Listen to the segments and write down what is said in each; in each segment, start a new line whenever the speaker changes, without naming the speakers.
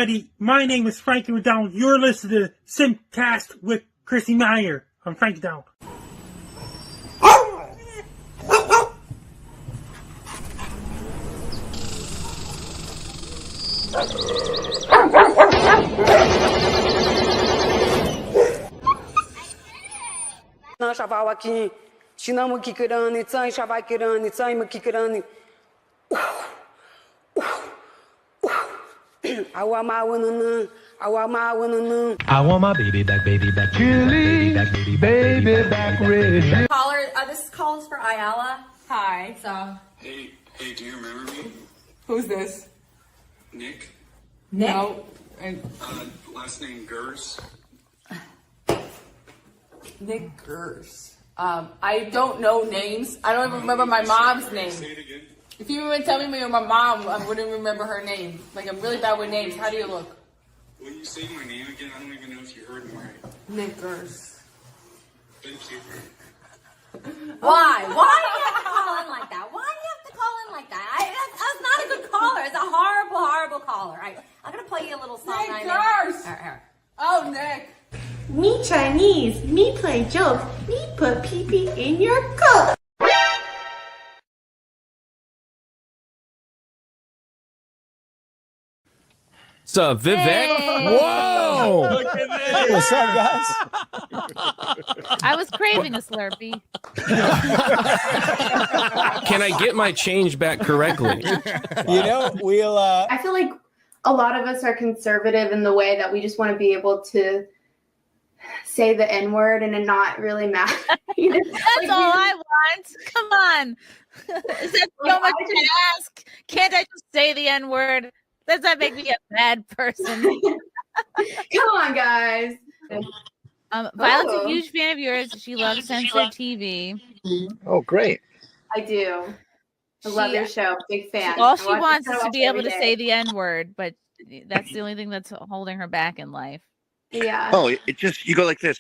everybody. My name is Frankie McDonald. You're listening to SimpCast with Chrissie Mayr. I'm Frankie McDonald.
Não chavava aqui, chinamo kikirani, tsai shavakirani, tsai makikirani. I want my winner, I want my winner.
I want my baby back, Chili, baby back, red.
Caller, this call is for Ayala. Hi. So.
Hey, do you remember me?
Who's this?
Nick?
No.
Last name Gers.
Nick Gers. I don't know names. I don't even remember my mom's name.
Say it again.
If you even tell me my mom, I wouldn't remember her name. Like, I'm really bad with names. How do you look?
Will you say my name again? I don't even know if you heard me right.
Nick Gers.
Thank you.
Why? Why do you have to call in like that? Why do you have to call in like that? That's not a good caller. It's a horrible, horrible caller. I'm going to play you a little song. Nick Gers! Oh, Nick.
Me Chinese, me play jokes, me put pee-pee in your coat.
What's up, Vivek?
Hey.
Whoa!
Look at this.
Hey, what's up, guys?
I was craving a Slurpee.
Can I get my change back correctly?
You know, we'll.
I feel like a lot of us are conservative in the way that we just want to be able to say the N-word and it not really matter.
That's all I want. Come on. Is that so much to ask? Can't I just say the N-word? Does that make me a bad person?
Come on, guys.
Violet's a huge fan of yours. She loves censored TV.
Oh, great.
I do. I love your show. Big fan.
All she wants is to be able to say the N-word, but that's the only thing that's holding her back in life.
Yeah.
Oh, it just, you go like this.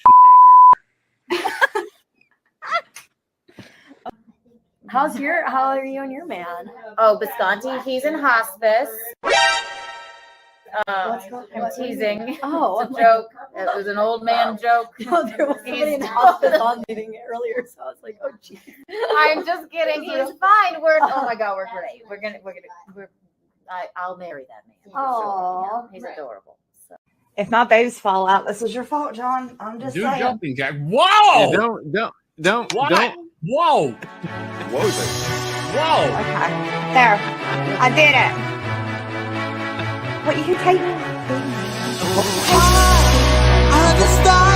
How are you and your man? Oh, Bisconti, he's in hospice. I'm teasing. Oh, it's a joke. It was an old man joke.
No, there was somebody in the hospital on meeting earlier, so I was like, oh, geez.
I'm just kidding. He's fine. Oh my God, we're great. I'll marry that man.
Aw.
He's adorable. So.
If my babies fall out, this is your fault, John. I'm just saying.
Jumping jack. Whoa!
Yeah, don't.
Whoa!
What was it?
Whoa!
Okay. There. I did it. What, you can take me?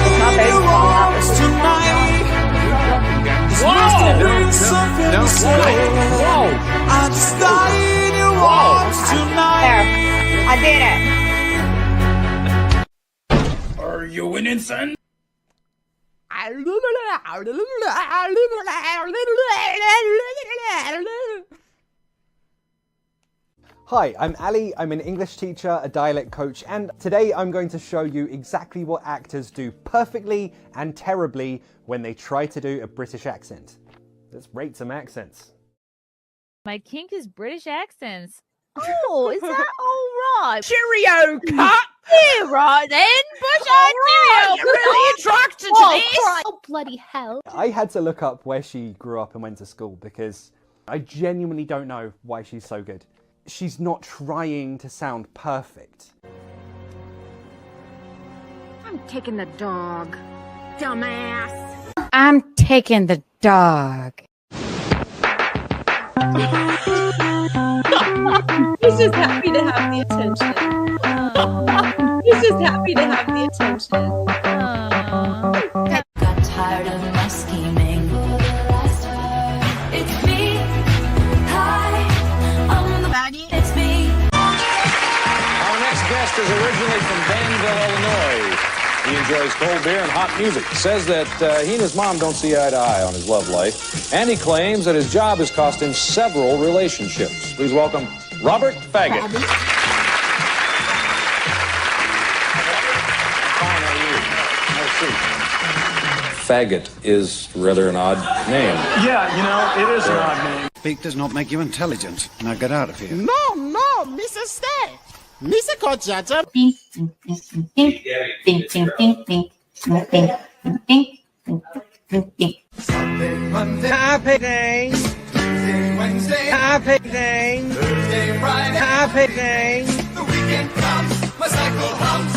If my babies fall out, this is your There. I did it.
Are you winning, son?
Hi, I'm Ali. I'm an English teacher, a dialect coach, and today I'm going to show you exactly what actors do perfectly and terribly when they try to do a British accent. Let's rate some accents.
My kink is British accents. Oh, is that all right?
Cheerio, cut.
Yeah, right then. Bush cheerio.
You're really attracted to this.
Oh, bloody hell.
I had to look up where she grew up and went to school because I genuinely don't know why she's so good. She's not trying to sound perfect.
I'm taking the dog. Dumbass.
I'm taking the dog.
He's just happy to have the attention. He's just happy to have the attention.
Got tired of my scheming. It's me. Hi, I'm the baddie. It's me.
Our next guest is originally from Danville, Illinois. He enjoys cold beer and hot music. Says that he and his mom don't see eye to eye on his love life. And he claims that his job has cost him several relationships. Please welcome Robert Faggot. Fine, how are you? Faggot is rather an odd name.
Yeah, you know, it is an odd name.
Speak does not make you intelligent. Now get out of here.
No, Mrs. Stay.
Happy day. Tuesday, Wednesday. Happy day. Thursday, Friday. Happy day. The weekend comes. My cycle hums.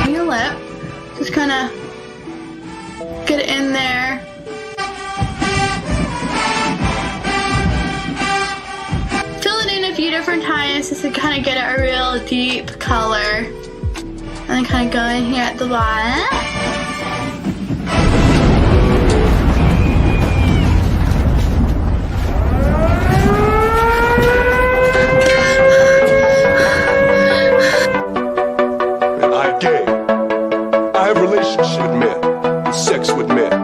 Your lip. Just kind of get it in there. Fill it in a few different times just to kind of get a real deep color. And then kind of go in here at the bottom.
I'm gay. I have relationships with men, and sex with men.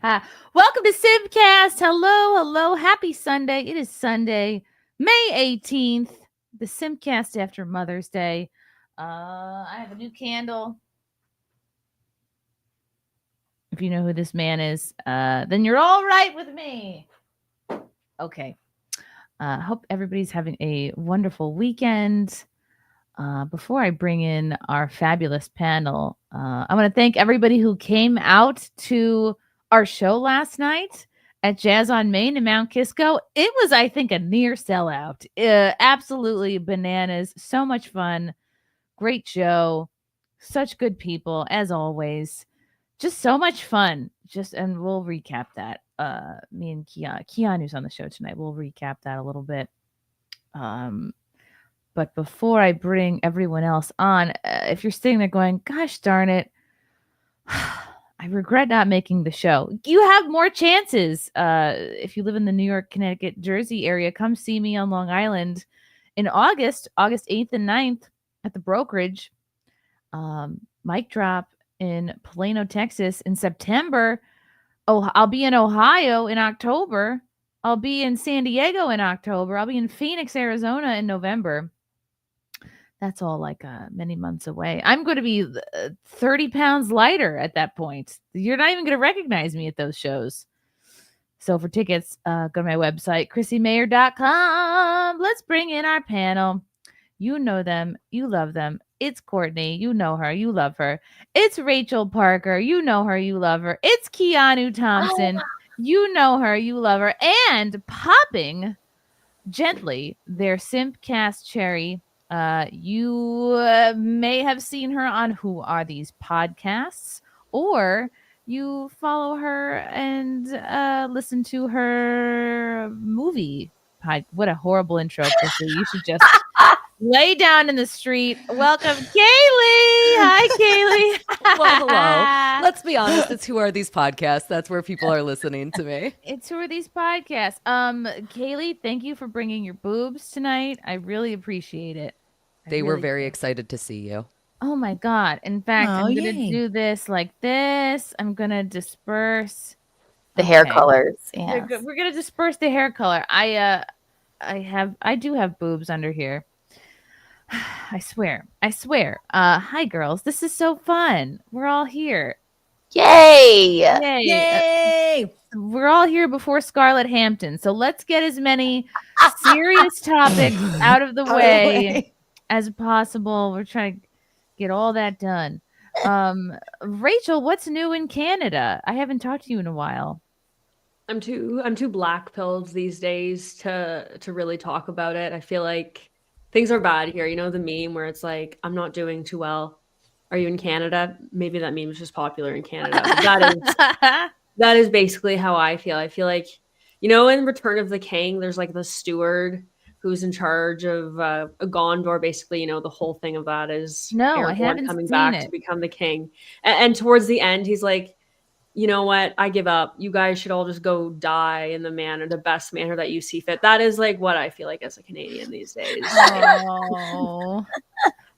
Ha. Welcome to SimpCast. Hello. Happy Sunday. It is Sunday, May 18th, the SimpCast after Mother's Day. I have a new candle. If you know who this man is, then you're all right with me. Okay. Hope everybody's having a wonderful weekend. Before I bring in our fabulous panel, I want to thank everybody who came out to our show last night at Jazz on Main in Mount Kisco. It was, I think, a near sellout. Absolutely bananas. So much fun. Great show. Such good people, as always. Just so much fun. And we'll recap that. Me and Keanu's on the show tonight. We'll recap that a little bit. But before I bring everyone else on, if you're sitting there going, gosh darn it, I regret not making the show. You have more chances. If you live in the New York, Connecticut, Jersey area, come see me on Long Island in August 8th and 9th at the Brokerage. Mic drop in Plano, Texas in September. Oh, I'll be in Ohio in October. I'll be in San Diego in October. I'll be in Phoenix, Arizona in November. That's all like many months away. I'm going to be 30 pounds lighter at that point. You're not even going to recognize me at those shows. So for tickets, go to my website, ChrissieMayr.com. Let's bring in our panel. You know them. You love them. It's Courtney. You know her. You love her. It's Rachel Parker. You know her. You love her. It's Keanu Thompson. Oh. You know her. You love her. And popping gently their SimpCast cherry. You may have seen her on Who Are These Podcasts, or you follow her and listen to her movie. What a horrible intro, Chrissie. You should just lay down in the street. Welcome, Cayley. Hi, Cayley.
Well, hello. Let's be honest. It's Who Are These Podcasts? That's where people are listening to me.
It's Who Are These Podcasts? Cayley, thank you for bringing your boobs tonight. I really appreciate it.
They were very excited to see you.
Oh my God. In fact, I'm going to do this like this. I'm going to disperse
the hair colors. Yeah.
We're going to disperse the hair color. I do have boobs under here. I swear. Hi girls. This is so fun. We're all here.
Yay!
Yay!
Yay!
We're all here before Scarlett Hampton, so let's get as many serious topics out of the way as possible. We're trying to get all that done. Rachel, what's new in Canada? I haven't talked to you in a while.
I'm too black pilled these days to really talk about it. I feel like things are bad here. You know the meme where it's like, I'm not doing too well. Are you in Canada? Maybe that meme is just popular in Canada. But that is basically how I feel. I feel like, you know, in Return of the King, there's like the steward who's in charge of a Gondor. Basically, you know, the whole thing of that is
I haven't
coming
seen
back
it.
to become the king. And towards the end, he's like, you know what? I give up. You guys should all just go die in the best manner that you see fit. That is like what I feel like as a Canadian these days.
Oh.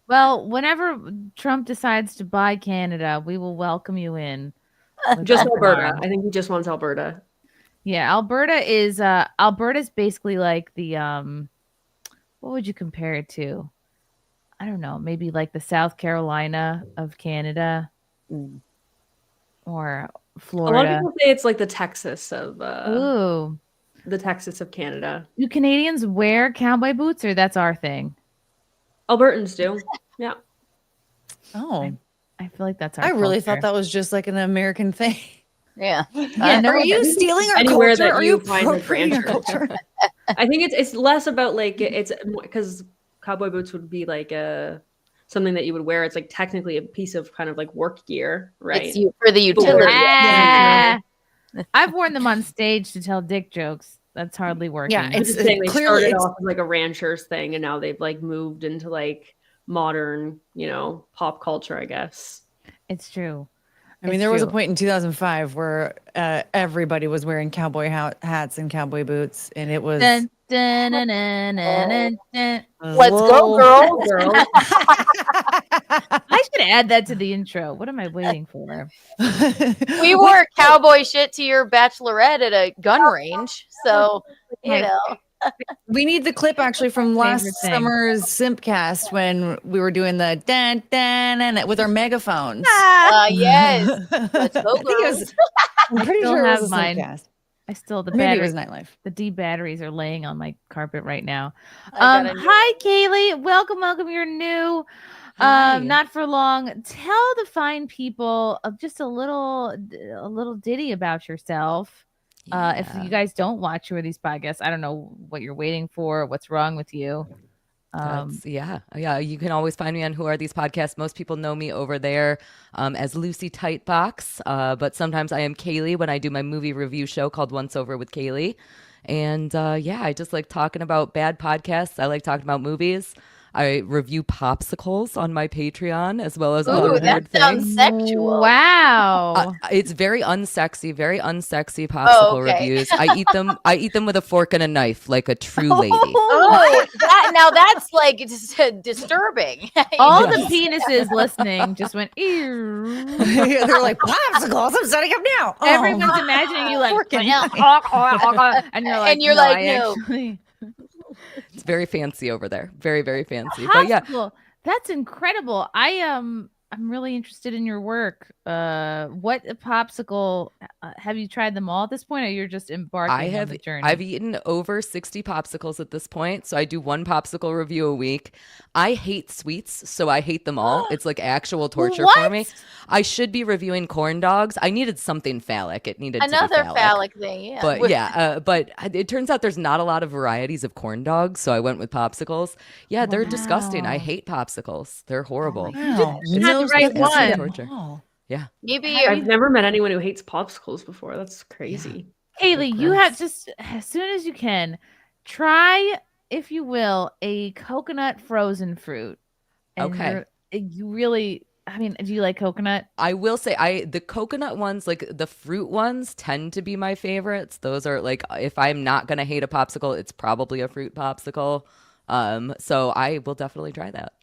Well, whenever Trump decides to buy Canada, we will welcome you in.
Just Alberta. I think he just wants Alberta.
Yeah, Alberta's basically like the what would you compare it to? I don't know, maybe like the South Carolina of Canada. Or Florida.
A lot of people say it's like the Texas of
Ooh.
The Texas of Canada.
Do Canadians wear cowboy boots, or that's our thing?
Albertans do. Yeah.
Oh.
I feel like that's our
I really
culture.
thought that was just like an American thing.
Yeah.
Are you stealing our
Anywhere
culture?
that
Are
you
you
find a
appropriating our
branch?
culture?
I think it's less about like it's because cowboy boots would be like something that you would wear. It's like technically a piece of kind of like work gear, right?
It's for the utility.
I've worn them on stage to tell dick jokes. That's hardly working.
Yeah,
It's the thing. They started off as like a rancher's thing, and now they've like moved into like modern, you know, pop culture, I guess.
It's true.
I mean, there was a point in 2005 where everybody was wearing cowboy hats and cowboy boots, and it was.
Dun, dun, dun, dun, dun, dun, dun.
Let's go, girls.
I should add that to the intro. What am I waiting for?
We wore cowboy shit to your bachelorette at a gun range, so you know.
We need the clip actually from last
Favorite thing.
summer's SimpCast when we were doing the dan dan and with our megaphones.
Yes. Let's go,
I think it
girls.
was. I'm pretty
still
sure it
have
was a
mine.
SimpCast.
The
Maybe it
batteries,
was Nightlife.
the D batteries are laying on my carpet right now.
I got a new
Hi, Cayley. Welcome. You're new.
Hi.
Not for long. Tell the fine people just a little ditty about yourself. If you guys don't watch Who Are These Podcasts, I don't know what you're waiting for. What's wrong with you?
Yeah. You can always find me on Who Are These Podcasts. Most people know me over there as Lucy Tightbox, but sometimes I am Cayley when I do my movie review show called Once Over with Cayley. And I just like talking about bad podcasts. I like talking about movies. I review popsicles on my Patreon as well as other
Ooh, that
weird
sounds
things.
sexual.
Wow.
It's very unsexy popsicle
okay.
reviews. I eat them with a fork and a knife like a true lady.
Oh, that's like disturbing.
All the penises listening just went, ew.
They're like, popsicles, I'm setting up now. Oh.
Everyone's imagining you like,
Fork and
and you're like,
And you're
no,
like,
I
no.
actually-
It's very fancy over there. Very, very fancy. But yeah.
Popsicle. That's incredible. I'm really interested in your work. What popsicle have you tried them all at this point, or you're just embarking on the journey?
I've eaten over 60 popsicles at this point, so I do one popsicle review a week. I hate sweets, so I hate them all. It's like actual torture for me. I should be reviewing corn dogs. I needed something phallic. It needed
Another
to be
phallic thing, yeah.
But but it turns out there's not a lot of varieties of corn dogs, so I went with popsicles. Yeah, they're disgusting. I hate popsicles. They're horrible.
Wow. You had the right one.
Torture. Yeah.
Maybe
I've never met anyone who hates popsicles before. That's crazy.
Cayley, you have just as soon as you can try, if you will, a coconut frozen fruit. And
Okay.
You really, I mean, do you like coconut?
I will say the coconut ones, like the fruit ones, tend to be my favorites. Those are like, if I'm not gonna hate a popsicle, it's probably a fruit popsicle. So I will definitely try that.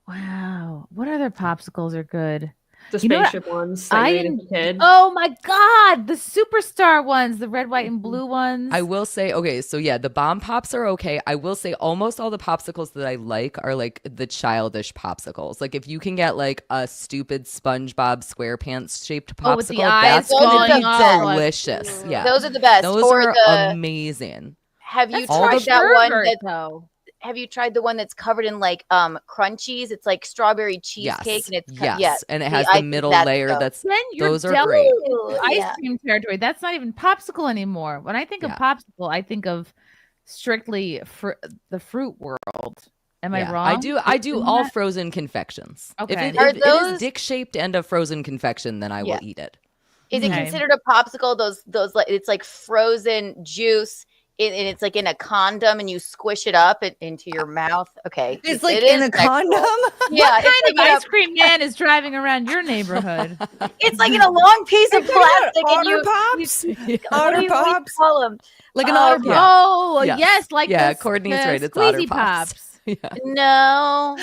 Wow. What other popsicles are good?
The
You know what?
spaceship ones that you ate as a kid.
Oh my god, the superstar ones, the red, white, and blue ones.
I will say, okay, so yeah, the bomb pops are okay. I will say almost all the popsicles that I like are like the childish popsicles. Like if you can get like a stupid SpongeBob SquarePants shaped popsicle,
with the eyes
that's gonna
falling
be
off.
delicious. Yeah,
Those are the best.
Those
Or
are
the
amazing.
have you
all
tried
the
that one
Burgers,
that
though.
have you tried the one that's covered in like crunchies? It's like strawberry cheesecake and it's
Yes, and it has
I
the
think
middle
that's
layer.
dope.
That's
Then you're
those are
delving
great.
into ice
Yeah.
cream territory. That's not even popsicle anymore. When I think of
Yeah.
popsicle, I think of strictly the fruit world. Am I wrong?
I do
Isn't
all
that-
frozen confections.
Okay.
If
Are
it is
those-
dick shaped and a frozen confection, then I will eat it.
Is it
Okay.
considered a popsicle? Those like it's like frozen juice, and it's like in a condom, and you squish it up into your mouth. Okay,
It's like
it
in
is
a
sexual.
condom?
Yeah,
What
it's
kind
like
of ice cream man is driving around your neighborhood?
it's like in a long piece of plastic, and
Otter
you
Pops?
what
Otter
do you
Pops?
call them?
Like an Otter Pop.
Oh,
Yes.
yes, like
Yeah,
the,
Courtney's
the
right, it's Otter
squeezy
Pops.
pops.
Yeah.
No,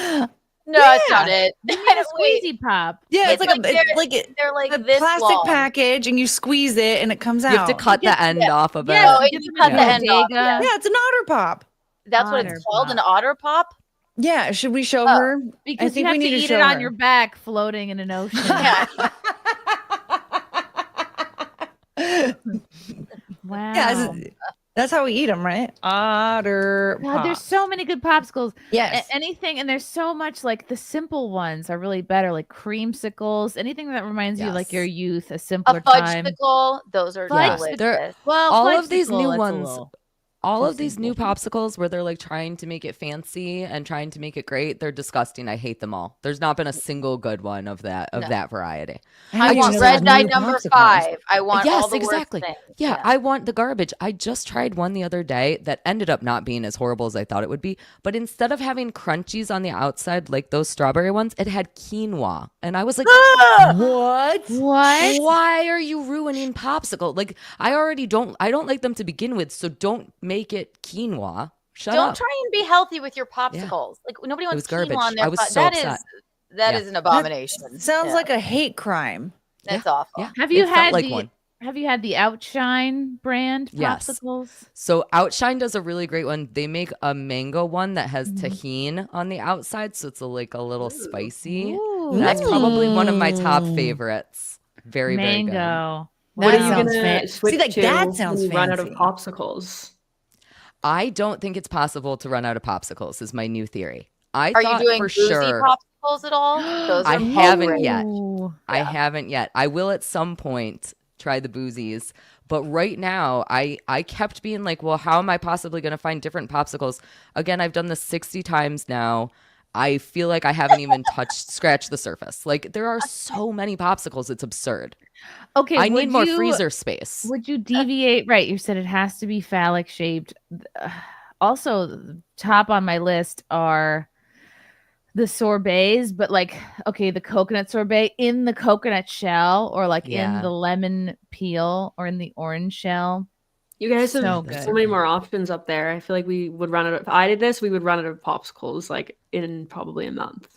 that's not it.
You mean a squeezy pop?
Yeah, it's like
they're like
a
this
plastic
long.
package, and you squeeze it, and it comes out.
You have to cut the end off of
Yeah,
it.
and you cut the end off. Yeah.
Yeah, it's an Otter Pop.
That's what
Otter
it's called,
Pop.
an Otter Pop.
Yeah, should we show her?
Because
I think
you have
we need
to
to
eat
show
it on
her.
your back, floating in an ocean. Wow.
Yeah, that's how we eat them, right? Otter
God,
Pop.
there's so many good popsicles.
Yes.
Anything, and there's so much like the simple ones are really better, like creamsicles. Anything that reminds you of like your youth, a
A
simpler time.
fudgesicle. Those are
Fudge-
delicious.
Well,
all of these
fudgesicle,
new
that's a
ones,
little
all
too
of these new popsicles where they're like trying to make it fancy and trying to make it great, they're disgusting. I hate them all. There's not been a single good one of that variety.
I want
just-
red dye number 5. I want
yes,
all the
exactly.
worst things.
Yeah, I want the garbage. I just tried one the other day that ended up not being as horrible as I thought it would be. But instead of having crunchies on the outside like those strawberry ones, it had quinoa. And I was like,
what?
What?
Why are you ruining popsicle? Like I don't like them to begin with, so don't make it quinoa. Shut
Don't
up.
try and be healthy with your popsicles. Like nobody wants
was garbage.
quinoa on their
I was
po-
so
that is
upset.
that
Yeah.
is an abomination.
Sounds
Yeah.
like a hate crime.
That's awful.
Yeah.
Have you
It felt
had
like
the
one.
Have you had the Outshine brand
Yes.
popsicles?
So Outshine does a really great one. They make a mango one that has
Mm-hmm.
tahini on the outside, so it's like a little spicy. That's probably one of my top favorites. Very, very good.
Mango.
What
That
are you
sounds
gonna
fan-
switch
See, like,
to
that
when
sounds
you run out of
fancy.
popsicles?
I don't think it's possible to run out of popsicles. Is my new theory. I
Are you
thought
doing
for
boozy
sure.
popsicles at all? Those
I
are
haven't
great.
yet.
Ooh.
I haven't yet. I will at some point try the boozies. But right now, I kept being like, well, how am I possibly going to find different popsicles? Again, I've done this 60 times now. I feel like I haven't even scratched the surface. Like there are so many popsicles, it's absurd.
Okay,
I need
would
more
you-
freezer space.
Would you deviate? Right, you said it has to be phallic shaped. Also, top on my list are the sorbets, but like, okay, the coconut sorbet in the coconut shell, or like in
Yeah.
the lemon peel, or in the orange shell.
You guys have
So
so
good.
many more options up there. I feel like we would run out of. If I did this, we would run out of popsicles like in probably a month.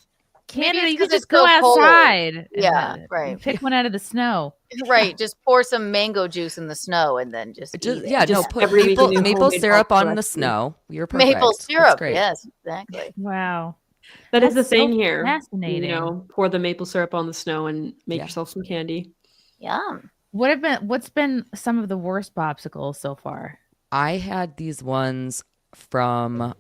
Maybe
Canada,
it's
you could
'cause
just
it's
go
so cold.
outside. and,
Yeah, right.
Pick one out of the snow.
Right. Just pour some mango juice in the snow and then just eat it.
Yeah, no, put
every week a new
maple
homemade
syrup on
popsicle
the
recipe.
snow. You're perfect.
Maple
That's
syrup.
great.
Yes, exactly.
Wow.
That is
That's
the thing
so
here.
fascinating.
You know, pour the maple syrup on the snow and make
Yeah.
yourself some candy.
Yum.
What's been some of the worst popsicles so far?
I had these ones from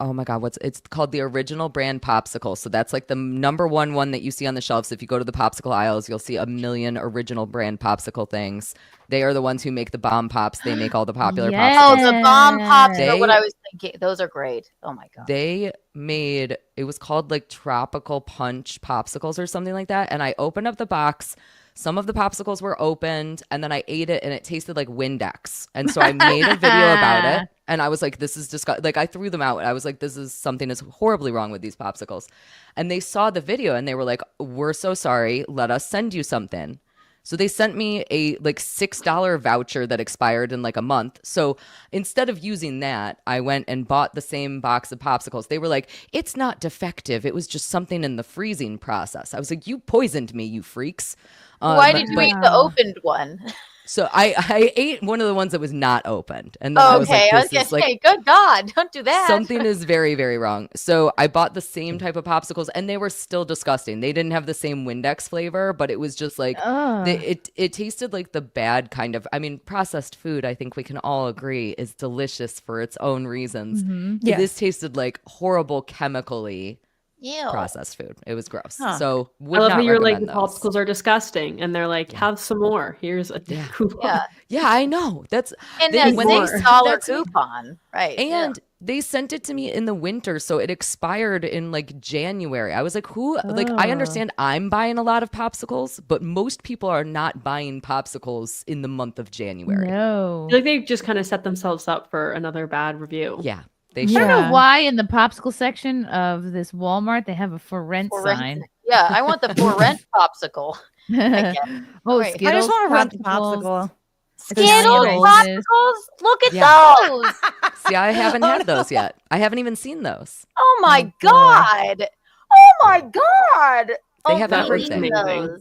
oh my god, it's called the original brand popsicle. So that's like the number one that you see on the shelves. If you go to the popsicle aisles, you'll see a million original brand popsicle things. They are the ones who make the bomb pops. They make all the popular
Yes.
Oh,
popsicles.
the bomb pops are what
They-
I was thinking. Those are great. Oh my god.
They made it was called like tropical punch popsicles or something like that. And I opened up the box. Some of the popsicles were opened, and then I ate it, and it tasted like Windex. And so I made a video about it, and I was like, "This is disgusting." Like I threw them out. I was like, "This is something is horribly wrong with these popsicles." And they saw the video, and they were like, "We're so sorry. Let us send you something." So they sent me a like $6 voucher that expired in like a month. So instead of using that, I went and bought the same box of popsicles. They were like, it's not defective. It was just something in the freezing process. I was like, you poisoned me, you freaks.
Why did you eat the opened one?
So I ate one of the ones that was not opened. And then I was like,
I was gonna say, good God, don't do that.
something is very, very wrong. So I bought the same type of popsicles and they were still disgusting. They didn't have the same Windex flavor, but it was just like, it tasted like the bad kind of, I mean, processed food, I think we can all agree, is delicious for its own reasons.
Yes.
This tasted like horrible chemically
Ew.
processed food. It was gross.
Huh.
So
I
would
love
not
how you're like,
recommend
the
those.
popsicles are disgusting, and they're like, have some more. Here's a coupon.
Yeah.
Yeah, I know. That's
And
they-
a
when they
$6
sent that to me-
coupon. Right.
And they sent it to me in the winter, so it expired in like January. I was like, who? Like, I understand I'm buying a lot of popsicles, but most people are not buying popsicles in the month of January.
No.
I feel like they just kind of set themselves up for another bad review.
Yeah.
I don't know why in the popsicle section of this Walmart they have a for rent
For rent.
sign.
Yeah, I want the for rent popsicle.
Oh,
Wait.
Skittles.
I just want to rent the
popsicles.
popsicle.
Skittles
Skittles.
popsicles? Look at
Yeah.
those.
See, I haven't had those yet. I haven't even seen those.
Oh my God. Oh my God.
They have
I'm
everything.
eating those.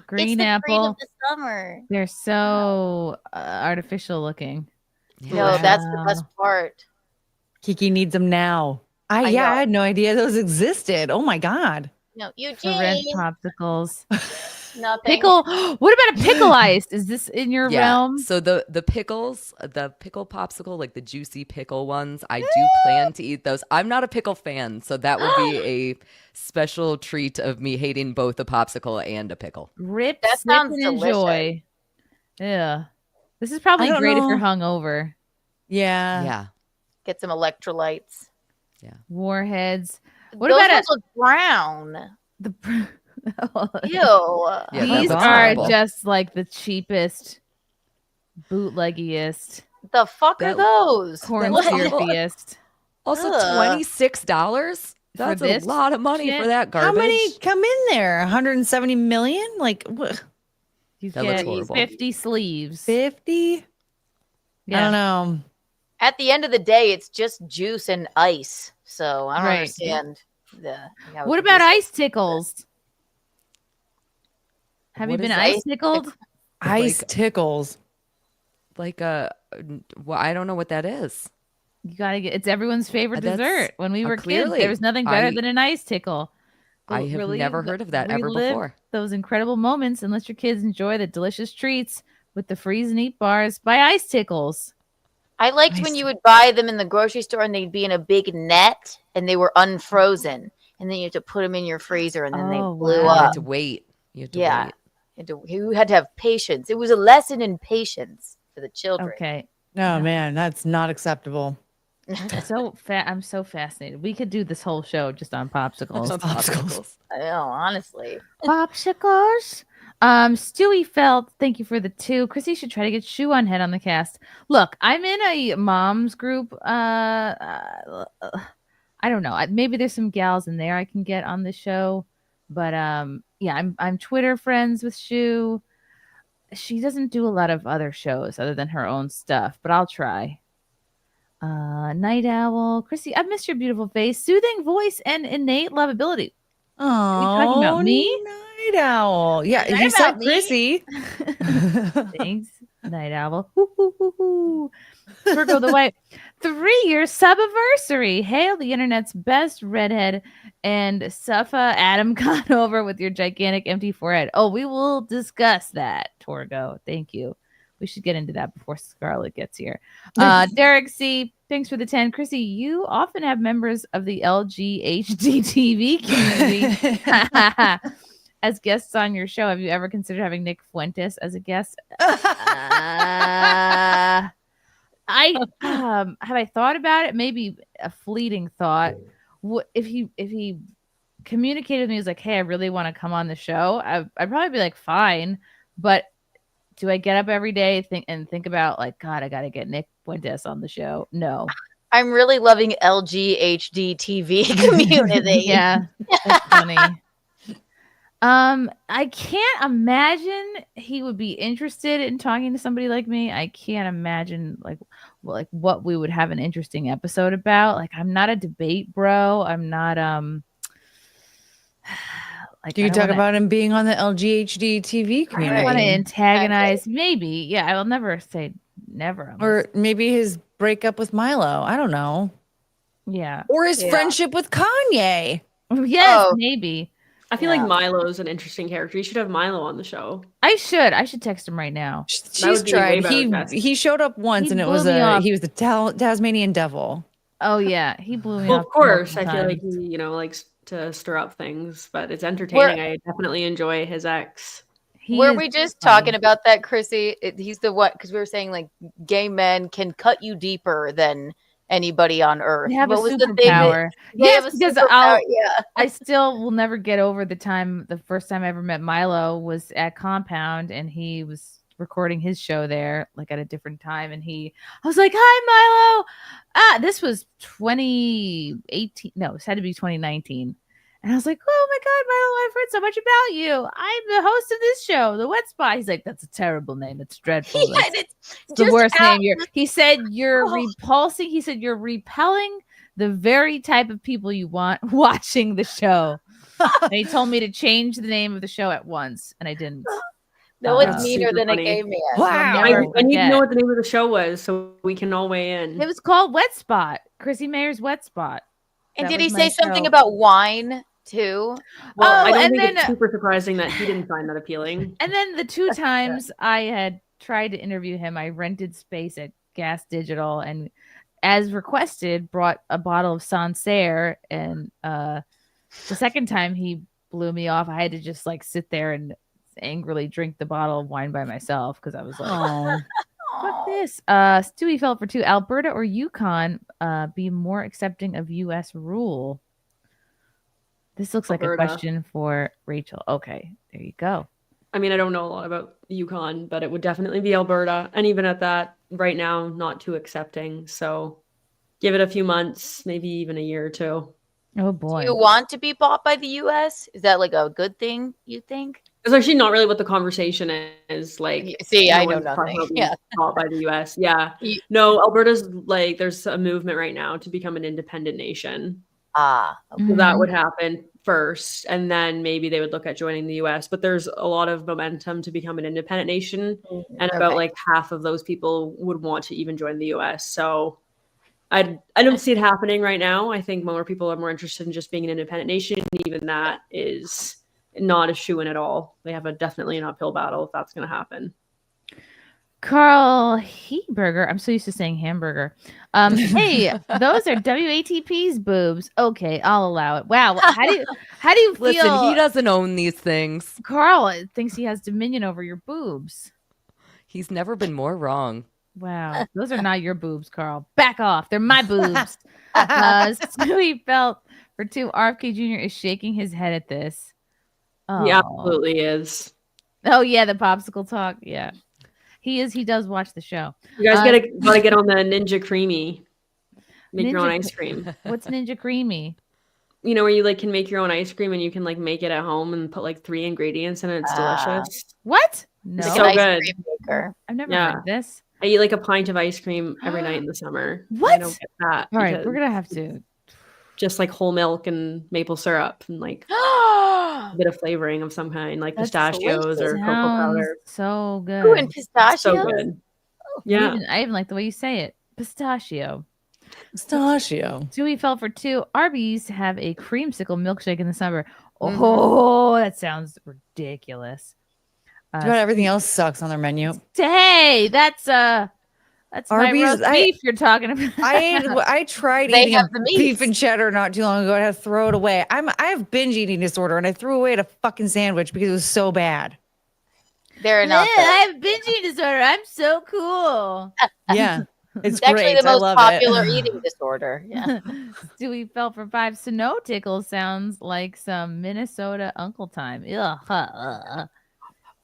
Green
it's the
apple.
Treat of the summer.
They're so artificial looking.
No, that's the best part.
Kiki needs them now.
I
I
know.
had no idea those existed. Oh my God.
No,
For rent
Eugene.
popsicles.
Nothing.
Pickle. What about a pickle ice? Is this in your realm?
So the pickles, the pickle popsicle, like the juicy pickle ones, I do plan to eat those. I'm not a pickle fan, so that would be a special treat of me hating both a popsicle and a pickle.
Rip,
That
snip,
sounds
and
delicious.
enjoy. Yeah. This is probably
I don't
great if you're
know.
hungover.
Yeah.
Yeah.
Get some electrolytes.
Warheads. What
Those
about
ones look brown.
the?
Ew.
Yeah,
These
that's
are
horrible.
just like the cheapest, bootleggiest,
The fuck are
That-
those?
corn
What?
syrupiest.
Also,
Ugh.
$26? That's a
this
lot of money
shit?
for that garbage.
How many come in there? 170 million? Like what?
You
That looks
get
horrible.
50 sleeves.
50? I don't know.
At the end of the day, it's just juice and ice. So I don't
Right.
understand the. how
What
it
about
is.
ice tickles? Have you
What
been
is
ice
ice
tickled?
Ice
Like-
tickles.
Like well, I don't know what that is.
You gotta get. It's everyone's favorite
That's-
dessert. When we were kids,
clearly.
there was nothing better
I-
than an ice tickle.
I
But
have never heard of that ever
relive
before.
Those incredible moments, and let your kids enjoy the delicious treats with the freeze and eat bars by Ice Tickles.
I liked when you would buy them in the grocery store and they'd be in a big net and they were unfrozen. And then you had to put them in your freezer and then they
Oh,
blew
You
wow.
up.
had to wait. You had to
Yeah.
wait.
You had to have patience. It was a lesson in patience for the children.
Okay,
Oh man, that's not acceptable.
I'm so fascinated. We could do this whole show just on popsicles.
Popsicles.
I know, honestly.
Popsicles. Stewie Felt, thank you for the 2. Chrissy should try to get Shoe on Head on the cast. Look, I'm in a mom's group. I don't know. Maybe there's some gals in there I can get on the show, but yeah, I'm Twitter friends with Shoe. She doesn't do a lot of other shows other than her own stuff, but I'll try. Night Owl, Chrissy, I've missed your beautiful face, soothing voice, and innate lovability.
Oh,
Are you talking about me?
Night Owl. Yeah,
Is that
you said
about me?
Chrissy.
Thanks, Night Owl. Hoo, hoo, hoo, hoo. Virgo the White. 3-year subiversary. Hail the internet's best redhead and suffa Adam Conover with your gigantic empty forehead. Oh, we will discuss that, Torgo. Thank you. We should get into that before Scarlett gets here. Derek C., thanks for the 10. Chrissy, you often have members of the LGHDTV community as guests on your show. Have you ever considered having Nick Fuentes as a guest? I have I thought about it? Maybe a fleeting thought. What if he communicated with me, was like, "Hey, I really want to come on the show." I'd probably be like, "Fine," but do I get up every day think about like, God, I got to get Nick Fuentes on the show? No.
I'm really loving LGHD TV community.
Yeah, that's funny. I can't imagine he would be interested in talking to somebody like me. I can't imagine like what we would have an interesting episode about. Like, I'm not a debate bro. I'm not like,
Do you
I don't
talk
wanna-
about him being on the LGHD TV
I
community?
don't want to antagonize. Maybe, yeah. I will never say never.
Or maybe his breakup with Milo. I don't know.
Yeah.
Or his friendship with Kanye.
Yes, maybe.
I feel like Milo's an interesting character. You should have Milo on the show.
I should text him right now.
She's tried. He showed up once,
He
and it
blew
was
me off.
he was the Tasmanian devil.
Oh yeah, he blew me
Well,
off.
of course, I
multiple
feel like
times.
he, likes to stir up things, but it's entertaining. I definitely enjoy his ex.
Were we just talking about that, Chrissy? He's the what? Because we were saying like gay men can cut you deeper than anybody on earth.
They have
What
a
was the thing that-
superpower.
They have
Yes,
a
because
superpower, yeah.
I still will never get over the first time I ever met Milo was at Compound, and he was recording his show there, like at a different time, and I was like, "Hi, Milo." This was 2018. No, it had to be 2019. And I was like, "Oh my God, Milo, I've heard so much about you. I'm the host of this show, The Wet Spot." He's like, "That's a terrible name. It's dreadful.
Yeah,
It's
it's
the
just
worst
out-
name." He said, "You're repulsing." He said, "You're repelling the very type of people you want watching the show." And he told me to change the name of the show at once, and I didn't.
No one's
That's
meaner
super
than
funny.
a gay man.
Wow.
I need to know what the name of the show was so we can all weigh in.
It was called Wet Spot. Chrissie Mayer's Wet Spot.
And
That
did he
was my
say something
show.
about wine too?
Well, I don't
and
think
then-
it's super surprising that he didn't find that appealing.
And then the two times I had tried to interview him, I rented space at Gas Digital and, as requested, brought a bottle of Sancerre. And the second time he blew me off, I had to just like sit there and angrily drink the bottle of wine by myself because I was like, fuck this. Stewie felt for two. Alberta or Yukon be more accepting of U.S. rule? This looks like a
Alberta.
question for Rachel. Okay, there you go.
I mean, I don't know a lot about Yukon, but it would definitely be Alberta. And even at that, right now, not too accepting. So give it a few months, maybe even a year or two.
Oh boy.
Do you want to be bought by the U.S.? Is that like a good thing, you think?
It's actually not really what the conversation is. Like,
See, I know
one's talking
nothing.
about being
Yeah.
bought by the U.S. Yeah. No, Alberta's like, there's a movement right now to become an independent nation.
Ah.
So that would happen first, and then maybe they would look at joining the U.S. But there's a lot of momentum to become an independent nation, and about
Okay.
like half of those people would want to even join the U.S. So I don't see it happening right now. I think more people are more interested in just being an independent nation. Even that is not a shoo-in at all. They have definitely an uphill battle if that's going to happen.
Carl Heberger. I'm so used to saying hamburger. Hey, those are WATP's boobs. Okay, I'll allow it. Wow. How do you feel?
Listen, he doesn't own these things.
Carl thinks he has dominion over your boobs.
He's never been more wrong.
Wow. Those are not your boobs, Carl. Back off. They're my boobs. Stewie felt for two. RFK Jr. is shaking his head at this.
He absolutely is.
Oh, yeah, the popsicle talk. Yeah. He is. He does watch the show.
You guys gotta get on the Ninja Creamy. Make your own
Ninja
ice cream.
What's Ninja Creamy?
You know, where you like can make your own ice cream and you can like make it at home and put like 3 ingredients in it. It's delicious.
What? No.
It's so good.
I've never
Yeah.
heard this.
I eat like a pint of ice cream every night in the summer.
What?
I don't get that.
All right,
because
we're gonna have to.
just like whole milk and maple syrup and like a bit of flavoring of some kind, like
That's
pistachios or cocoa
Sounds
powder.
So good.
Ooh, and pistachios.
So good. Yeah.
I even like the way you say it. Pistachio.
Pistachio.
Stewie fell for two. Arby's have a creamsicle milkshake in the summer. Oh, that sounds ridiculous.
Too bad everything else sucks on their menu.
Hey, that's
Arby's,
my roast beef you're talking about.
I tried
They
eating
have
a
the meats.
beef and cheddar not too long ago. I had to throw it away. I have binge eating disorder, and I threw away a fucking sandwich because it was so bad.
They're enough.
I have binge eating disorder. I'm so cool.
Yeah, it's
actually
great.
the
I
most
love
popular
it.
eating disorder. Yeah.
Stewie fell for five. Snow tickle sounds like some Minnesota Uncle time. Ugh.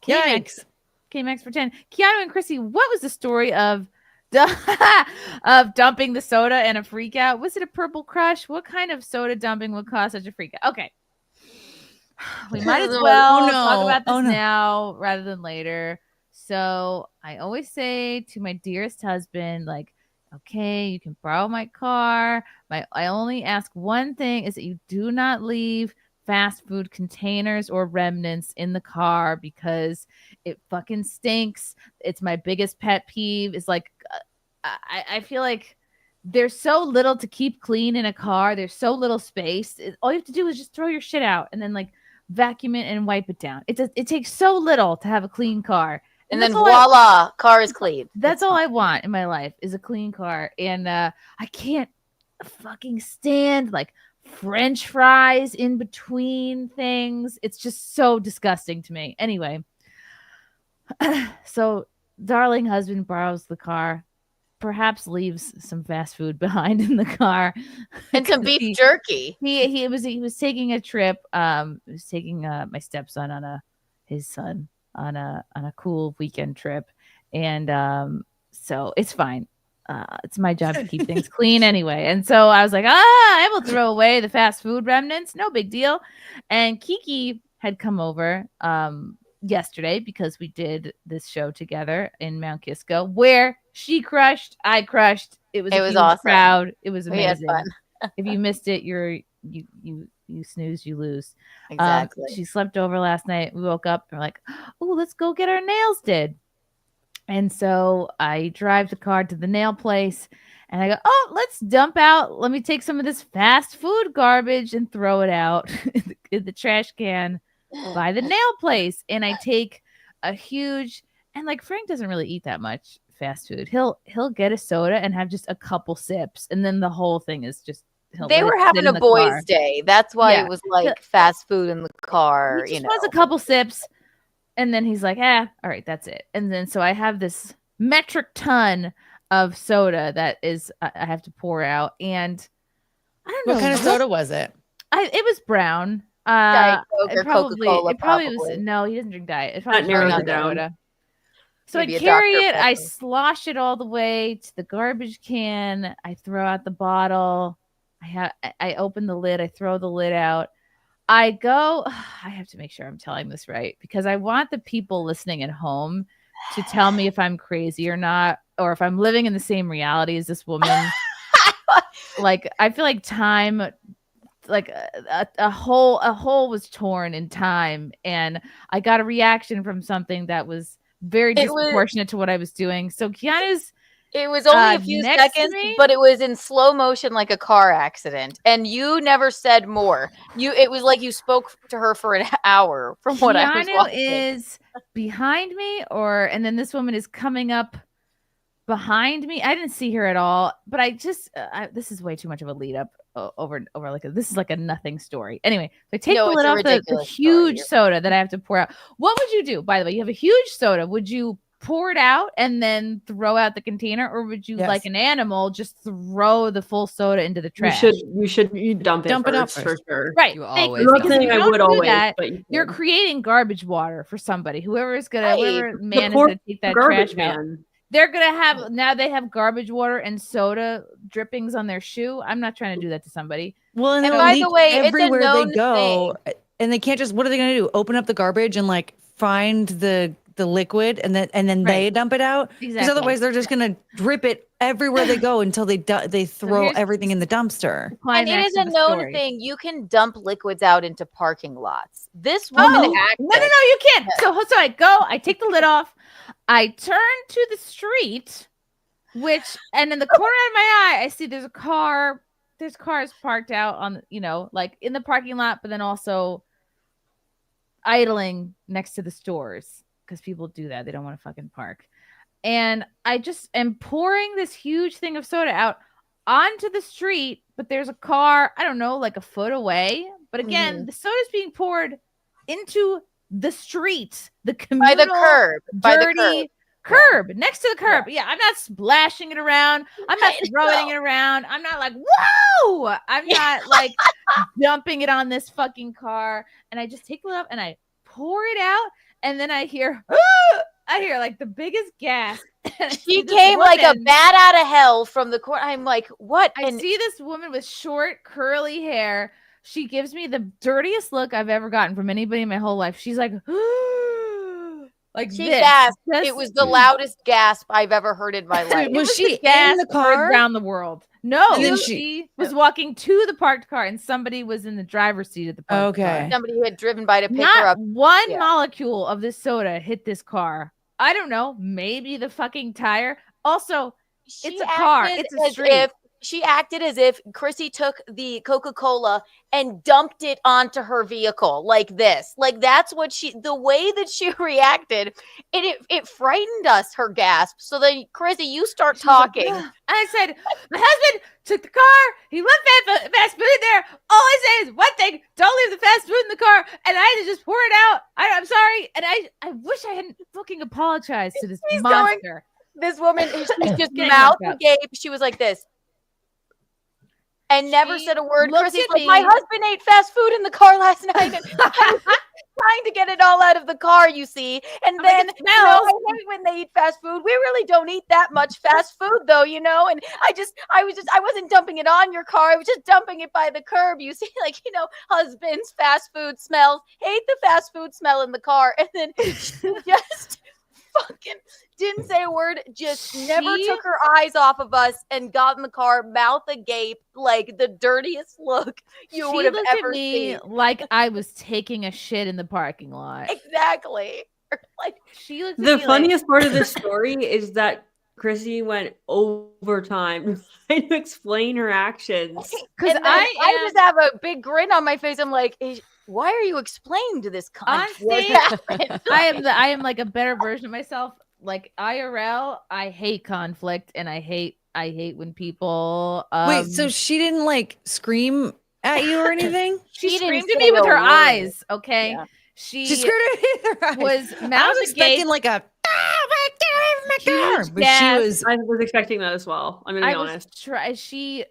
Yikes.
K-Max for 10. Keanu and Chrissy, what was the story of dumping the soda and a freak out? Was it a purple crush? What kind of soda dumping would cause such a freak out? Okay. We might as
Oh,
well
no.
talk about this
Oh, no.
now rather than later. So I always say to my dearest husband, like, okay, you can borrow my car. I only ask one thing is that you do not leave fast food containers or remnants in the car because it fucking stinks. It's my biggest pet peeve. It's like I feel like there's so little to keep clean in a car. There's so little space. All you have to do is just throw your shit out and then like vacuum it and wipe it down. It takes so little to have a clean car.
And then
that's all
voila, car is clean.
That's all I want in my life is a clean car. And I can't fucking stand like French fries in between things. It's just so disgusting to me. Anyway, so darling husband borrows the car, perhaps leaves some fast food behind in the car
and some beef jerky.
He was taking a trip. He was taking my stepson on his son on a cool weekend trip, and so it's fine. It's my job to keep things clean anyway. And so I was like, I will throw away the fast food remnants. No big deal. And Kiki had come over yesterday because we did this show together in Mount Kisco where she crushed, I crushed. It was
awesome.
Crowd. It was
We had
amazing.
fun.
If you missed it, you snooze, you lose.
Exactly.
She slept over last night. We woke up and we're like, oh, let's go get our nails did. And so I drive the car to the nail place and I go, oh, let's dump out. Let me take some of this fast food garbage and throw it out in the trash can by the nail place. And I take a huge, and like Frank doesn't really eat that much fast food. He'll get a soda and have just a couple sips. And then the whole thing is just,
they were having a boys' day. That's why it was like fast food in the car.
He just wants a couple sips. And then he's like, all right, that's it. And then so I have this metric ton of soda that is I have to pour out. And I don't know.
What kind of soda was it?
It was brown.
Diet Coke or
Coca-Cola.
Coca-Cola,
probably was. No, he doesn't drink diet. It
That narrows
probably
it down.
soda. So
Maybe
I
a
carry
Dr.
it. I
Pepper.
slosh it all the way to the garbage can. I throw out the bottle. I open the lid. I throw the lid out. I go, I have to make sure I'm telling this right because I want the people listening at home to tell me if I'm crazy or not, or if I'm living in the same reality as this woman. Like, I feel like time, like a hole was torn in time, and I got a reaction from something that was very disproportionate to what I was doing. So Keanu's
It was only a few
next to
seconds,
me?
but it was in slow motion like a car accident. And you never said more. It was like you spoke to her for an hour from what I was
Keanu
watching.
is behind me, and then this woman is coming up behind me. I didn't see her at all, but I just this is way too much of a lead up over like this is like a nothing story. Anyway, so I take
No,
the
it's
lid
a
off the
ridiculous
huge
story.
soda that I have to pour out. What would you do? By the way, you have a huge soda. Would you pour it out and then throw out the container, or would you,
Yes.
like an animal, just throw the full soda into the trash?
You should dump it
Dump it out
first, for sure.
Right.
You
Thank
always
you.
I'm not
Because if
saying
you
I
don't
would
do
always,
that,
but you
you're
can.
creating garbage water for somebody. Whoever is gonna,
Right.
whoever
The
man is
poor
gonna take that
garbage
trash out.
man.
They're gonna have now. They have garbage water and soda drippings on their shoe. I'm not trying to do that to somebody.
Well, and
And
it'll
by
leak
the way, it's a
everywhere
known
they go, and they can't just. What are they going to do? Open up the garbage and like find the liquid, and then they
Right.
dump it out. Because
Exactly.
otherwise, they're just going to drip it everywhere they go until they throw
here's
everything in the dumpster.
And it
Climax
is a
of the
known
story.
thing. You can dump liquids out into parking lots. This woman
Oh,
acted.
no, you can't. So I go, I take the lid off, I turn to the street, and in the corner of my eye, I see there's cars parked out on, like in the parking lot, but then also idling next to the stores because people do that. They don't want to fucking park. And I just am pouring this huge thing of soda out onto the street, but there's a car, I don't know, like a foot away. But again, the soda's being poured into the street, the communal,
By the curb. By the
dirty curb next to the curb. Yeah, I'm not splashing it around. I'm not throwing it around. I'm not like, whoa! I'm not like dumping it on this fucking car. And I just take it up and I pour it out, and then I hear like the biggest gasp.
She came like a bat out of hell from the corner. I'm like, what?
I see this woman with short, curly hair She gives me the dirtiest look I've ever gotten from anybody in my whole life. She's like, like
She
this.
gasped.
Just-
It was the loudest gasp I've ever heard in my life.
Was she
gas
in the
heard
car?
around the world? No,
And then
she was walking to the parked car, and somebody was in the driver's seat of the parked car.
Somebody who had driven by to pick
Not
her up.
one
Yeah.
molecule of this soda hit this car. I don't know. Maybe the fucking tire. Also, it's a car.
acted
It's a
as
street.
She acted as if Chrissy took the Coca-Cola and dumped it onto her vehicle like this. Like that's what the way that she reacted, it frightened us, her gasp. So then, Chrissy, you start talking.
And I said, my husband took the car. He left fast food there. All I say is one thing: don't leave the fast food in the car. And I had to just pour it out. I'm sorry. And I wish I hadn't fucking apologized to this monster.
This woman, she just
Getting
mouth
worked up.
agape. She was like this. And never said a word.
looked
Chrissy's
at
like,
me-
my husband ate fast food in the car last night. And I was trying to get it all out of the car, you see. And
I'm like,
then,
it
you know,
smells.
I hate when they eat fast food. We really don't eat that much fast food, though, you know. And I wasn't dumping it on your car. I was just dumping it by the curb. You see, like, you know, husband's fast food smells. Hate the fast food smell in the car. And then she just fucking didn't say a word, just never took her eyes off of us and got in the car, mouth agape, like the dirtiest look you would have
looked at
ever
me
seen.
like I was taking a shit in the parking lot.
Exactly. Like
she looked at
The
me
funniest
like,
part of this story is that Chrissy went overtime trying to explain her actions.
Because I just have a big grin on my face. I'm like, why are you explaining to this cunt what
Honestly,
happened?
I am like a better version of myself. Like IRL, I hate conflict and I hate when people
Wait, so she didn't like scream at you or anything?
she
didn't
screamed at
say
me with
a
her
word.
eyes, okay?
Yeah.
She
screamed at me with her eyes.
was
I
mouth
was expecting
agape.
like a my car, but
gasped.
I was expecting that as well. I'm gonna be honest.
She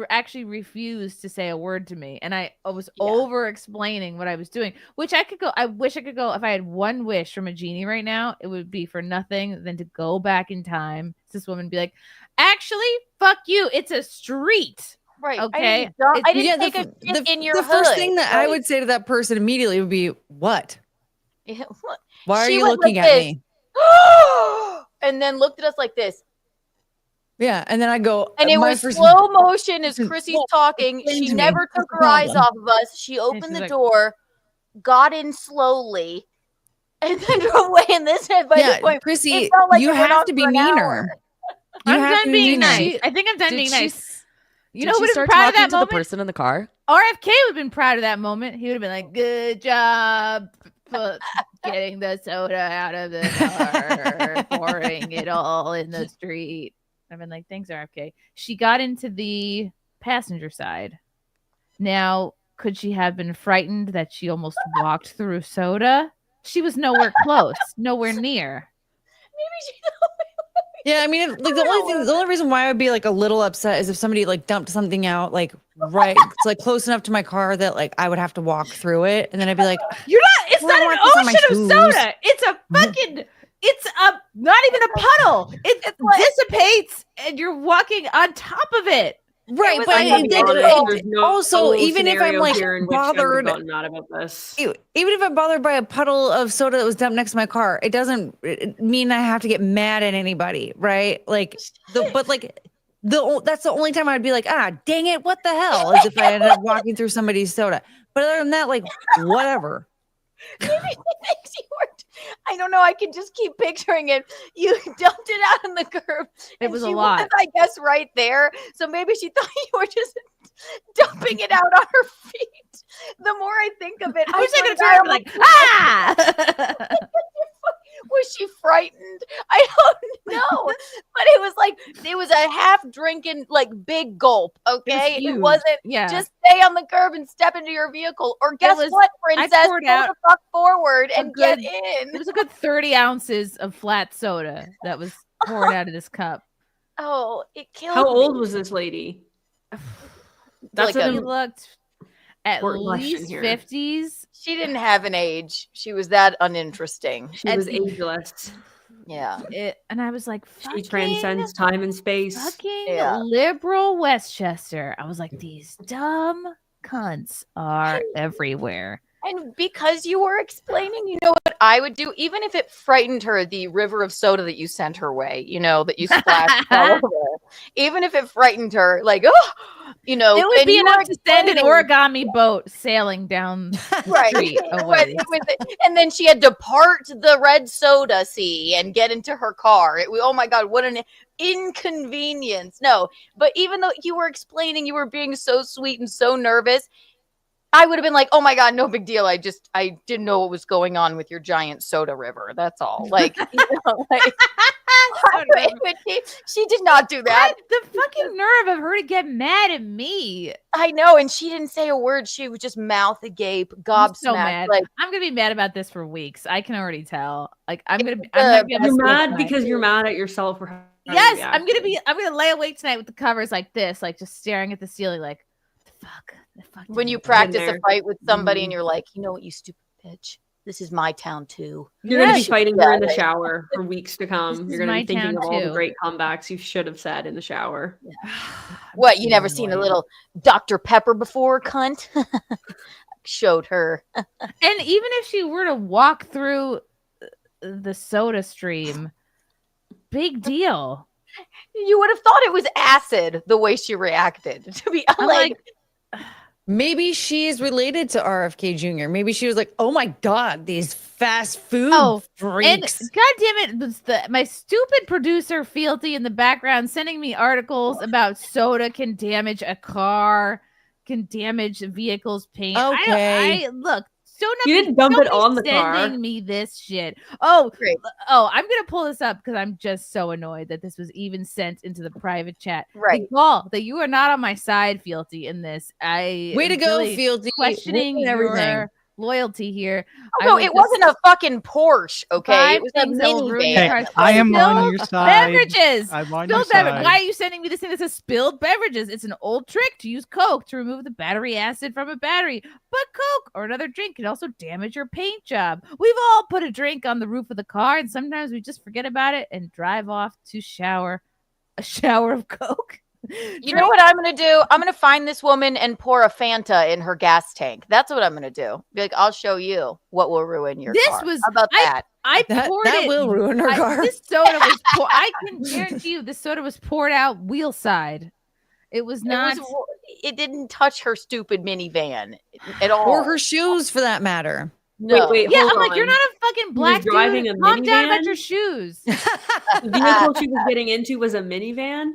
actually refused to say a word to me, and I was over explaining what I was doing, which I wish I could go. If I had one wish from a genie right now, it would be for nothing than to go back in time to this woman and be like, actually, fuck you, it's a street.
Right.
Okay.
I didn't take a shit in your
the
hood.
first thing that I
right?
would say to that person immediately would be, "What?
Yeah, what?
Why are
She
you
went
looking
like
at
this.
me?"
And then looked at us like this.
Yeah, and then I go,
And it
my
was
first-
slow motion as Chrissy's
Well,
talking.
explain
She
to me.
never took
What's the
her eyes
problem?
off of us. She opened
she's
the
like-
door, got in slowly, and then drove away. And this by
Yeah,
this point,
Chrissy,
it felt like
you
it went
have
on
to be
for an
meaner.
hour.
You
I'm
have
done
to be
being
meaner.
nice. I think I'm done being nice. You know
did
who would
she
have been
start
proud of
talking
that
to the
moment?
person in the car?
RFK would have been proud of that moment. He would have been like, "Good job getting the soda out of the car, pouring it all in the street." I've been like, "Thanks, RFK." She got into the passenger side. Now, could she have been frightened that she almost walked through soda? She was nowhere close, nowhere near.
Yeah, I mean, like the only reason why I would be like a little upset is if somebody like dumped something out like right, it's like close enough to my car that like I would have to walk through it, and then I'd be like,
You're not. It's
Well, I
not
want
an
this on my
ocean of
shoes.
soda. It's a fucking. It's a not even a puddle. It dissipates, and you're walking on top of it.
right,
was
but
like
it did.
There's no
Also, even if I'm
scenario
like
here in which I would've
bothered,
gotten mad about this.
even if I'm bothered by a puddle of soda that was dumped next to my car, it doesn't mean I have to get mad at anybody, right? Like that's the only time I'd be like, dang it, what the hell? Is if I ended up walking through somebody's soda. But other than that, like, whatever.
Maybe it makes you work. I don't know. I can just keep picturing it. You dumped it out on the curb.
It
and
was a
she
lot.
I guess, right there. So maybe she thought you were just dumping it out on her feet. The more I think of it,
I was
swear
gonna
to
turn
God,
and be like, ah!
was she frightened? I don't know. But it was a half drinking, like big gulp. Okay. It
huge.
wasn't
Yeah.
just stay on the curb and step into your vehicle. Or guess
was-
what,
I
princess?
poured
Go
out
the fuck forward and get
good-
in.
It was a good 30 ounces of flat soda that was poured out of this cup.
Oh, it killed
How
me.
old was this lady? That's
Like
what
He
I'm-
looked at
Important question
least
here.
50s.
She didn't have an age. She was that uninteresting.
She was ageless.
Yeah.
And I was like,
She
fucking,
transcends time and space.
fucking
Yeah.
liberal Westchester. I was like, these dumb cunts are everywhere.
And because you were explaining, you know what I would do, even if it frightened her, the river of soda that you sent her way, you know, that you splashed all over. Even if it frightened her, like, oh, you know,
It would
and
be
you
enough
were
to send an
explaining-
origami boat sailing down the
Right.
street away.
And then she had to part the red soda sea and get into her car. Oh my God, what an inconvenience. No, but even though you were explaining, you were being so sweet and so nervous, I would have been like, oh my God, no big deal. I didn't know what was going on with your giant soda river. That's all. Like, you know, like she did not do that.
The fucking nerve of her to get mad at me.
I know, and she didn't say a word. She would just mouth agape, gobsmacked.
So mad.
Like,
I'm gonna be mad about this for weeks. I can already tell. Like I'm gonna be.
You're mad because you're mad at yourself for having
Yes,
the
I'm gonna lay awake tonight with the covers like this, like just staring at the ceiling, like the fuck.
when you practice a fight with somebody and you're like, you know what, you stupid bitch. This is my town too.
You're going to be fighting her in the shower for weeks to come. You're going to
my
be thinking of
town
all the
too.
great comebacks you should have said in the shower.
What, you never seen a little Dr. Pepper before, cunt? Showed her.
And even if she were to walk through the soda stream, big deal.
You would have thought it was acid the way she reacted. To be like
maybe she's related to RFK Jr. Maybe she was like, "Oh my God, these fast food freaks!"
And God damn it, was my stupid producer Fealty in the background sending me articles about soda can damage a car, can damage a vehicle's paint.
Okay.
I look.
You didn't dump it on the car.
Sending me this shit. Oh, I'm gonna pull this up because I'm just so annoyed that this was even sent into the private chat.
Right,
Paul, that you are not on my side, Fealty, in this.
Way to
am
go,
really
Fealty.
Questioning
Ruined everything.
your loyalty here.
Oh, no, it wasn't a fucking Porsche, okay? It was a minivan.
I am on
Spilled
your side.
Beverages.
I'm on your
Spilled beverage.
side.
Why are you sending me this thing that says spilled beverages? It's an old trick to use Coke to remove the battery acid from a battery. But Coke or another drink can also damage your paint job. We've all put a drink on the roof of the car, and sometimes we just forget about it and drive off to shower. A shower of Coke.
You know what I'm going to do? I'm going to find this woman and pour a Fanta in her gas tank. That's what I'm going to do. Be like, I'll show you what will ruin your car. How about that?
I poured
that
it.
will ruin her car.
This soda was I can guarantee you this soda was poured out wheel side. It was not.
It didn't touch her stupid minivan at all.
Or her shoes, for that matter.
No.
Wait,
Yeah,
hold
I'm like,
on.
you're not a fucking black
driving
dude.
a
Calm down about
minivan?
your shoes.
The vehicle she was getting into was a minivan.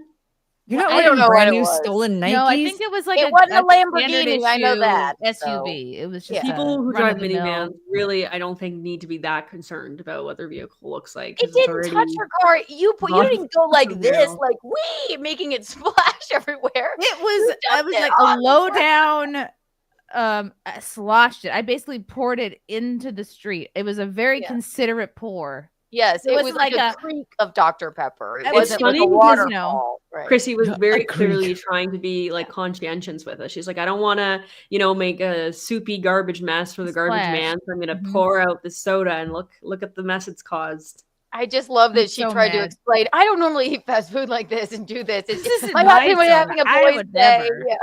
You're not
I
wearing
don't know
brand
what it
new
was.
stolen Nikes.
No, I think it was like
It wasn't a
standard
Lamborghini, I know
issue
that,
SUV. It was just
People who drive
run-of-the-mill.
minivans really, I don't think, need to be that concerned about what their vehicle looks like. 'cause
It
it's
didn't
already
touch her car. You
not
didn't go like this,
real.
like wee, making it splash everywhere.
It was
dumped it
like
on
a
the
low
ground.
down I sloshed it. I basically poured it into the street. It was a very considerate pour.
Yes, it was
wasn't
like
like
a creek of Dr. Pepper. It
It's
wasn't like
funny
a
because,
waterfall. Right.
Chrissy was very
A creek.
clearly trying to be like conscientious with us. She's like, I don't want to, make a soupy garbage mess for the garbage
Splash.
man. So I'm going to
Mhm.
pour out the soda and look at the mess it's caused.
I just love that
I'm
she
so
tried to
mad.
explain. I don't normally eat fast food like this and do this. It's
This isn't
my
my
husband was
soda.
having a
I
boys'
would
day.
never.
Yeah.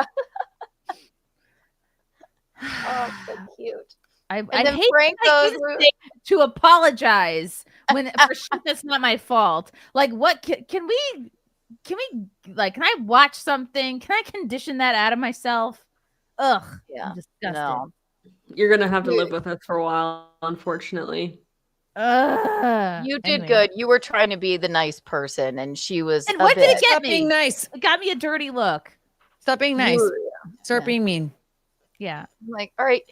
Oh, so cute.
I
then
hate
Frank
that I
goes
use
through-
things to apologize when for shit that's not my fault. Like, what can we like? Can I watch something? Can I condition that out of myself? Ugh,
Yeah,
I'm disgusted.
no.
You're going to have to live with us for a while, unfortunately.
Ugh.
You did
Anyway.
good. You were trying to be the nice person, and she was.
And
a
what did it
bitch.
get
Stop
me?
being nice.
It got me a dirty look.
Stop being nice. Start
Yeah.
being mean.
Yeah.
I'm like, all right,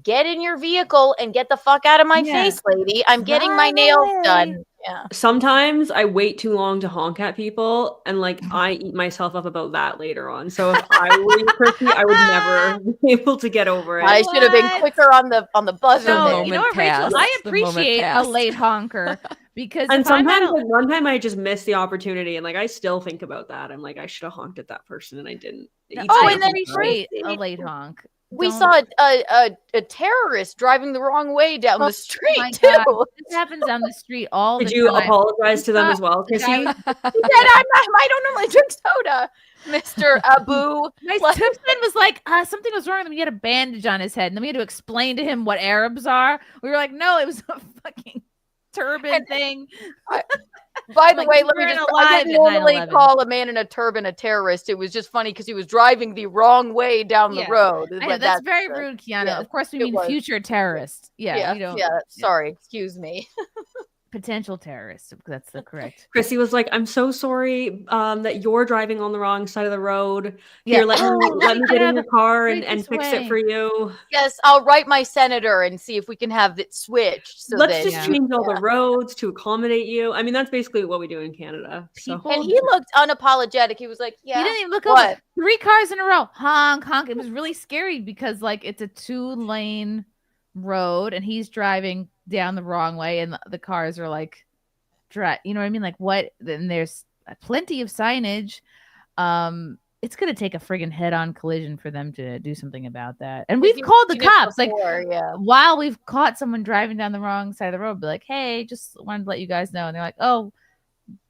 get in your vehicle and get the fuck out of my
Yeah.
face, lady. I'm getting my
Drive
nails
away.
done. Yeah.
Sometimes I wait too long to honk at people, and like I eat myself up about that later on. So if I were you, Chrissy, I would never be able to get over it.
I should have been
What?
quicker on the buzzer.
No,
there.
you know what, Rachel?
passed.
I
The moment
appreciate a
passed.
late honker because
And
if I'm at
sometimes,
a-
like one time, I just missed the opportunity, and like I still think about that. I'm like, I should have honked at that person, and I didn't. It eats
Oh,
me
and
up
then
inside.
appreciate a late honk.
We
Don't-
saw a terrorist driving the wrong way down the street
my
too.
God, this happens down the street all
Did
the
you
time.
apologize to them as well,
The guy
Chrissy?
was-
He said, I don't normally drink soda, Mr. Abu.
My
Like-
tipsman was like, something was wrong with him. He had a bandage on his head. And then we had to explain to him what Arabs are. We were like, no, it was a fucking turban thing.
By the
Like,
way,
we
let me
weren't
just,
alive
I
at
wouldn't normally
9/11.
call a man in a turban a terrorist. It was just funny because he was driving the wrong way down the
Yeah.
road.
I know,
But
that's very rude, Keanu.
yeah,
Of course, we
it
mean
was.
future terrorist. Yeah, we don't.
Sorry, excuse me.
Potential terrorist. That's the correct.
Chrissy was like, I'm so sorry that you're driving on the wrong side of the road.
Yeah.
Here, let me get in your car and
Right
fix
this
it
way.
for you.
Yes, I'll write my senator and see if we can have it switched. So
Let's
that
just change all the roads to accommodate you. I mean, that's basically what we do in Canada. So.
And he looked unapologetic. He was like, "Yeah."
He didn't even look
what?
over. 3 cars in a row. Honk, honk. It was really scary because like it's a 2-lane road and he's driving down the wrong way and the cars are like you know what I mean? Like what? Then there's plenty of signage. It's gonna take a friggin' head-on collision for them to do something about that. And we've called the
seen it
cops
before,
like
yeah.
while we've caught someone driving down the wrong side of the road, be like, hey, just wanted to let you guys know. And they're like, oh,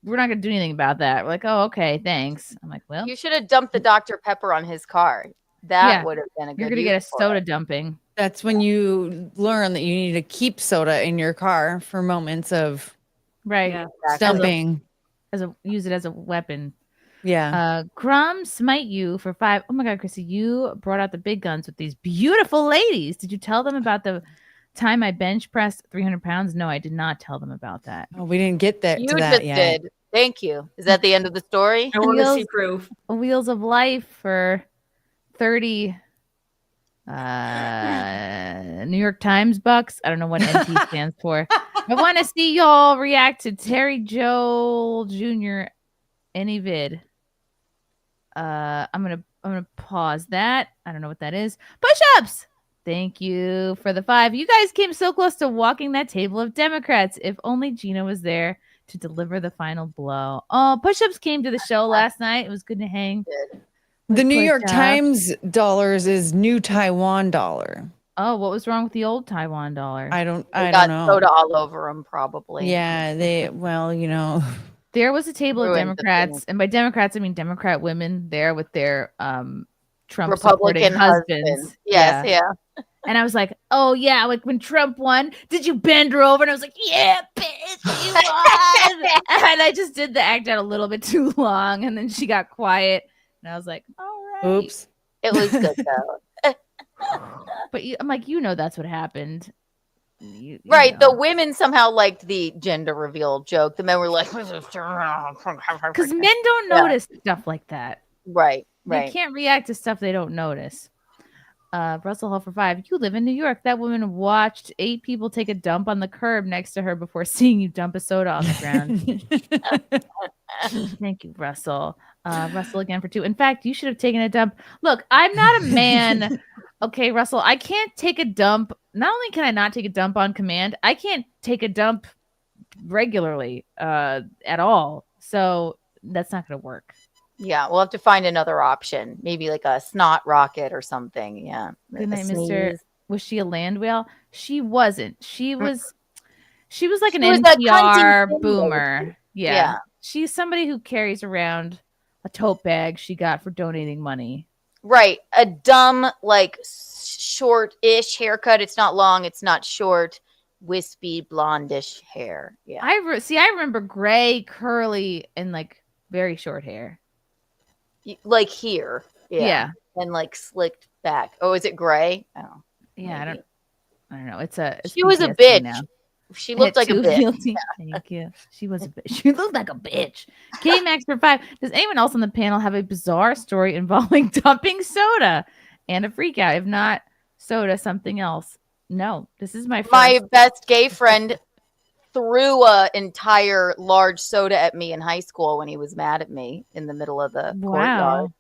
we're not gonna do anything about that. We're like, oh, okay, thanks. I'm like, well,
You should have dumped the Dr. Pepper on his car. That
Yeah.
would have been a good.
you're gonna
use
get a
for
soda
it.
dumping.
That's when you learn that you need to keep soda in your car for moments of
Right.
Yeah.
stumping.
Use it as a weapon.
Yeah.
Grum smite you for 5. Oh my God, Chrissy, you brought out the big guns with these beautiful ladies. Did you tell them about the time I bench pressed 300 pounds? No, I did not tell them about that.
Oh, we didn't get that
You
to that
just
yet.
did. Thank you. Is that the end of the story?
I want to see
Wheels-
proof.
Wheels of Life for 30 New York Times bucks. I don't know what NT stands for. I want to see y'all react to Terry Joel Jr. any vid. I'm gonna pause that. I don't know what that is. Push-ups. Thank you for the 5. You guys came so close to walking that table of Democrats. If only Gina was there to deliver the final blow. Oh, push-ups came to the show last night. It was good to hang.
The New York
push-ups.
Times dollars is new Taiwan dollar.
Oh, what was wrong with the old Taiwan dollar?
I don't
They
I
got
don't know.
soda all over him, probably.
Yeah, well,
There was a table of
Ruined the
Democrats,
thing.
and by Democrats I mean Democrat women there with their Trump
Republican
supporting husbands.
husbands. Yes, yeah.
And I was like, oh yeah, like when Trump won, did you bend her over? And I was like, yeah, bitch, you won. And I just did the act out a little bit too long, and then she got quiet, and I was like, all right.
Oops.
It was good though.
But I'm like, that's what happened. You
Right.
know.
The women somehow liked the gender reveal joke. The men were like,
Because men don't
Yeah.
notice stuff like that.
right,
They
right.
can't react to stuff they don't notice. Russell Hall for 5. You live in New York. That woman watched 8 people take a dump on the curb next to her before seeing you dump a soda on the ground. Thank you, Russell. Russell again for 2. In fact, you should have taken a dump. Look, I'm not a man. Okay, Russell, I can't take a dump. Not only can I not take a dump on command, I can't take a dump regularly at all. So that's not going to work.
Yeah, we'll have to find another option. Maybe like a snot rocket or something. Yeah.
Good
A
night, Mr.
sneeze.
Was she a land whale? She wasn't. She was like an
She was like
NPR
hunting
boomer.
symbols.
Yeah.
Yeah.
She's somebody who carries around a tote bag she got for donating money.
Right. A dumb, like short-ish haircut. It's not long. It's not short. Wispy, blondish hair. Yeah.
I remember gray, curly, and like very short hair.
Like here. Yeah.
Yeah.
And like slicked back. Oh, is it gray? Oh.
Yeah,
maybe.
I don't know. It's
She was a
PTSD
bitch.
now.
She looked like a
Too
bitch.
guilty. Thank you. She was a bitch. She looked like a bitch. K Max for 5. Does anyone else on the panel have a bizarre story involving dumping soda and a freak out? If not soda, something else. No, this is my first.
My best gay friend threw a entire large soda at me in high school when he was mad at me in the middle of the courtyard.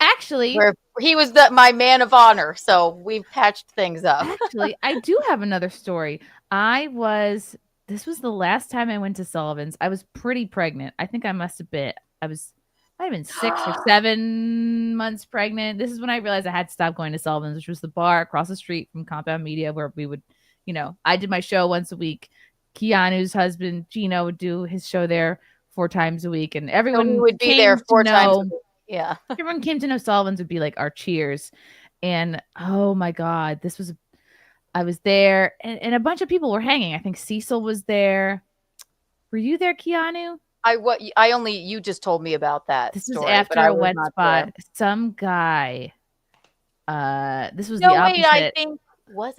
Actually,
Where he was my man of honor, so we've patched things up.
Actually, I do have another story. This was the last time I went to Sullivan's. I was pretty pregnant. I think I must have been. I was might have been 6 or 7 months pregnant. This is when I realized I had to stop going to Sullivan's, which was the bar across the street from Compound Media, where we would, I did my show once a week. Keanu's husband, Gino, would do his show there 4 times a week. And everyone
would be there 4 times a week. Yeah.
Everyone came to know Sullivan's would be like our cheers. And oh my God, I was there and a bunch of people were hanging. I think Cecil was there. Were you there, Keanu?
You just told me about that.
This
story,
was after
but I
a
was
wet
not
spot.
there.
Some guy. This was
No,
the opposite.
wait, I think was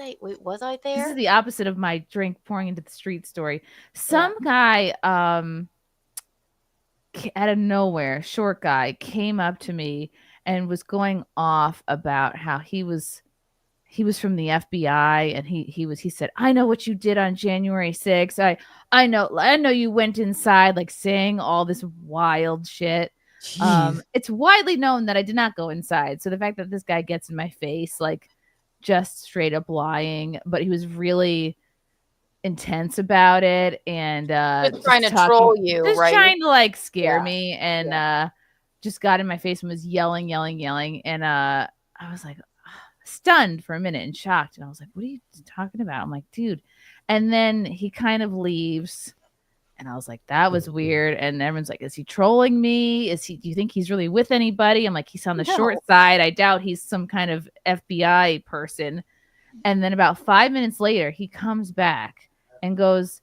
I there?
This is the opposite of my drink pouring into the street story. Some guy, out of nowhere, short guy, came up to me and was going off about how he was from the FBI, and he said, "I know what you did on January 6th. I know you went inside," like saying all this wild shit. It's widely known that I did not go inside. So the fact that this guy gets in my face, like just straight up lying, but he was really intense about it and
just trying to troll you,
just
right?
trying to like scare me, and just got in my face and was yelling, and I was like stunned for a minute and shocked, and I was like, "What are you talking about?" I'm like, "Dude," and then he kind of leaves. And I was like, that was weird. And everyone's like, is he trolling me? Do you think he's really with anybody? I'm like, he's on the short side. I doubt he's some kind of FBI person. And then about 5 minutes later, he comes back and goes,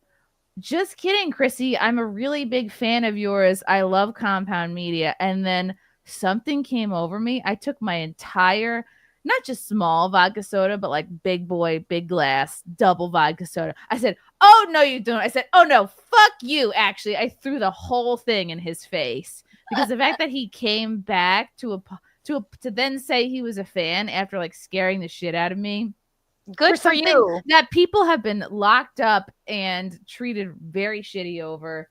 "Just kidding, Chrissy. I'm a really big fan of yours. I love Compound Media." And then something came over me. I took my entire, not just small vodka soda, but like big boy, big glass, double vodka soda. I said, "Oh, no, you don't." I said, "Oh, no, fuck you." Actually, I threw the whole thing in his face because the fact that he came back to then say he was a fan after like scaring the shit out of me.
Good for you.
That people have been locked up and treated very shitty over.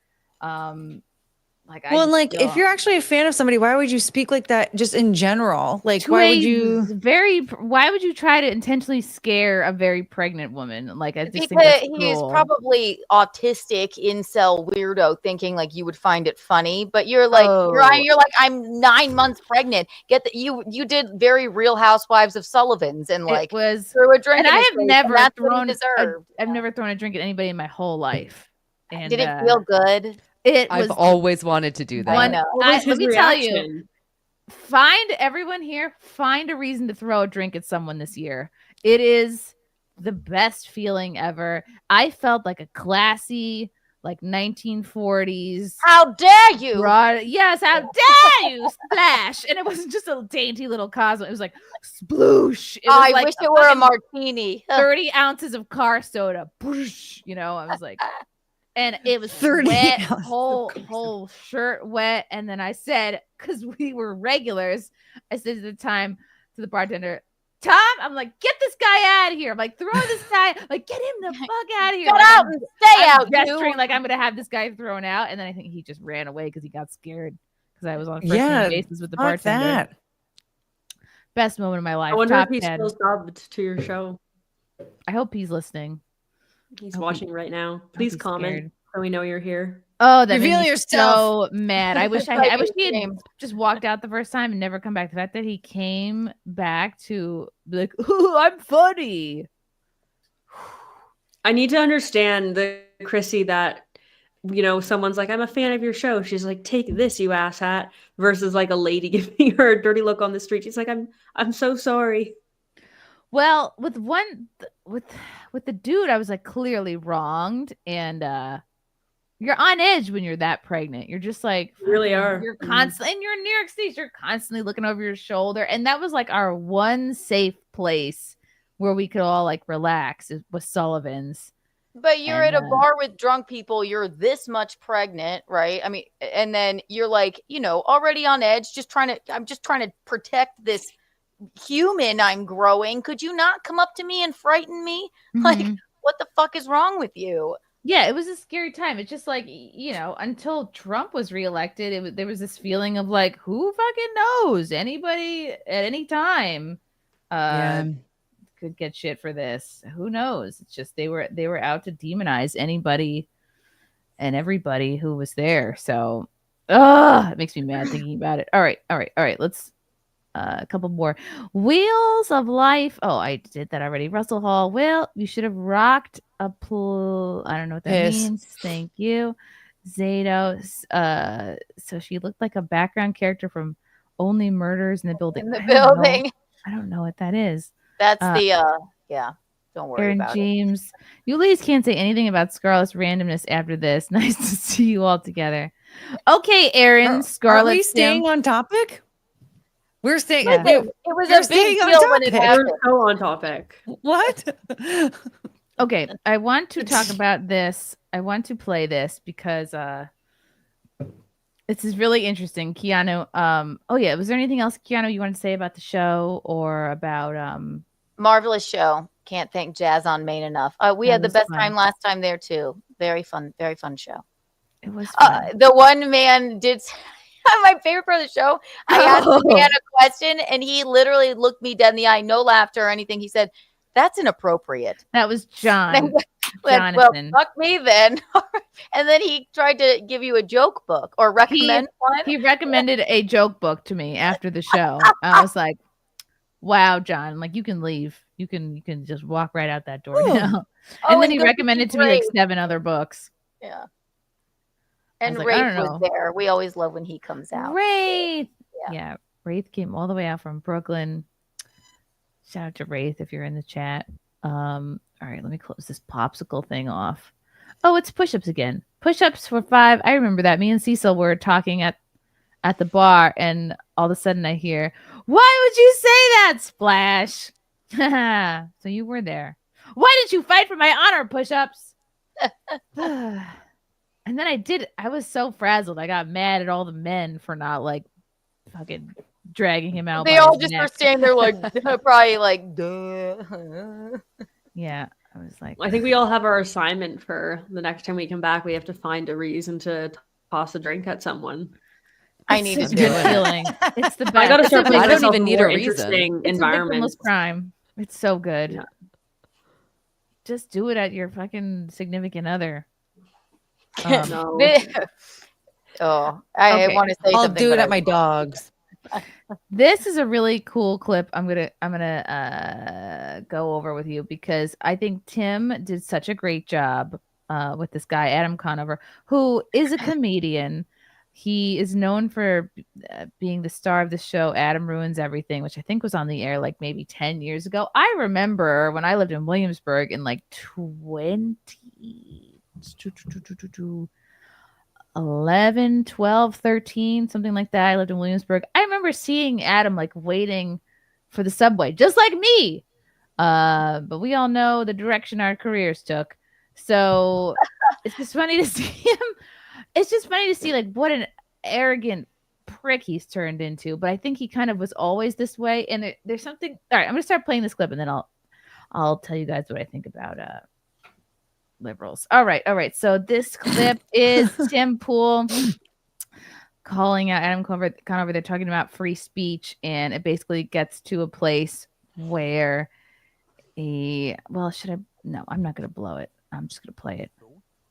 If you're actually a fan of somebody, why would you speak like that just in general? Like, why would you try to intentionally scare a very pregnant woman? Like, I just think that's
he's
cruel.
probably autistic, incel weirdo, thinking like you would find it funny, but you're like, you're like, I'm 9 months pregnant. You did very Real Housewives of Sullivan's and like threw a drink.
And I have never
I've
never thrown a drink at anybody in my whole life. And
did it feel good?
I've always wanted to do that.
Let me tell you, find a reason to throw a drink at someone this year. It is the best feeling ever. I felt like a classy, like 1940s.
How dare you?
Yes, how dare you? Splash. And it wasn't just a dainty little Cosmo. It was like sploosh. It was
I wish it were a martini.
30 ounces of car soda. Boosh. I was like... And it was
30
wet, whole shirt wet. And then I said, because we were regulars, I said to the bartender, "Tom," I'm like, "get this guy out of here." I'm like, "Throw this guy, like, get him the fuck out of here.
Get out and stay out,
gesturing like I'm going to have this guy thrown out." And then I think he just ran away because he got scared because I was on first name basis with the bartender. Best moment of my life.
I wonder
Top
if he's
10.
still subbed to your show.
I hope he's listening.
He's watching right now. Please comment so we know you're here.
Oh, that
reveal
made me
yourself.
so mad. I wish I wish he had just walked out the first time and never come back. The fact that he came back to be like, "Ooh, I'm funny."
I need to understand the Chrissy that someone's like, "I'm a fan of your show." She's like, "Take this, you asshat," versus like a lady giving her a dirty look on the street. She's like, I'm so sorry.
Well, with the dude, I was like clearly wronged, and you're on edge when you're that pregnant. You're just like,
you really are.
You're constantly, and you're in New York City. You're constantly looking over your shoulder, and that was like our one safe place where we could all like relax was Sullivan's.
But you're at a bar with drunk people. You're this much pregnant, right? I mean, and then you're like, already on edge. I'm just trying to protect this human I'm growing. Could you not come up to me and frighten me? Like, what the fuck is wrong with you?
Yeah, it was a scary time. It's just like, until Trump was reelected, there was this feeling of like, who fucking knows? Anybody at any time could get shit for this. Who knows? It's just they were out to demonize anybody and everybody who was there. So Ugh, it makes me mad thinking about it. All right. Let's a couple more. Wheels of Life. Oh, I did that already. Russell Hall. Well, you should have rocked a pool. I don't know what that
Piss.
means. Thank you. Zato. So she looked like a background character from Only Murders in the Building.
In the
I don't know.
building.
I don't know what that is.
That's yeah. Don't worry
Aaron
about
James. You ladies can't say anything about Scarlett's randomness after this. Nice to see you all together. Okay, Aaron, Scarlett.
Are we staying on topic? We're staying.
it. It was
You're
a big
staying on
deal when it
topic.
happened.
We're so on topic.
What?
Okay, I want to talk about this. I want to play this because this is really interesting. Keanu. Oh yeah, was there anything else, Keanu, you wanted to say about the show or about
Marvelous show. Can't thank Jazz on Main enough. We
That
had the
was
best
fun.
time last time there too. Very fun show.
It was fun.
The one man did my favorite part of the show. I asked the man a question and he literally looked me dead in the eye, no laughter or anything. He said, "That's inappropriate."
That was John.
Well,
Jonathan.
fuck me then. And then he tried to give you a joke book or recommend one.
He recommended a joke book to me after the show. I was like, "Wow, John! Like you can leave. You can just walk right out that door now." And then he recommended to me like 7 other books.
Yeah.
I
And
was like, I
Rafe
don't
was
know.
there. We always love when he comes out.
Wraith. Yeah, Wraith came all the way out from Brooklyn. Shout out to Wraith if you're in the chat. All right, let me close this popsicle thing off. Oh, it's push-ups again. Push-ups for 5. I remember that. Me and Cecil were talking at the bar, and all of a sudden I hear, "Why would you say that, Splash?" So you were there. Why did you fight for my honor, push-ups? And then I was so frazzled. I got mad at all the men for not like fucking dragging him out.
They
by
all
his
just
neck.
were standing there like probably like duh.
Yeah, I was like,
I think we all have our assignment for the next time we come back. We have to find a reason to toss a drink at someone.
I need
it's
to
a
do
good
it.
feeling. It's the best.
I gotta start putting
I don't
myself
even
in
need
more
a reason.
interesting
It's a victimless
environments.
crime. It's so good.
Yeah.
Just do it at your fucking significant other.
No.
I
Okay.
want to say
I'll
something.
do it
but
at my dogs.
This is a really cool clip I'm gonna go over with you because I think Tim did such a great job with this guy Adam Conover, who is a comedian. He is known for being the star of the show Adam Ruins Everything, which I think was on the air like maybe 10 years ago. I remember when I lived in Williamsburg in like 11, 12, 13, something like that. I lived in Williamsburg. I remember seeing Adam like waiting for the subway, just like me. But we all know the direction our careers took. So it's just funny to see him. It's just funny to see like what an arrogant prick he's turned into. But I think he kind of was always this way. And there's something. All right, I'm gonna start playing this clip, and then I'll tell you guys what I think about liberals. All right. So this clip is Tim Pool calling out Adam Conover. They're talking about free speech, and it basically gets to a place where I'm not going to blow it. I'm just going to play it.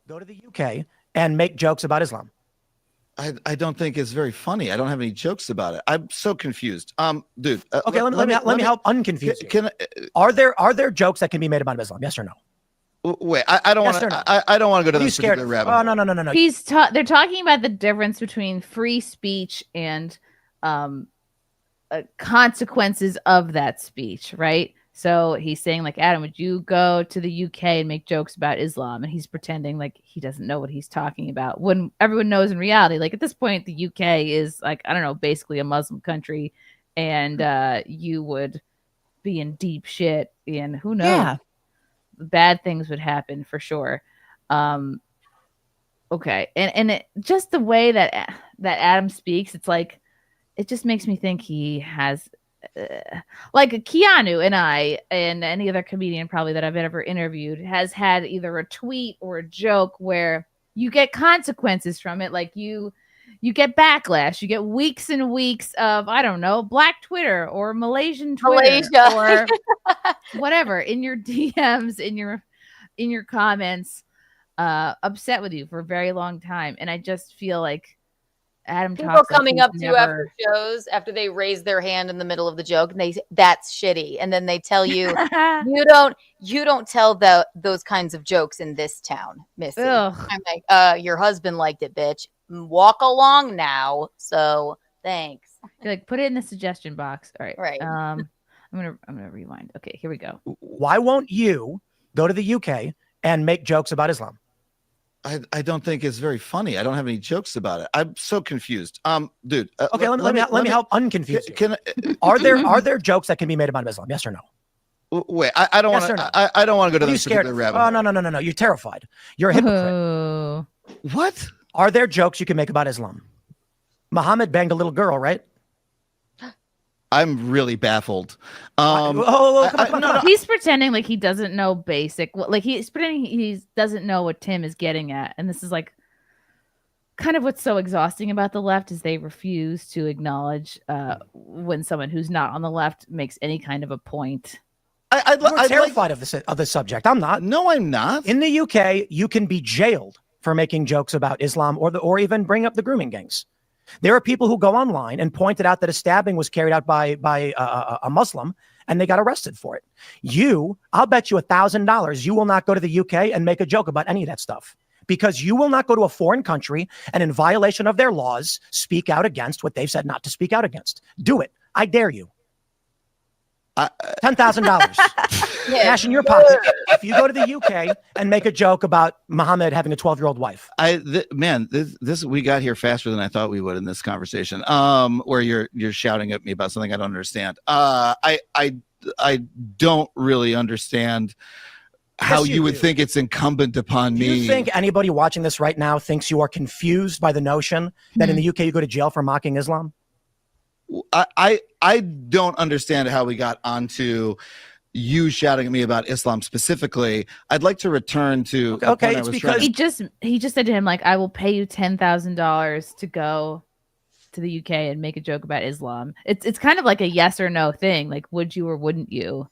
Go to the UK and make jokes about Islam.
I don't think it's very funny. I don't have any jokes about it. I'm so confused. Dude.
Okay, let me help unconfuse you. Are there jokes that can be made about Islam? Yes or no?
Wait, I don't
Yes
want
or no?
to. I don't want to go to
Are you
this
scared?
particular rabbit
Oh,
hole.
no.
They're talking about the difference between free speech and consequences of that speech, right? So he's saying, like, Adam, would you go to the UK and make jokes about Islam? And he's pretending like he doesn't know what he's talking about. When everyone knows in reality, like at this point, the UK is like, I don't know, basically a Muslim country, and you would be in deep shit. And who knows?
Yeah.
Bad things would happen for sure. Okay, and just the way that Adam speaks, it's like it just makes me think he has like Keanu and I and any other comedian probably that I've ever interviewed has had either a tweet or a joke where you get consequences from it, like you get backlash, you get weeks and weeks of, I don't know, Black Twitter or Malaysian Twitter or whatever in your DMs, in your comments, upset with you for a very long time. And I just feel like Adam
People
talks like
coming
he's
up to you after shows after they raise their hand in the middle of the joke and that's shitty, and then they tell you you don't tell those kinds of jokes in this town, Missy.
Ugh.
I'm like, your husband liked it, bitch. Walk along now. So thanks.
You're like, put it in the suggestion box. All right.
Right.
I'm gonna rewind. Okay, here we go.
Why won't you go to the UK and make jokes about Islam?
I don't think it's very funny. I don't have any jokes about it. I'm so confused. Dude.
Okay, let me help unconfuse you. Are there jokes that can be made about Islam? Yes or no?
Wait, I don't want to. I don't want to go to this particular rabbit hole.
Oh no! You're terrified. You're a hypocrite.
What?
Are there jokes you can make about Islam? Muhammad banged a little girl, right?
I'm really baffled.
Come on.
He's pretending like he doesn't know basic. Like he's pretending he doesn't know what Tim is getting at, and this is like kind of what's so exhausting about the left is they refuse to acknowledge when someone who's not on the left makes any kind of a point.
I'm terrified of this subject. I'm not.
No, I'm not.
In the UK, you can be jailed for making jokes about Islam or even bring up the grooming gangs. There are people who go online and pointed out that a stabbing was carried out by a Muslim, and they got arrested for it. I'll bet you $1,000 you will not go to the UK and make a joke about any of that stuff, because you will not go to a foreign country and, in violation of their laws, speak out against what they've said not to speak out against. Do it. I dare you. $10,000 cash in your pocket if you go to the UK and make a joke about Muhammad having a 12-year-old wife.
This we got here faster than I thought we would in this conversation. Where you're shouting at me about something I don't understand. I don't really understand how you would think it's incumbent upon me.
Do you think anybody watching this right now thinks you are confused by the notion that in the UK you go to jail for mocking Islam?
I don't understand how we got onto you shouting at me about Islam specifically. I'd like to return to
it's because he just said to him, like, I will pay you $10,000 to go to the UK and make a joke about Islam. It's kind of like a yes or no thing. Like, would you or wouldn't you?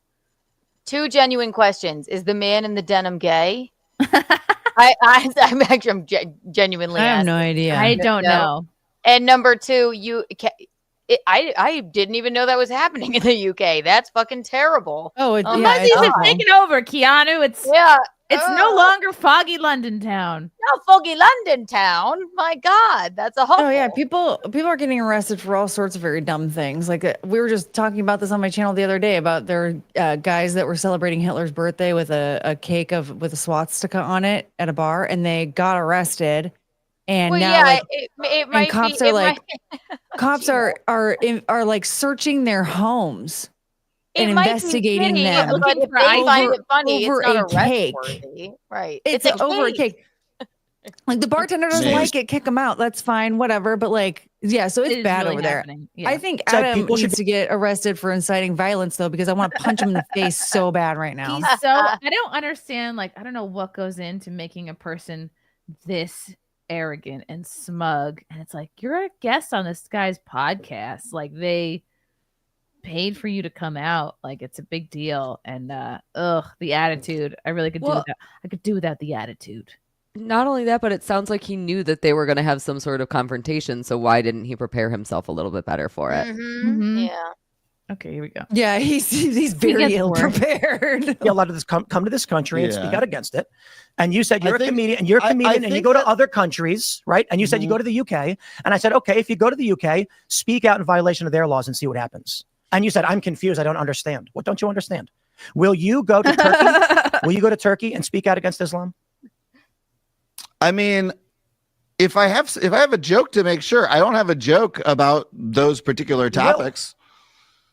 Two genuine questions. Is the man in the denim gay? I'm actually genuinely
I have
asking.
no idea.
I don't know.
And number two, I didn't even know that was happening in the UK. That's fucking terrible.
Muzzies have taken over, Keanu. It's no longer foggy London town.
No, foggy London town. My God, that's a whole.
Oh yeah, people are getting arrested for all sorts of very dumb things. Like we were just talking about this on my channel the other day about there guys that were celebrating Hitler's birthday with a cake with a swastika on it at a bar, and they got arrested. And now, cops are like searching their homes and investigating them.
But if they find it funny,
over
it's not
a cake.
arrest-worthy. Right?
It's over a cake. Like the bartender doesn't like it, kick him out. That's fine, whatever. But like, yeah, so it's bad
really
over there.
Yeah.
I think Adam needs to get arrested for inciting violence, though, because I want to punch him in the face so bad right now.
I don't understand. Like, I don't know what goes into making a person this arrogant and smug, and it's like, you're a guest on this guy's podcast. Like, they paid for you to come out. Like, it's a big deal. And the attitude, I really could do without. I could do without the attitude.
Not only that, but it sounds like he knew that they were going to have some sort of confrontation. So why didn't he prepare himself a little bit better for it?
Mm-hmm.
Yeah.
Okay, here we go.
Yeah, he's very ill prepared.
Yeah, a lot of this come to this country and speak out against it. And you said you're a comedian, and you're a comedian, and you go to other countries, right? And you said you go to the UK, and I said, okay, if you go to the UK, speak out in violation of their laws and see what happens. And you said, I'm confused. I don't understand. What don't you understand? Will you go to Turkey? Will you go to Turkey and speak out against Islam?
I mean, if I have a joke to make sure, I don't have a joke about those particular topics.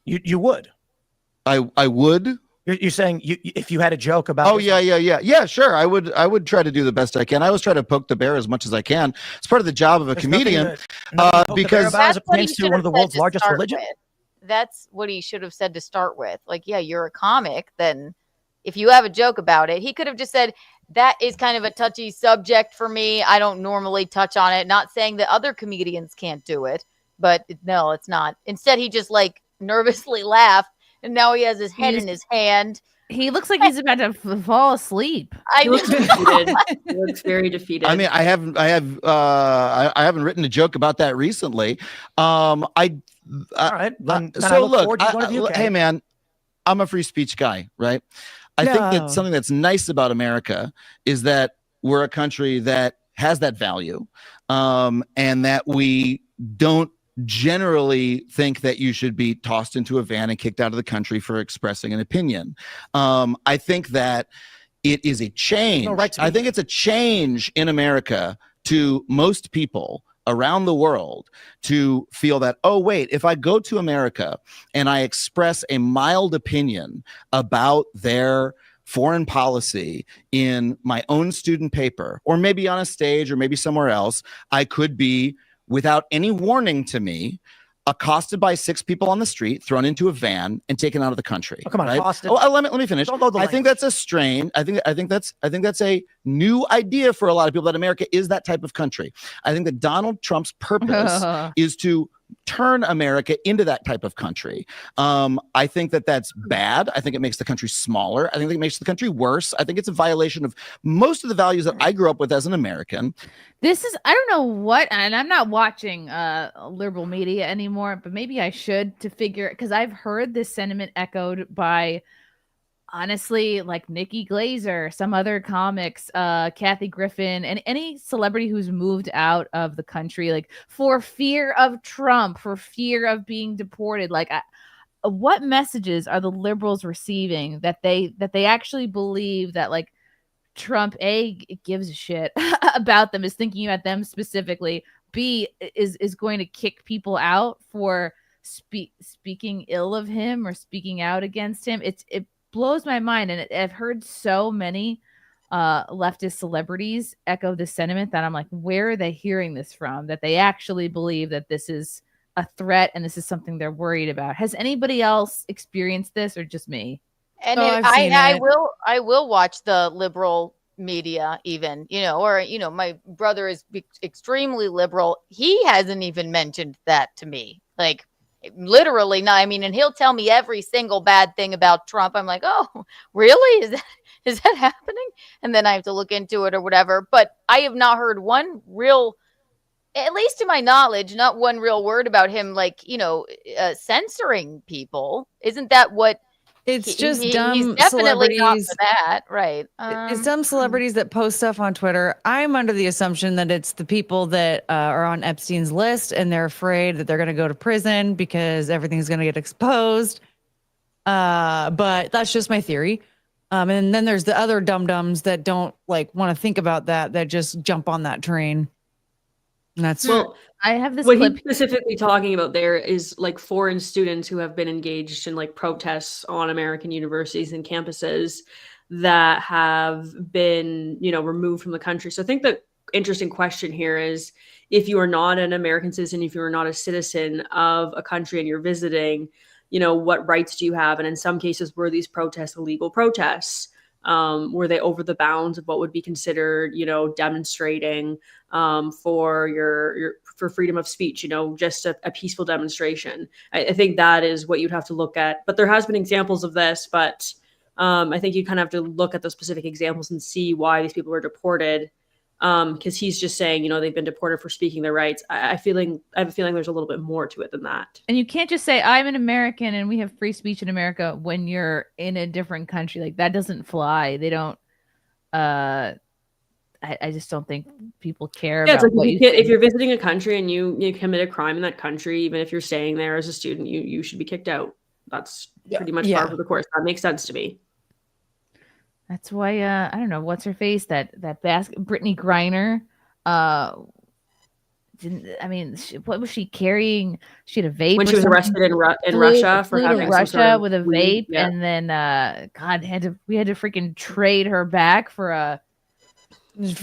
You would.
I would.
You're saying if you had a joke about.
Oh yeah. Sure, I would try to do the best I can. I always try to poke the bear as much as I can. It's part of the job of a comedian. Because
as it pertains to one of the world's largest religions.
That's what he should have said to start with. Like, yeah, you're a comic. Then, if you have a joke about it, he could have just said, that is kind of a touchy subject for me. I don't normally touch on it. Not saying that other comedians can't do it, but no, it's not. Instead, he just like nervously laughed and now he has his head in his hand.
He looks like he's about to fall asleep.
I
He looks defeated. He looks very defeated.
I mean, I haven't written a joke about that recently. All
right. Then I
so
look
look,
forward to going to the UK.
hey man, I'm a free speech guy, right? I think that something that's nice about America is that we're a country that has that value, and that we don't generally think that you should be tossed into a van and kicked out of the country for expressing an opinion. I think that it is a change.
No right to
I
be
think it's a change in America to most people around the world to feel that, oh, wait, if I go to America and I express a mild opinion about their foreign policy in my own student paper, or maybe on a stage or maybe somewhere else, I could be, without any warning to me, accosted by 6 people on the street, thrown into a van, and taken out of the country.
Oh, come on,
right?
accosted.
Oh, let me finish.
Don't go the
I think that's a strain. I think that's a new idea for a lot of people, that America is that type of country. I think that Donald Trump's purpose is to turn America into that type of country. I think that that's bad. I think it makes the country smaller. I think it makes the country worse. I think it's a violation of most of the values that I grew up with as an American.
This is, I don't know what, and I'm not watching liberal media anymore, but maybe I should, to figure, because I've heard this sentiment echoed by, honestly, like Nikki Glazer, some other comics, Kathy Griffin, and any celebrity who's moved out of the country, like for fear of Trump, for fear of being deported. Like, what messages are the liberals receiving that they actually believe that, like, Trump, A, gives a shit about them, is thinking about them specifically, B, is going to kick people out for speaking ill of him or speaking out against him? It blows my mind. And I've heard so many leftist celebrities echo this sentiment that I'm like, where are they hearing this from? That they actually believe that this is a threat and this is something they're worried about. Has anybody else experienced this, or just me?
And
I've seen
I will watch the liberal media, even, or my brother is extremely liberal. He hasn't even mentioned that to me, like, literally not. I mean, and he'll tell me every single bad thing about Trump. I'm like, oh, really? Is that happening? And then I have to look into it or whatever. But I have not heard one real, at least to my knowledge, not one real word about him, like, censoring people. Isn't that what?
It's just dumb
he's definitely not
celebrities.
for that, right?
It's dumb celebrities that post stuff on Twitter. I'm under the assumption that it's the people that are on Epstein's list, and they're afraid that they're going to go to prison because everything's going to get exposed. But that's just my theory. And then there's the other dum-dums that don't want to think about that just jump on that train. And that's
I have this
what
clip.
he's specifically talking about there is like foreign students who have been engaged in like protests on American universities and campuses that have been, removed from the country. So I think the interesting question here is, if you are not an American citizen, if you are not a citizen of a country and you're visiting, what rights do you have? And in some cases, were these protests illegal protests? Were they over the bounds of what would be considered, demonstrating for freedom of speech, just a peaceful demonstration? I think that is what you'd have to look at. But there has been examples of this, but I think you kind of have to look at the specific examples and see why these people were deported. Because he's just saying, they've been deported for speaking their rights. I have a feeling there's a little bit more to it than that.
And you can't just say, I'm an American and we have free speech in America when you're in a different country. Like, that doesn't fly. They don't, I just don't think people care about
it's like
what
if you're visiting a country and you commit a crime in that country, even if you're staying there as a student, you should be kicked out. That's pretty much par for the course. That makes sense to me.
That's why I don't know, what's her face, that Brittany Griner, what was she carrying? She had a vape
when she was arrested in Russia for having
Russia
some sort of
with a
weed,
vape, and then we had to freaking trade her back for a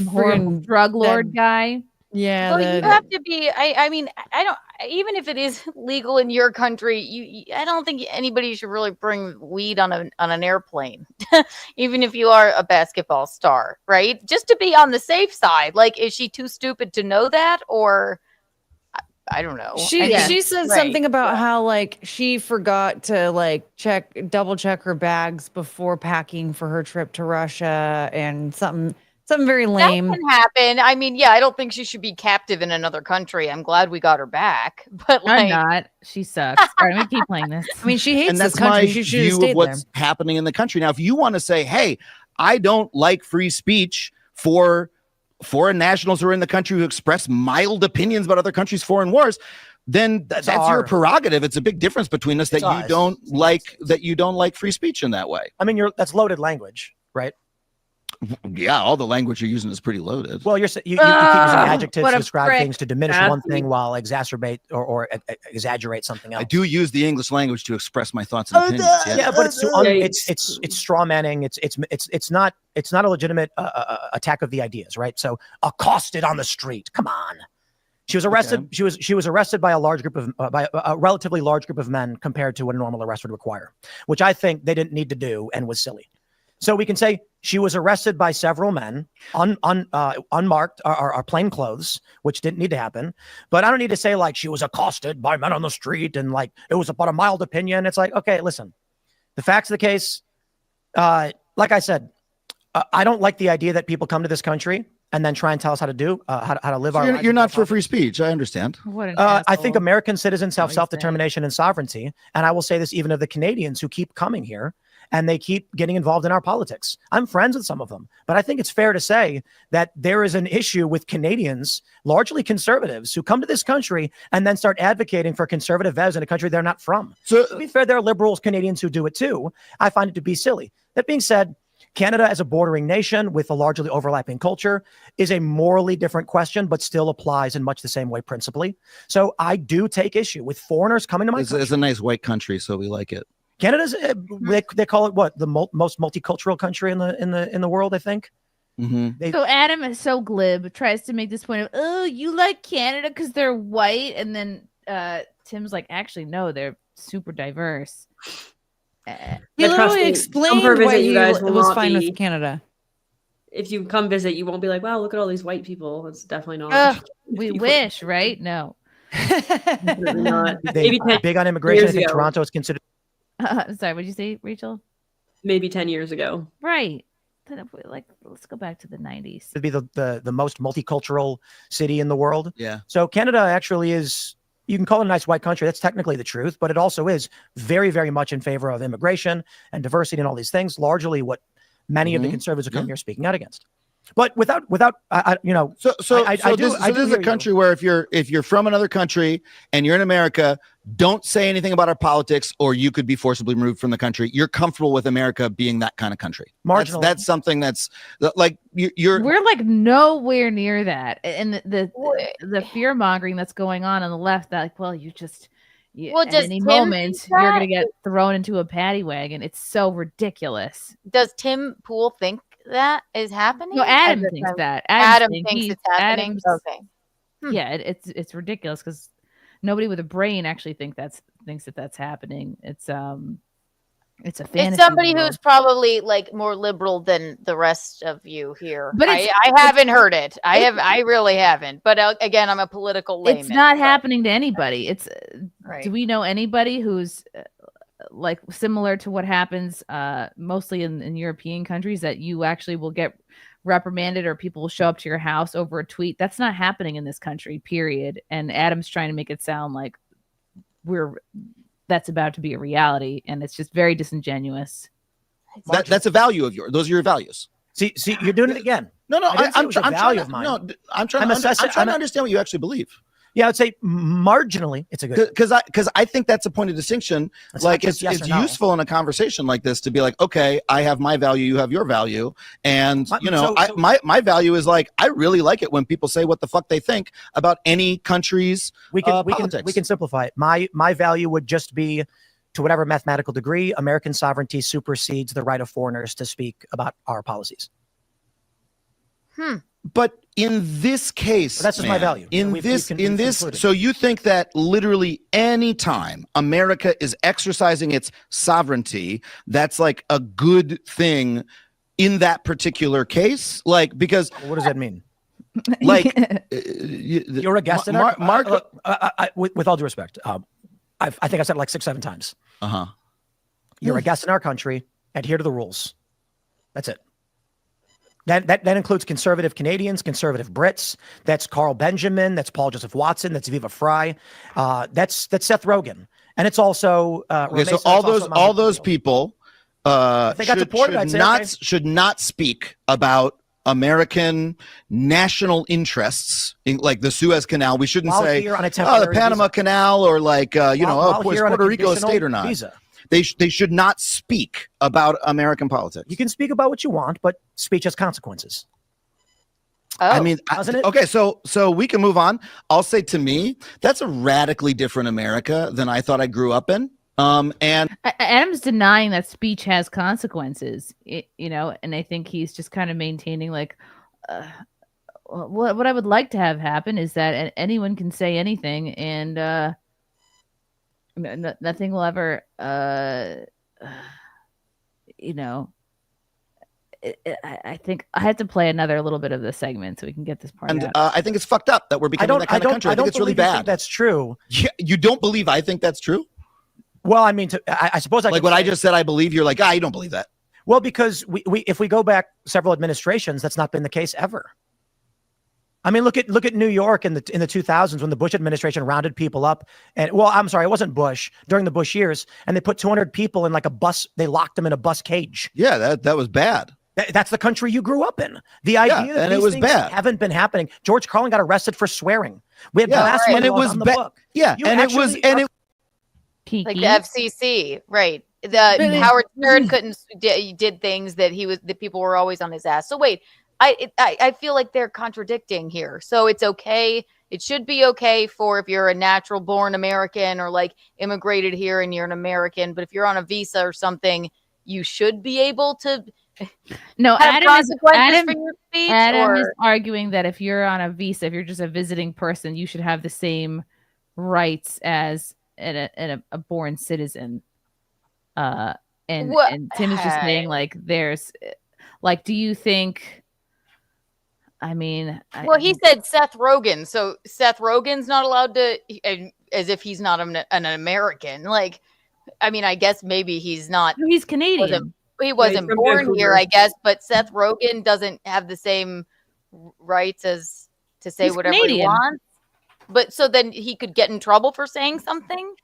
horrible drug lord guy.
Yeah,
well, you have to be. I mean, I don't. Even if it is legal in your country, I don't think anybody should really bring weed on an airplane, even if you are a basketball star, right? Just to be on the safe side. Like, is she too stupid to know that, or I don't know.
She said something about how like she forgot to like double check her bags before packing for her trip to Russia, and something very lame.
That can happen. I mean, yeah, I don't think she should be captive in another country. I'm glad we got her back, but like,
I'm not. She sucks. All right, let me keep playing this.
I mean, she hates
And
this
that's
country.
my
She should have
view
stayed
of what's
there.
happening in the country. Now, if you want to say, hey, I don't like free speech for foreign nationals who are in the country who express mild opinions about other countries' foreign wars, then that's your prerogative. It's a big difference between us that you don't like free speech in that way.
I mean, that's loaded language, right?
Yeah, all the language you're using is pretty loaded.
Well, you keep using adjectives
what
to
a
describe
prick.
things to diminish one thing while exacerbate or exaggerate something else.
I do use the English language to express my thoughts and opinions.
Yeah, but it's straw manning. It's not a legitimate attack of the ideas, right? So accosted on the street. Come on. She was arrested. Okay. She was arrested by a relatively large group of men compared to what a normal arrest would require, which I think they didn't need to do and was silly. So we can say she was arrested by several men, unmarked or plain clothes, which didn't need to happen. But I don't need to say like she was accosted by men on the street and like it was about a mild opinion. It's like, okay, listen, the facts of the case. Like I said, I don't like the idea that people come to this country and then try and tell us how to do how to live our lives.
You're not for free speech. I understand.
I think American citizens have self-determination and sovereignty. And I will say this even of the Canadians who keep coming here and they keep getting involved in our politics. I'm friends with some of them, but I think it's fair to say that there is an issue with Canadians, largely conservatives, who come to this country and then start advocating for conservative values in a country they're not from. So to be fair, there are liberals Canadians who do it too. I find it to be silly. That being said, Canada as a bordering nation with a largely overlapping culture is a morally different question, but still applies in much the same way principally. So I do take issue with foreigners coming to my country.
It's a nice white country, so we like it.
Canada's they call it what, the most multicultural country in the world, I think.
Mm-hmm.
So Adam is so glib, tries to make this point of, oh, you like Canada because they're white, and then Tim's like, actually, no, they're super diverse.
He literally explained why he was fine with Canada.
If you come visit, you won't be like, wow, look at all these white people. It's definitely not.
We wish, right? No.
Not.
Maybe big on immigration. I think Toronto is considered.
Sorry, what did you say, Rachel?
Maybe 10 years ago.
Right. Like, let's go back to the 90s.
It'd be the most multicultural city in the world.
Yeah.
So Canada actually is, you can call it a nice white country. That's technically the truth, but it also is very, very much in favor of immigration and diversity and all these things, largely what many of the conservatives are coming here speaking out against. But without, you know,
this is a country where if you're from another country and you're in America, don't say anything about our politics, or you could be forcibly removed from the country. You're comfortable with America being that kind of country. That's something that's like we're
like nowhere near that, and the fear mongering that's going on the left. That like, well, at any moment you're gonna get thrown into a paddy wagon. It's so ridiculous.
Does Tim Pool think that is happening?
No, Adam thinks that.
Adam thinks it's happening. Okay.
Yeah, it's ridiculous because nobody with a brain actually thinks that's happening. It's a fantasy.
It's somebody
world.
who's probably like more liberal than the rest of you here.
But
I haven't heard it. I really haven't. But again, I'm a political layman.
It's not happening to anybody. It's
right.
Do we know anybody who's like similar to what happens mostly in European countries, that you actually will get reprimanded or people will show up to your house over a tweet? That's not happening in this country, period. And Adam's trying to make it sound like that's about to be a reality, and it's just very disingenuous.
That's a value of yours. Those are your values.
See, you're doing it again.
No, I'm trying to understand what you actually believe.
Yeah, I'd say marginally it's a good,
because I think that's a point of distinction. Like it's useful in a conversation like this to be like, okay, I have my value, you have your value, and my value is like, I really like it when people say what the fuck they think about any country's politics.
We can simplify it. My value would just be, to whatever mathematical degree, American sovereignty supersedes the right of foreigners to speak about our policies.
But in this case,
that's just my value.
So you think that literally any time America is exercising its sovereignty, that's like a good thing in that particular case? Like, because
what does that mean?
Like,
you're a guest in our
Mark.
With all due respect, I think I said it like 6-7 times. You're a guest in our country. Adhere to the rules. That's it. That includes conservative Canadians, conservative Brits. That's Carl Benjamin. That's Paul Joseph Watson. That's Viva Fry. That's Seth Rogen. And it's also
okay. So all those people should not speak about American national interests, like the Suez Canal. We shouldn't say the Panama Canal or like is Puerto Rico a state or not.
Visa.
They should not speak about American politics.
You can speak about what you want, but speech has consequences.
I mean,
doesn't it?
Okay, so we can move on. I'll say, to me, that's a radically different America than I thought I grew up in. And
Adam's denying that speech has consequences, and I think he's just kind of maintaining like, what I would like to have happen is that anyone can say anything, and nothing will ever, I think I had to play another little bit of this segment so we can get this part out.
I think it's fucked up that we're becoming that kind of country. I think it's really bad.
That's true.
Yeah, you don't believe I think that's true?
Well, I mean, I suppose
like what I just said, I believe. You're like, you don't believe that.
Well, because if we go back several administrations, that's not been the case ever. I mean, look at New York in the 2000s when the Bush administration rounded people up, and I'm sorry, it wasn't Bush, during the Bush years, and they put 200 people in like a bus. They locked them in a bus cage.
Yeah, that was bad.
That's the country you grew up in. The idea that these things haven't been happening. George Carlin got arrested for swearing. We have blasphemy laws on the book.
Yeah, like
the FCC, right? Howard Stern did things that people were always on his ass. So wait, I feel like they're contradicting here. So it's okay. It should be okay for if you're a natural born American or like immigrated here and you're an American, but if you're on a visa or something, you should be able to.
No,
Adam
is arguing that if you're on a visa, if you're just a visiting person, you should have the same rights as a born citizen. And Tim is just saying like, there's like, do you think? I mean,
he said Seth Rogen, so Seth Rogen's not allowed to, as if he's not an American. Like, I mean, I guess maybe he's not.
He's Canadian.
He wasn't born here, I guess, but Seth Rogen doesn't have the same rights as to say whatever he wants. But so then he could get in trouble for saying something?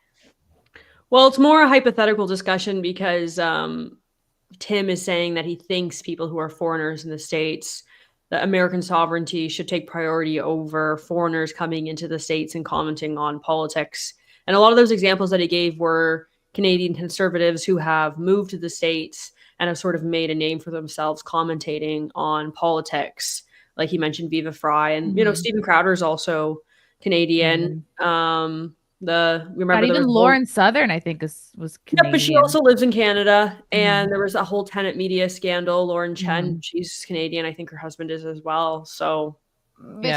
Well, it's more a hypothetical discussion because Tim is saying that he thinks people who are foreigners in the States, that American sovereignty should take priority over foreigners coming into the States and commenting on politics. And a lot of those examples that he gave were Canadian conservatives who have moved to the States and have sort of made a name for themselves commentating on politics. Like he mentioned Viva Fry, and Stephen Crowder is also Canadian.
Even Lauren Southern, I think, was Canadian.
Yeah, but she also lives in Canada. And there was a whole Tenet Media scandal. Lauren Chen, she's Canadian. I think her husband is as well. So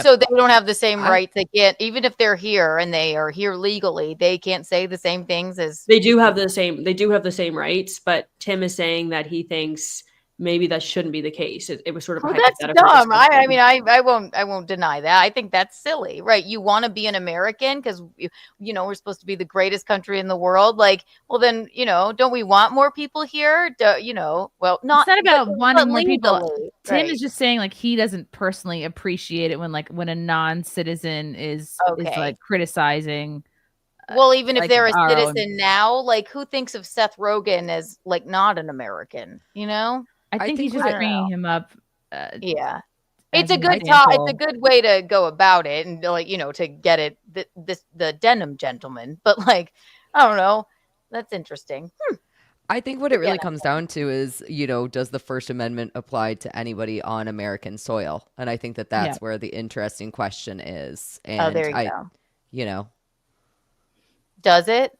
So they don't have the same rights. They can't, even if they're here and they are here legally, they can't say the same things as
they do have the same rights, but Tim is saying that he thinks maybe that shouldn't be the case. It was sort of
that's dumb. I mean, I won't deny that. I think that's silly, right? You want to be an American because we're supposed to be the greatest country in the world. Like, well, then don't we want more people here? Not
it's not about wanting more people. Tim
right?
is just saying like he doesn't personally appreciate it when a non-citizen is like criticizing.
Well, even if they're a citizen now, like who thinks of Seth Rogen as like not an American?
I think he's just bringing him up.
It's a good it's a good way to go about it, and to get it the denim gentleman. But like, I don't know, that's interesting.
I think what it really comes down to is, does the First Amendment apply to anybody on American soil? And I think that's where the interesting question is. And
there you
go.
Does it?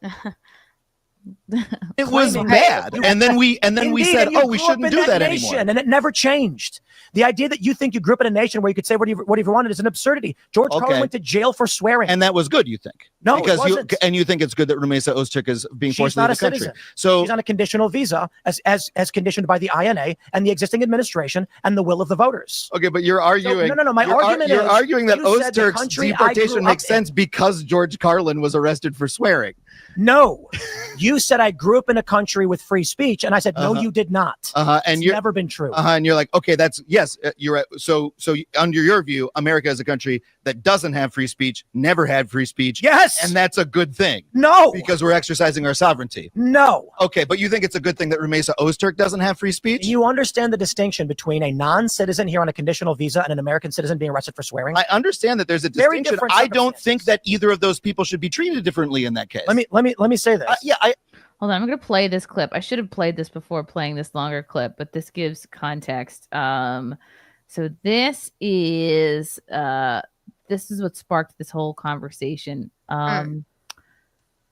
It was bad, and then we said, "Oh, we shouldn't do that anymore."
And it never changed. The idea that you think you grew up in a nation where you could say whatever you wanted is an absurdity. George Carlin went to jail for swearing.
And that was good, you think?
No,
because
it wasn't.
you think it's good that Rumeysa Öztürk is being
She's
forced to
not
leave
a
the country.
citizen.
So
she's on a conditional visa as conditioned by the INA and the existing administration and the will of the voters.
okay, but you're arguing.
no. My argument
you're
is
arguing that
you said the
Öztürk's
country I grew
deportation
up
makes
in.
sense because George Carlin was arrested for swearing.
No, you said I grew up in a country with free speech, and I said no,
Uh-huh.
you did not.
And
it's
you're
never been true.
and you're like, okay, that's yes, you're right. So under your view, America is a country that doesn't have free speech, never had free speech.
Yes,
and that's a good thing.
No,
because we're exercising our sovereignty.
No.
Okay, but you think it's a good thing that Rumeysa Öztürk doesn't have free speech?
You understand the distinction between a non-citizen here on a conditional visa and an American citizen being arrested for swearing?
I understand that there's a
Very
distinction.
different
I don't think that either of those people should be treated differently in that case.
Let me say this.
Hold on, I'm gonna play this clip. I should have played this before playing this longer clip, but this gives context. So this is what sparked this whole conversation.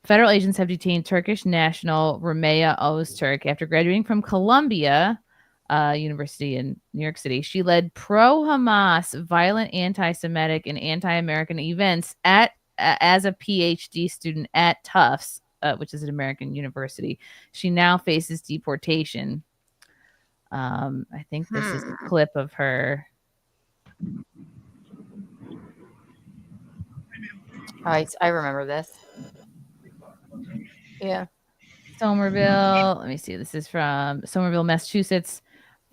Federal agents have detained Turkish national Rumeysa Öztürk after graduating from Columbia University in New York City. She led pro-Hamas, violent, anti-Semitic, and anti-American events as a PhD student at Tufts, which is an American university. She now faces deportation. I think this is a clip of her.
I remember this. Yeah.
Somerville. Let me see. This is from Somerville, Massachusetts,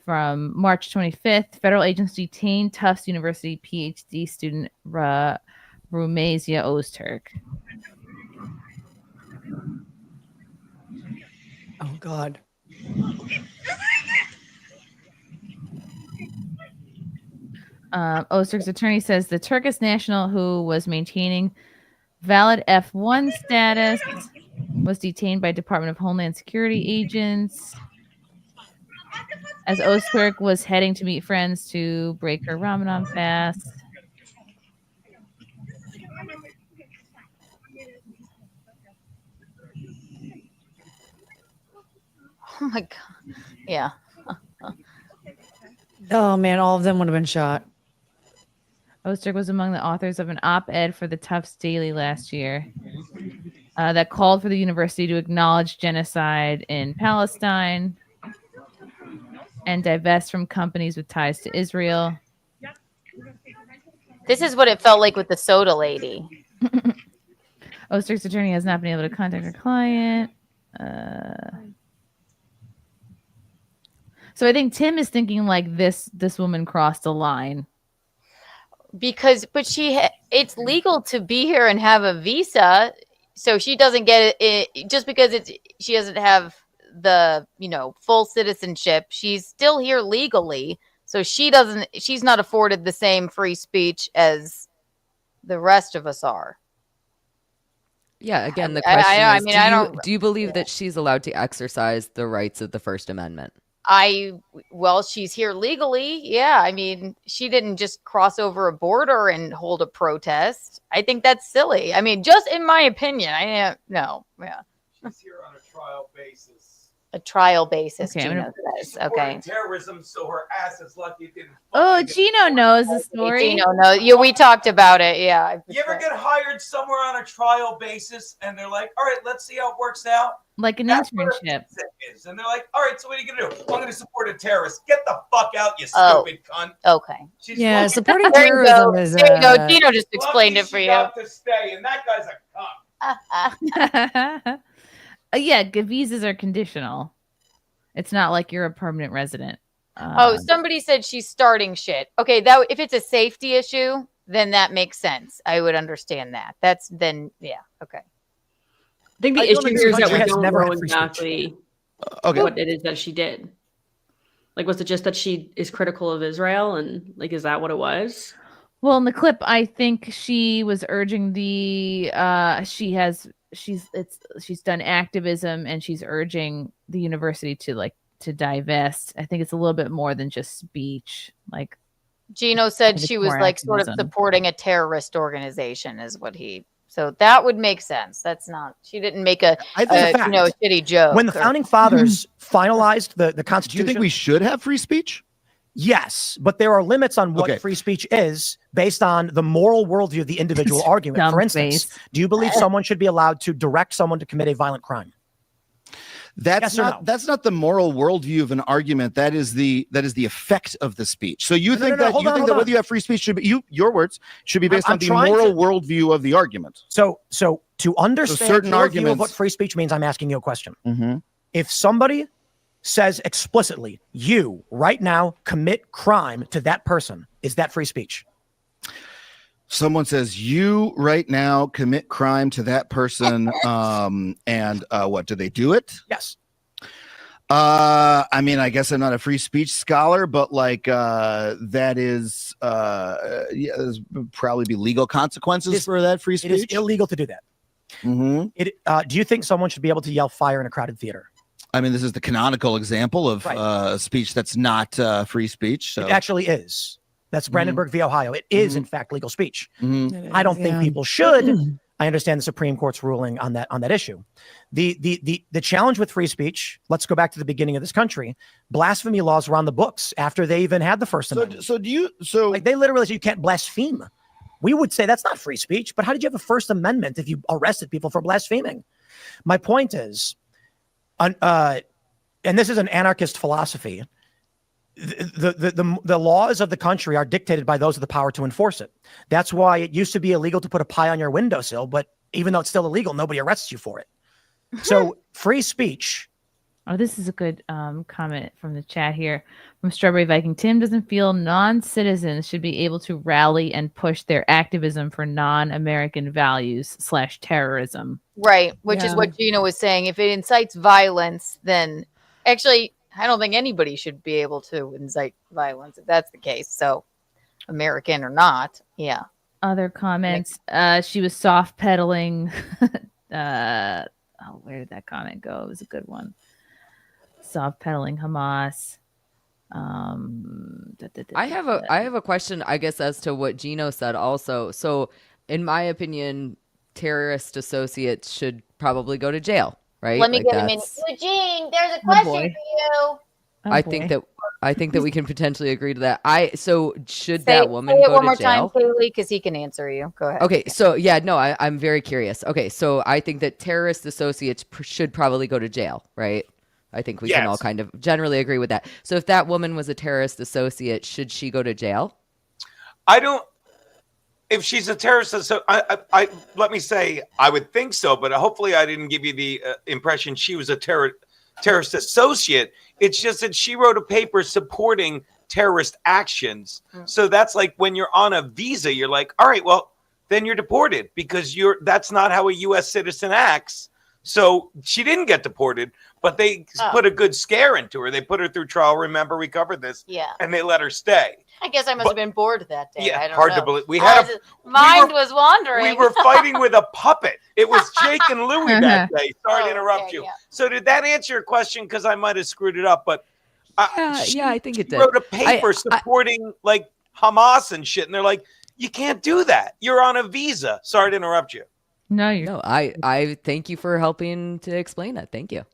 from March 25th. Federal agents detained Tufts University PhD student Rumeysa Öztürk.
Oh, God.
Öztürk's attorney says the Turkish national who was maintaining valid F1 status was detained by Department of Homeland Security agents as Öztürk was heading to meet friends to break her Ramadan fast.
Oh my God. Yeah.
Oh man, all of them would have been shot.
Öztürk was among the authors of an op-ed for the Tufts Daily last year that called for the university to acknowledge genocide in Palestine and divest from companies with ties to Israel.
This is what it felt like with the soda lady.
Öztürk's attorney has not been able to contact her client. So I think Tim is thinking like this woman crossed a line.
But it's legal to be here and have a visa, so she doesn't get it just because she doesn't have the full citizenship. She's still here legally, so she's not afforded the same free speech as the rest of us are.
Yeah, again, the question is, do you believe
yeah.
that she's allowed to exercise the rights of the First Amendment?
She's here legally. Yeah. I mean, she didn't just cross over a border and hold a protest. I think that's silly. I mean, just in my opinion, no. Yeah.
She's here on a trial basis.
A trial basis.
Okay,
Gino says.
Supporting
Okay.
terrorism, so her ass is lucky it didn't.
Oh, Gino knows the story.
Gino, no. Yeah, we talked about it. Yeah.
You ever get hired somewhere on a trial basis and they're like, all right, let's see how it works out?
Like an
That's what
internship.
it is. And they're like, all right, so what are you going to do? I'm going to support a terrorist. Get the fuck out, you
Oh,
stupid cunt.
Okay.
She's
Yeah,
lucky-
supporting
There you go.
terrorism is.
There you go. Gino just explained
lucky
it for
she
you.
got to stay, and that guy's a cunt.
Yeah, visas are conditional. It's not like you're a permanent resident.
Somebody said she's starting shit. Okay, if it's a safety issue, then that makes sense. I would understand that. Yeah, okay.
I think the issue here is that we don't
never
know
had free speech.
exactly
Okay.
what it is that she did. Like, was it just that she is critical of Israel, and like, is that what it was?
Well, in the clip, I think she was urging she's done activism and she's urging the university to divest. I think it's a little bit more than just speech. Like
Gino said
it's
she was
more
like sort of
activism.
supporting a terrorist organization is what so that would make sense. That's not, she didn't make a shitty joke.
When the founding fathers finalized the
Do you
Constitution,
think we should have free speech?
Yes, but there are limits on what free speech is based on the moral worldview of the individual argument. For instance, do you believe someone should be allowed to direct someone to commit a violent crime?
That's that's not the moral worldview of an argument. That is the effect of the speech. So you think that whether you have free speech should be your words should be based on the moral worldview of the argument.
So to understand
certain
your
arguments
view of what free speech means, I'm asking you a question. If somebody says explicitly, you right now commit crime to that person, is that free speech?
Someone says you right now commit crime to that person, and what do they do it?
Yes.
I mean, I guess I'm not a free speech scholar, but like that is there's probably be legal consequences for that free speech.
It is illegal to do that. Do you think someone should be able to yell fire in a crowded theater?
I mean, this is the canonical example of speech that's not free speech. So
it actually is. That's Brandenburg v. Ohio. It is, in fact, legal speech. I don't think people should. I understand the Supreme Court's ruling on that issue. The challenge with free speech, let's go back to the beginning of this country. Blasphemy laws were on the books after they even had the First Amendment.
Like
they literally say you can't blaspheme. We would say that's not free speech, but how did you have a First Amendment if you arrested people for blaspheming? My point is, and this is an anarchist philosophy, the laws of the country are dictated by those with the power to enforce it. That's why it used to be illegal to put a pie on your windowsill, but even though it's still illegal, nobody arrests you for it. So free speech.
Oh, this is a good comment from the chat here from Strawberry Viking. Tim doesn't feel non-citizens should be able to rally and push their activism for non-American values / terrorism.
Right, which is what Gino was saying. If it incites violence, then actually, I don't think anybody should be able to incite violence if that's the case. So, American or not, yeah.
Other comments. She was soft pedaling. Where did that comment go? It was a good one. Soft pedaling Hamas.
I have a question, I guess, as to what Gino said also. So, in my opinion, terrorist associates should probably go to jail, right?
Let me get a minute. Eugene, there's a question for you.
I think that we can potentially agree to that. So should that woman
say it
go
one
to
more
jail?
time, Cayley, because he can answer you. Go ahead.
Okay, so I'm very curious. Okay, so I think that terrorist associates should probably go to jail, right? I think we can all kind of generally agree with that. So if that woman was a terrorist associate, should she go to jail?
I don't. If she's a terrorist, so I let me say I would think so, but hopefully I didn't give you the impression she was a terrorist associate. It's just that she wrote a paper supporting terrorist actions. So that's like when you're on a visa, you're like, all right, well, then you're deported because that's not how a U.S. citizen acts. So she didn't get deported, but they put a good scare into her. They put her through trial. Remember, we covered this.
Yeah.
And they let her stay.
I guess I must have been bored that day.
Yeah,
I don't
hard
know.
to believe.
Mind was wandering.
We were fighting with a puppet. It was Jake and Louie that day. Sorry to interrupt you. Yeah. So did that answer your question? Because I might have screwed it up, but
I think it did.
Wrote a paper supporting like Hamas and shit, and they're like, you can't do that. You're on a visa. Sorry to interrupt you.
No, I thank you for helping to explain it. Thank you.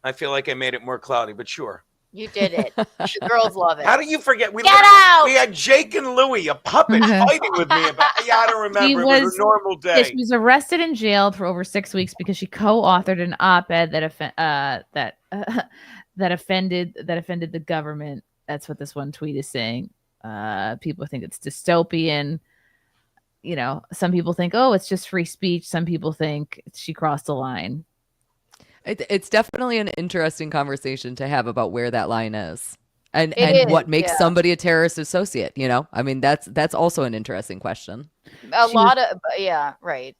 I feel like I made it more cloudy, but sure.
You did it. The girls love it.
How do you forget?
Get out!
We had Jake and Louie, a puppet, fighting with me about. Yeah, I don't remember. It was a normal day.
Yeah, she was arrested and jailed for over 6 weeks because she co-authored an op-ed that offended the government. That's what this one tweet is saying. People think it's dystopian. You know, some people think, oh, it's just free speech. Some people think she crossed the line.
It's definitely an interesting conversation to have about where that line is and what makes somebody a terrorist associate. You know, I mean, that's also an interesting question.
Right.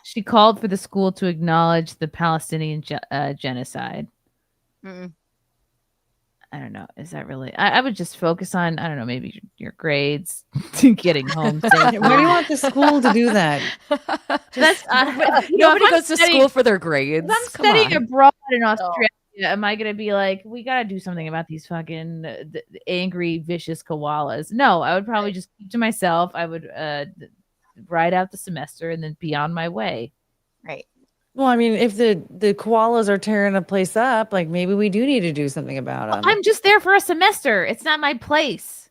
She called for the school to acknowledge the Palestinian genocide.
Mm-mm.
I don't know. Is that really? I would just focus on, I don't know, maybe your grades, getting home.
Why do you want the school to do that?
That's
nobody goes to school for their grades.
If I'm studying abroad in Australia, am I going to be like, we got to do something about these fucking angry, vicious koalas? No, I would probably just keep to myself. I would ride out the semester and then be on my way.
Right.
Well, I mean, if the koalas are tearing a place up, like maybe we do need to do something about them.
I'm just there for a semester. It's not my place.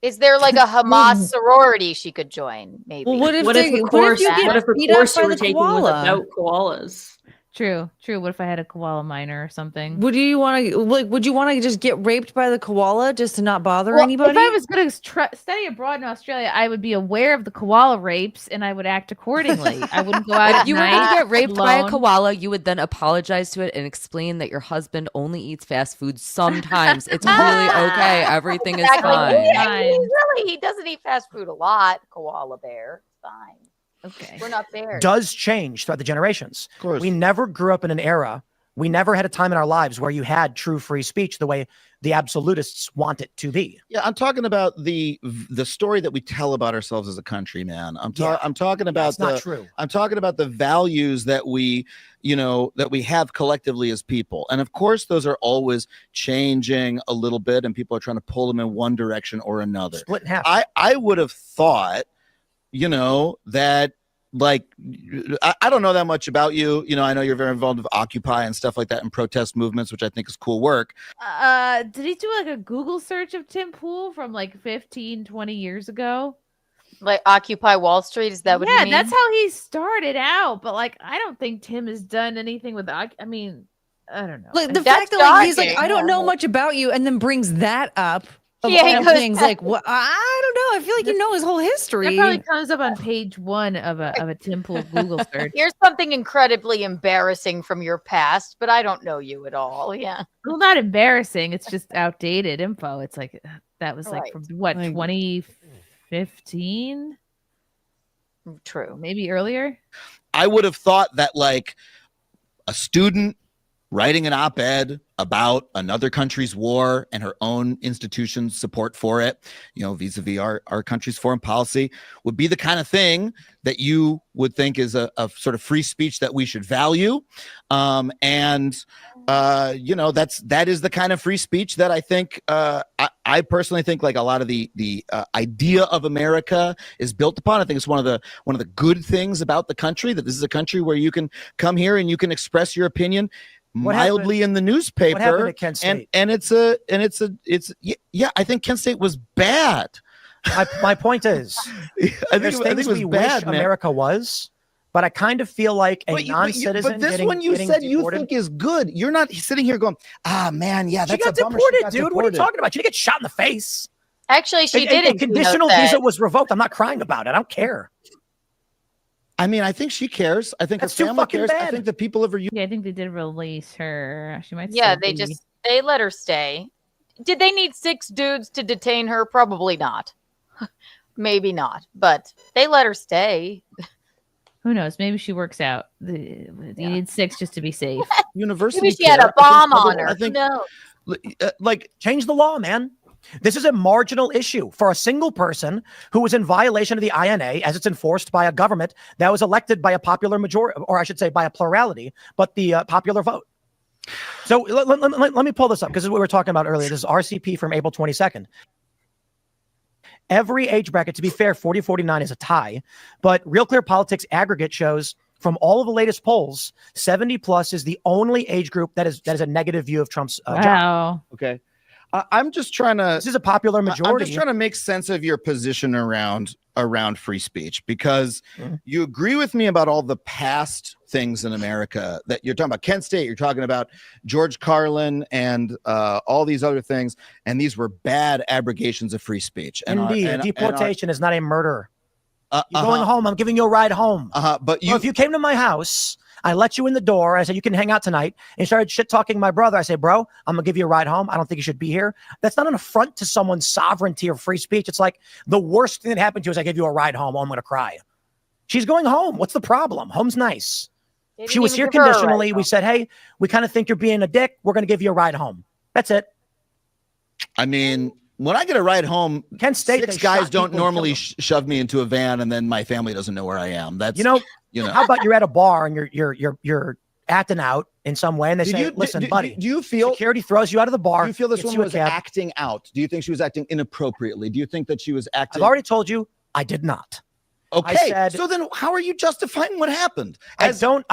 Is there like a Hamas sorority she could join? Maybe.
Well, what if
What
they,
if a
what
course?
if you
What
get
if a
beat up
course
by
you were
the
taking was
koala?
about koalas?
True. What if I had a koala minor or something?
Would you want to like? Would you want to just get raped by the koala just to not bother
Well,
anybody?
if I was going to study abroad in Australia, I would be aware of the koala rapes and I would act accordingly. I wouldn't go out
If
at
you were
night
going to get raped by a
alone.
koala, you would then apologize to it and explain that your husband only eats fast food sometimes. It's really okay. Everything is
Exactly.
fine.
He doesn't eat fast food a lot. Koala bear, it's fine.
Okay,
we're not bears.
Does change throughout the generations.
Of course.
We never grew up in an era. We never had a time in our lives where you had true free speech the way the absolutists want it to be.
Yeah, I'm talking about the story that we tell about ourselves as a country, man. I'm talking about
That's not true.
I'm talking about the values that we have collectively as people. And of course, those are always changing a little bit and people are trying to pull them in one direction or another.
Split in half.
I would have thought, that like, I don't know that much about you. I know you're very involved with Occupy and stuff like that and protest movements, which I think is cool work.
Did he do like a Google search of Tim Pool from like 15, 20 years ago?
Like Occupy Wall Street? Is that what you mean?
Yeah, that's how he started out. But like, I don't think Tim has done anything with I mean, I don't know.
Like the
That's
fact that like, he's like,
shocking.
I don't know much about you, and then brings that up. Of
Yeah,
all
goes-
things, like what? I don't know. I feel like you know his whole history.
That probably comes up on page 1 of a Tim Pool Google search.
Here's something incredibly embarrassing from your past, but I don't know you at all. Yeah.
Well, not embarrassing. It's just outdated info. It's like that was like
Right.
from what,
Like-
2015?
True.
Maybe earlier.
I would have thought that like a student writing an op-ed about another country's war and her own institution's support for it, vis-a-vis our country's foreign policy, would be the kind of thing that you would think is a sort of free speech that we should value. That is the kind of free speech that I think, I personally think like a lot of the idea of America is built upon. I think it's one of the good things about the country, that this is a country where you can come here and you can express your opinion mildly in the newspaper.
What happened at Kent State?
And I think Kent State was bad.
My point is,
I
there's
think
things
it was
we
bad,
wish
man.
America was, but I kind of feel like a
But
non-citizen.
this
getting,
one you
getting
said you
deported.
think is good. You're not sitting here going, man, yeah,
She
that's
got
a bummer.
deported,
She got
dude. What are you
deported."
talking about? She didn't get shot in the face.
Actually, she
A
didn't.
conditional visa was revoked. I'm not crying about it. I don't care.
I mean, I think she cares. I think
That's
her
too
family
fucking
cares. I
bad.
think the people of her.
Yeah, I think they did release her. She might.
Yeah,
still
they
be.
they let her stay. Did they need 6 dudes to detain her? Probably not. Maybe not, but they let her stay.
Who knows? Maybe she works out. They need 6 just to be safe.
University.
Maybe she had a bomb on her.
I think,
No.
like,
Change the law, man. This is a marginal issue for a single person who was in violation of the INA as it's enforced by a government that was elected by a popular majority, or I should say by a plurality, but the popular vote. So let me pull this up because this is what we were talking about earlier. This is RCP from April 22nd. Every age bracket, to be fair, 40-49 is a tie, but Real Clear Politics aggregate shows from all of the latest polls, 70 plus is the only age group that is a negative view of Trump's job.
Wow.
Okay. I'm just trying to.
This is a popular majority.
I'm just trying to make sense of your position around free speech, because you agree with me about all the past things in America that you're talking about. Kent State, you're talking about George Carlin and all these other things, and these were bad abrogations of free speech.
Indeed, deportation is not a murder. You're going home. I'm giving you a ride home.
But
if you came to my house, I let you in the door. I said, you can hang out tonight. And started shit talking my brother. I say, bro, I'm going to give you a ride home. I don't think you should be here. That's not an affront to someone's sovereignty or free speech. It's like the worst thing that happened to you is I give you a ride home. Oh, I'm going to cry. She's going home. What's the problem? Home's nice. She was here conditionally. We said, hey, we kind of think you're being a dick. We're going to give you a ride home. That's it.
I mean, when I get a ride home,
Kent State,
6 guys don't normally shove me into a van, and then my family doesn't know where I am. That's
How about you're at a bar and you're acting out in some way, and they say, listen, buddy,
do you feel
security throws you out of the bar?
Do you feel this
gets
woman
you a
was
cab.
acting out? Do you think she was acting inappropriately? Do you think that she was acting?
I've already told you I did not.
Okay,
I said,
so then how are you justifying what happened?
I don't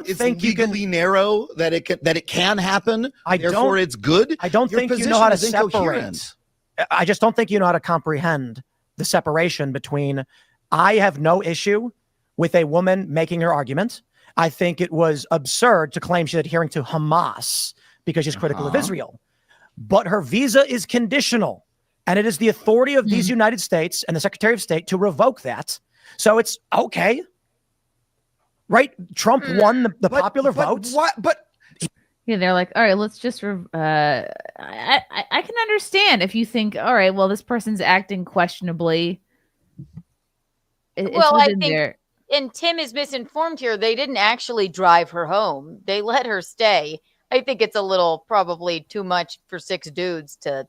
It's
think you can
legally narrow that it can happen. Therefore, it's good.
I don't
Your
think you know how to
position is incoherent.
separate. I just don't think you know how to comprehend the separation between. I have no issue with a woman making her argument. I think it was absurd to claim she's adhering to Hamas because she's critical of Israel. But her visa is conditional, and it is the authority of these United States and the Secretary of State to revoke that. So it's okay, right? Trump won the popular vote.
What? But
yeah, they're like, all right, let's just. I can understand if you think, all right, well, this person's acting questionably.
Well, I think, and Tim is misinformed here. They didn't actually drive her home. They let her stay. I think it's a little probably too much for 6 dudes to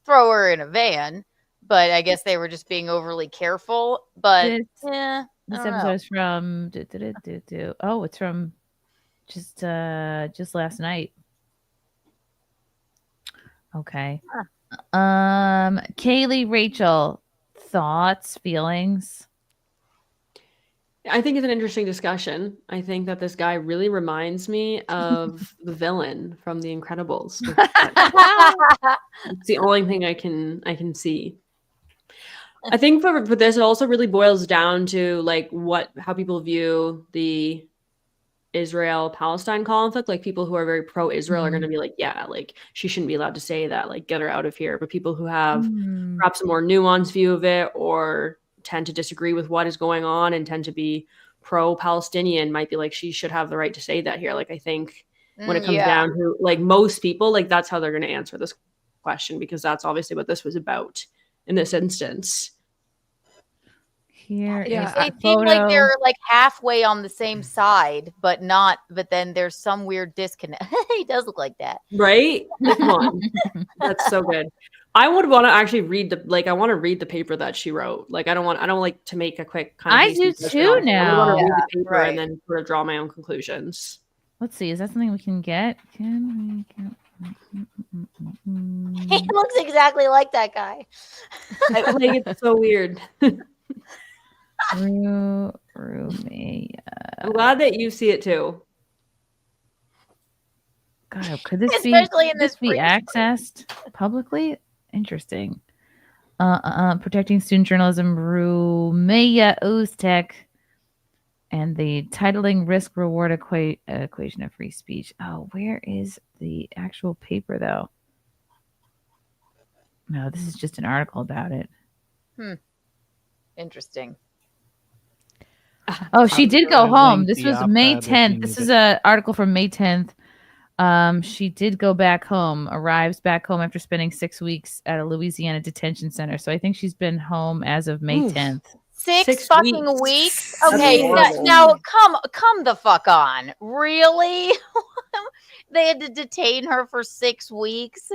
throw her in a van. But I guess they were just being overly careful. But
this episode is from. Oh, it's from just last night. Okay. Cayley, Rachel, thoughts, feelings.
I think it's an interesting discussion. I think that this guy really reminds me of the villain from The Incredibles. It's the only thing I can see. I think for this, it also really boils down to like how people view the Israel-Palestine conflict. Like people who are very pro-Israel are going to be like, yeah, like she shouldn't be allowed to say that, like get her out of here. But people who have perhaps a more nuanced view of it or tend to disagree with what is going on and tend to be pro-Palestinian might be like, she should have the right to say that here. Like I think when it comes down to like most people, like that's how they're going to answer this question, because that's obviously what this was about in this instance.
Here,
they seem like they're like halfway on the same side, but not. But then there's some weird disconnect. He does look like that,
right? Come on, that's so good. I would want to actually read I want to read the paper that she wrote. Like I don't like to make a quick kind of.
I do too now.
I want to read the paper and then sort of draw my own conclusions.
Let's see. Is that something we can get? Can we get?
He looks exactly like that guy.
I think it's so weird.
Rumia.
I'm glad that you see it too.
God, could this
Especially in this
be accessed publicly? Interesting. Protecting student journalism, Rumia Uztek, and the titling risk reward equation of free speech. Oh, where is the actual paper though? No, this is just an article about it.
Interesting.
Oh, she did go home. This was May 10th. This is an article from May 10th. She did go back home, arrives back home after spending 6 weeks at a Louisiana detention center. So I think she's been home as of May 10th.
6 fucking weeks? Okay, now come the fuck on. Really? They had to detain her for 6 weeks?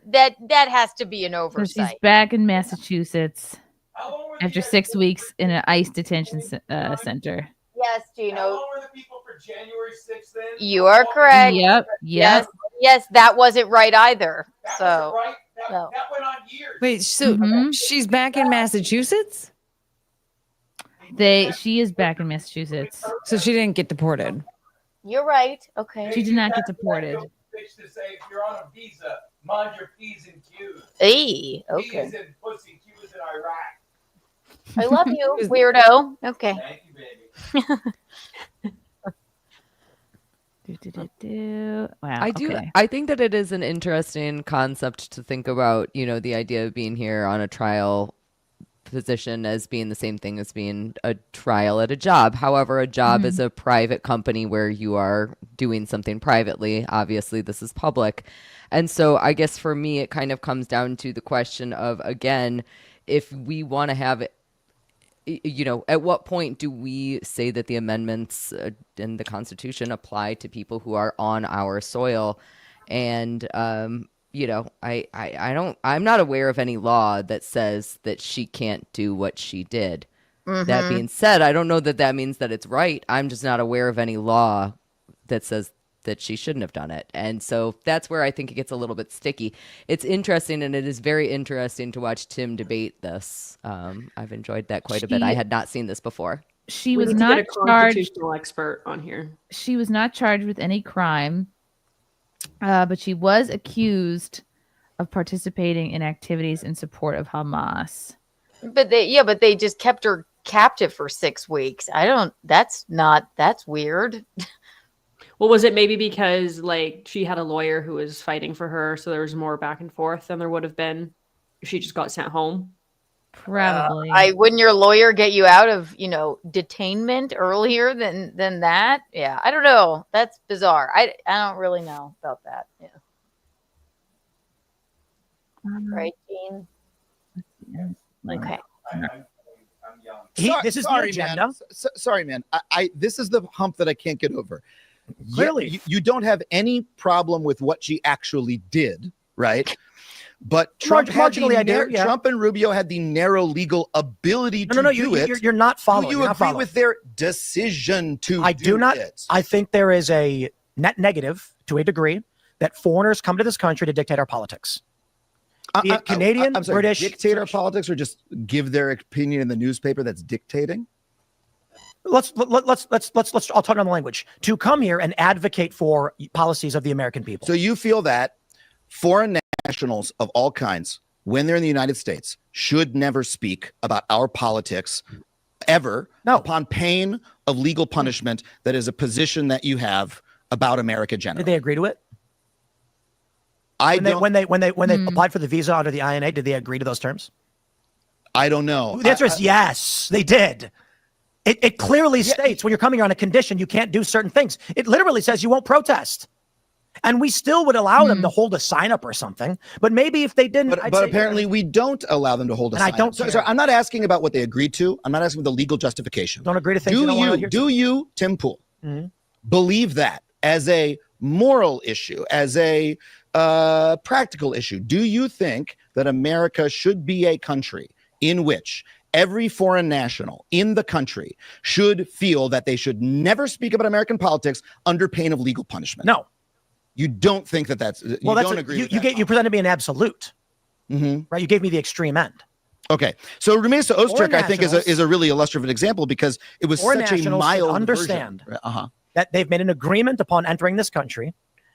That has to be an
So
oversight.
she's back in Massachusetts after 6 weeks in an ICE detention center.
Yes, Gino.
How long were the people for January 6th then?
You are correct.
Yep.
Yes, that wasn't right either.
That went on years.
Wait, so she's back in Massachusetts?
She is back in Massachusetts.
So she didn't get deported.
You're right. Okay.
She did not get deported.
Bitch to say if you're on a visa, mind your P's and Q's.
Hey, okay.
P's and pussy, Q's in Iraq.
I love you, weirdo. Okay.
Thank you, baby.
Wow.
I think that it is an interesting concept to think about, the idea of being here on a trial position as being the same thing as being a trial at a job. However, a job is a private company where you are doing something privately. Obviously, this is public. And so I guess for me, it kind of comes down to the question of, again, if we want to have at what point do we say that the amendments in the Constitution apply to people who are on our soil? And, I'm not aware of any law that says that she can't do what she did. That being said, I don't know that means that it's right. I'm just not aware of any law that says that she shouldn't have done it. And so that's where I think it gets a little bit sticky. It's interesting, and it is very interesting to watch Tim debate this. I've enjoyed that quite a bit. I had not seen this before.
She
We
was
need to
not
get a
charged.
constitutional expert on here.
She was not charged with any crime, but she was accused of participating in activities in support of Hamas.
But they just kept her captive for 6 weeks. That's weird.
Well, was it maybe because like she had a lawyer who was fighting for her, so there was more back and forth than there would have been if she just got sent home?
Probably.
Wouldn't your lawyer get you out of, detainment earlier than that? Yeah, I don't know. That's bizarre. I don't really know about that. Yeah. Right, Jean? Okay.
This is the
sorry,
agenda.
man. Sorry, man. This is the hump that I can't get over.
Clearly.
You don't have any problem with what she actually did, right? But Trump,
Marginally, I do, yeah.
Trump and Rubio had the narrow legal ability to do it.
You're not following.
Do you agree with their decision to
do not.
it?
I think there is a net negative to a degree that foreigners come to this country to dictate our politics. Be it Canadian,
I'm sorry,
British,
dictate our politics, or just give their opinion in the newspaper that's dictating?
Let's I'll talk on the language. To come here and advocate for policies of the American people.
So you feel that foreign nationals of all kinds, when they're in the United States, should never speak about our politics ever, upon pain of legal punishment. That is a position that you have about America generally.
Did they agree to it? When they applied for the visa under the INA, did they agree to those terms?
I don't know.
The answer is yes, they did. It clearly states when you're coming here on a condition, you can't do certain things. It literally says you won't protest. And we still would allow them to hold a sign up or something. But maybe if they didn't.
But apparently we don't allow them to hold a sign up. So I'm not asking about what they agreed to. I'm not asking the legal justification.
Don't agree to things you don't want to hear.
Do you, Tim Pool, believe that as a moral issue, as a practical issue? Do you think that America should be a country in which every foreign national in the country should feel that they should never speak about American politics under pain of legal punishment?
No.
You don't think that that's, you don't agree with that?
You presented me an absolute, right? You gave me the extreme end.
Okay. So Ramirez Ozturk, I think, is a really illustrative example because it was such a mild
understand
version.
That they've made an agreement upon entering this country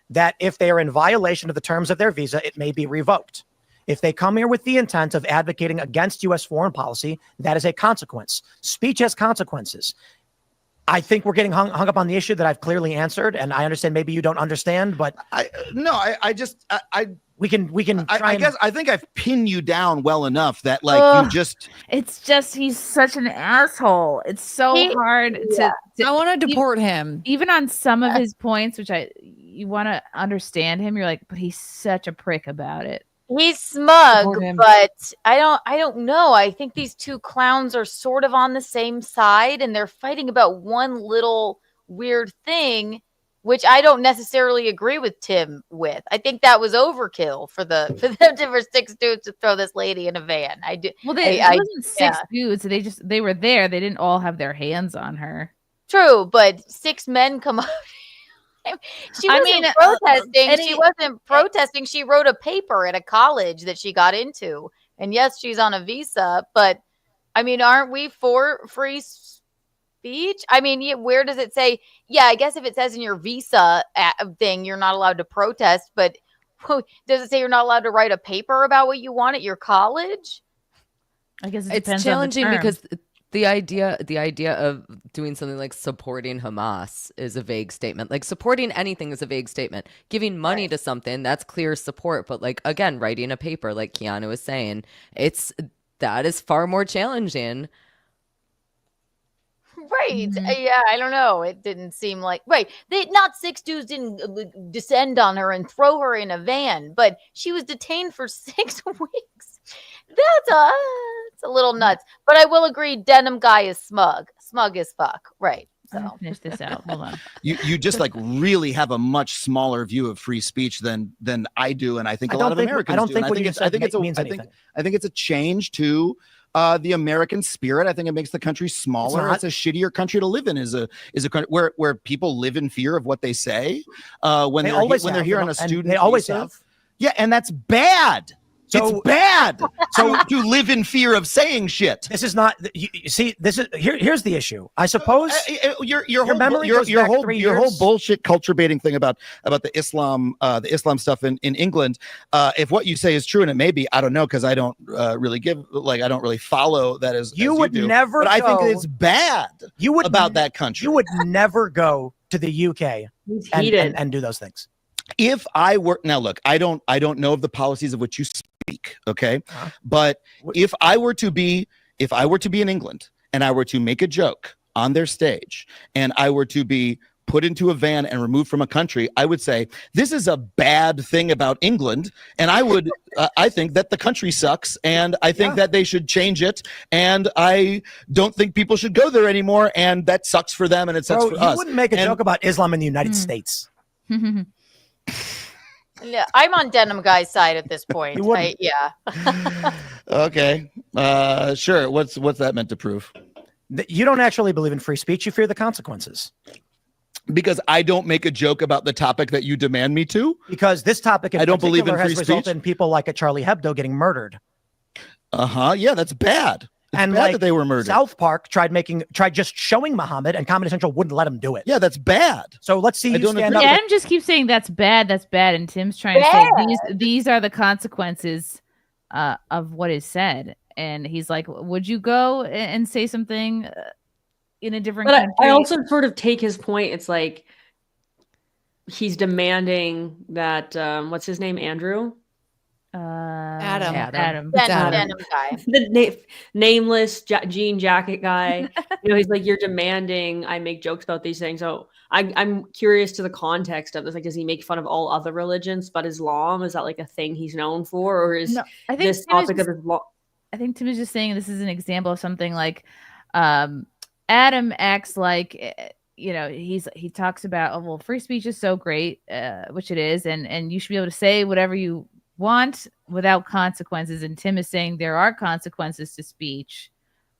that if they are in violation of the terms of their visa, it may be revoked. If they come here with the intent of advocating against U.S. foreign policy, that is a consequence. Speech has consequences. I think we're getting hung up on the issue that I've clearly answered, and I understand maybe you don't understand, but
I think I've pinned you down well enough that you just.
It's just he's such an asshole. It's so hard to.
I want to deport him,
even on some of his points, which you want to understand him. You're like, but he's such a prick about it.
He's smug, but I don't know. I think these two clowns are sort of on the same side, and they're fighting about one little weird thing, which I don't necessarily agree with Tim with. I think that was overkill for them for 6 dudes to throw this lady in a van. I do.
Well, it wasn't 6 dudes. They were there. They didn't all have their hands on her.
True, but 6 men come up. She wasn't protesting. She wasn't protesting. She wrote a paper at a college that she got into. And yes, she's on a visa, but I mean, aren't we for free speech? I mean, where does it say? Yeah, I guess if it says in your visa thing, you're not allowed to protest, but does it say you're not allowed to write a paper about what you want at your college?
I guess
it's challenging because the idea of doing something like supporting Hamas is a vague statement. Like supporting anything is a vague statement. Giving money to something, that's clear support. But like, again, writing a paper, like Keanu was saying, that is far more challenging.
Right. Yeah, I don't know. It didn't seem like not 6 dudes didn't descend on her and throw her in a van, but she was detained for 6 weeks. It's a little nuts. But I will agree, denim guy is smug as fuck. Right. So
finish this out. Hold on.
You just really have a much smaller view of free speech than I do, and I think a lot of Americans do. I think it's a change to the American spirit. I think it makes the country smaller. It's a shittier country to live in. Is a country where people live in fear of what they say when they're here on a student.
They always
visa.
have.
Yeah, and that's bad.
So
it's bad. So to live in fear of saying shit.
This is not. You see, this is here's the issue. I suppose
your whole bullshit culture baiting thing about the Islam stuff in England. If what you say is true, and it may be, I don't know, because I don't really I don't really follow that as
you would
do.
never.
But I think it's bad.
You would
about that country.
You would never go to the UK and do those things.
If I were now, look, I don't know of the policies of which you speak, okay? But if I were to be in England and I were to make a joke on their stage and I were to be put into a van and removed from a country, I would say this is a bad thing about England, and I would I think that the country sucks, and I think that they should change it, and I don't think people should go there anymore, and that sucks for them and it sucks for us.
You wouldn't make a joke about Islam in the United States.
Yeah, I'm on Denim Guy's side at this point.
Okay, sure. What's that meant to prove?
You don't actually believe in free speech. You fear the consequences.
Because I don't make a joke about the topic that you demand me to.
Because this topic,
I don't believe in free
has
speech.
resulted in people like at Charlie Hebdo getting murdered.
Yeah, that's bad. It's bad that they were murdered.
South Park tried just showing Muhammad, and Comedy Central wouldn't let him do it.
Yeah, that's bad.
So let's see you stand up.
Adam just keeps saying that's bad, and Tim's trying to say these are the consequences of what is said, and he's like, would you go and say something in a different country?
I also sort of take his point. It's like he's demanding that what's his name, Andrew?
Adam.
It's
Denim Guy.
The nameless jean jacket guy. He's like, you're demanding I make jokes about these things. So I'm curious to the context of this. Like, does he make fun of all other religions but Islam? Is that like a thing he's known for, or is this topic of Islam?
I think Tim is just saying this is an example of something like Adam acts like he talks about free speech is so great, which it is, and you should be able to say whatever you want without consequences, and Tim is saying there are consequences to speech.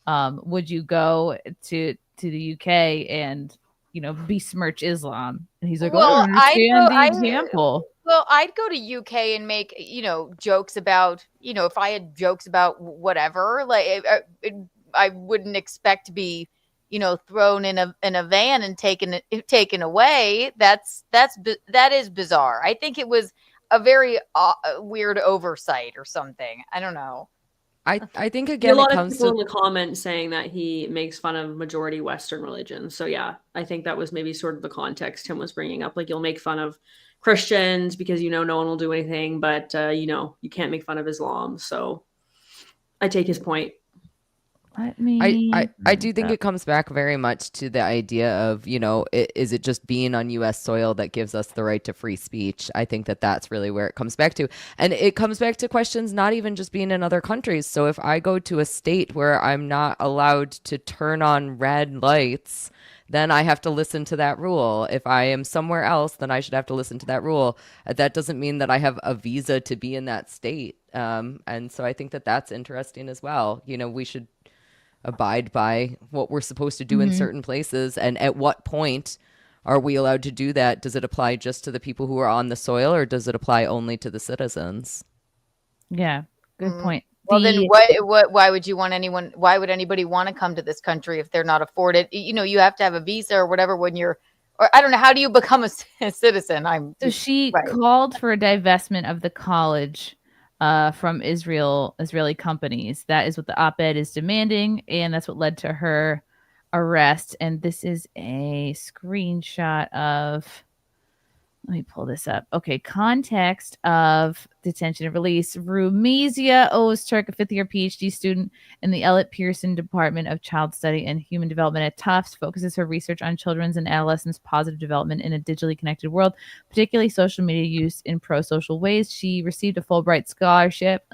Would you go to the UK and besmirch Islam? And he's like,
Well,
the example.
Well, I'd go to UK and make jokes about if I had jokes about whatever, like I wouldn't expect to be thrown in a van and taken away. That is bizarre. I think it was a very weird oversight or something. I don't know.
I think again,
a lot
it
of
comes
people
to
in the comments saying that he makes fun of majority Western religions. So yeah, I think that was maybe sort of the context Tim was bringing up. Like, you'll make fun of Christians because no one will do anything, but you can't make fun of Islam. So I take his point.
I do think it comes back very much to the idea of, is it just being on U.S. soil that gives us the right to free speech? I think that's really where it comes back to. And it comes back to questions not even just being in other countries. So if I go to a state where I'm not allowed to turn on red lights, then I have to listen to that rule. If I am somewhere else, then I should have to listen to that rule. That doesn't mean that I have a visa to be in that state. And so I think that's interesting as well. We should abide by what we're supposed to do in certain places, and at what point are we allowed to do that? Does it apply just to the people who are on the soil, or does it apply only to the citizens?
Yeah, good point.
Well, then why would you want anyone? Why would anybody want to come to this country if they're not afforded? You have to have a visa or whatever when you're, or I don't know. How do you become a citizen?
So she called for a divestment of the college from Israeli companies. That is what the op-ed is demanding, and that's what led to her arrest. And this is a screenshot of, let me pull this up. Okay, context of detention and release. Rumizia Ozturk, a fifth-year PhD student in the Ellett Pearson Department of Child Study and Human Development at Tufts, focuses her research on children's and adolescents' positive development in a digitally connected world, particularly social media use in pro-social ways. She received a Fulbright scholarship,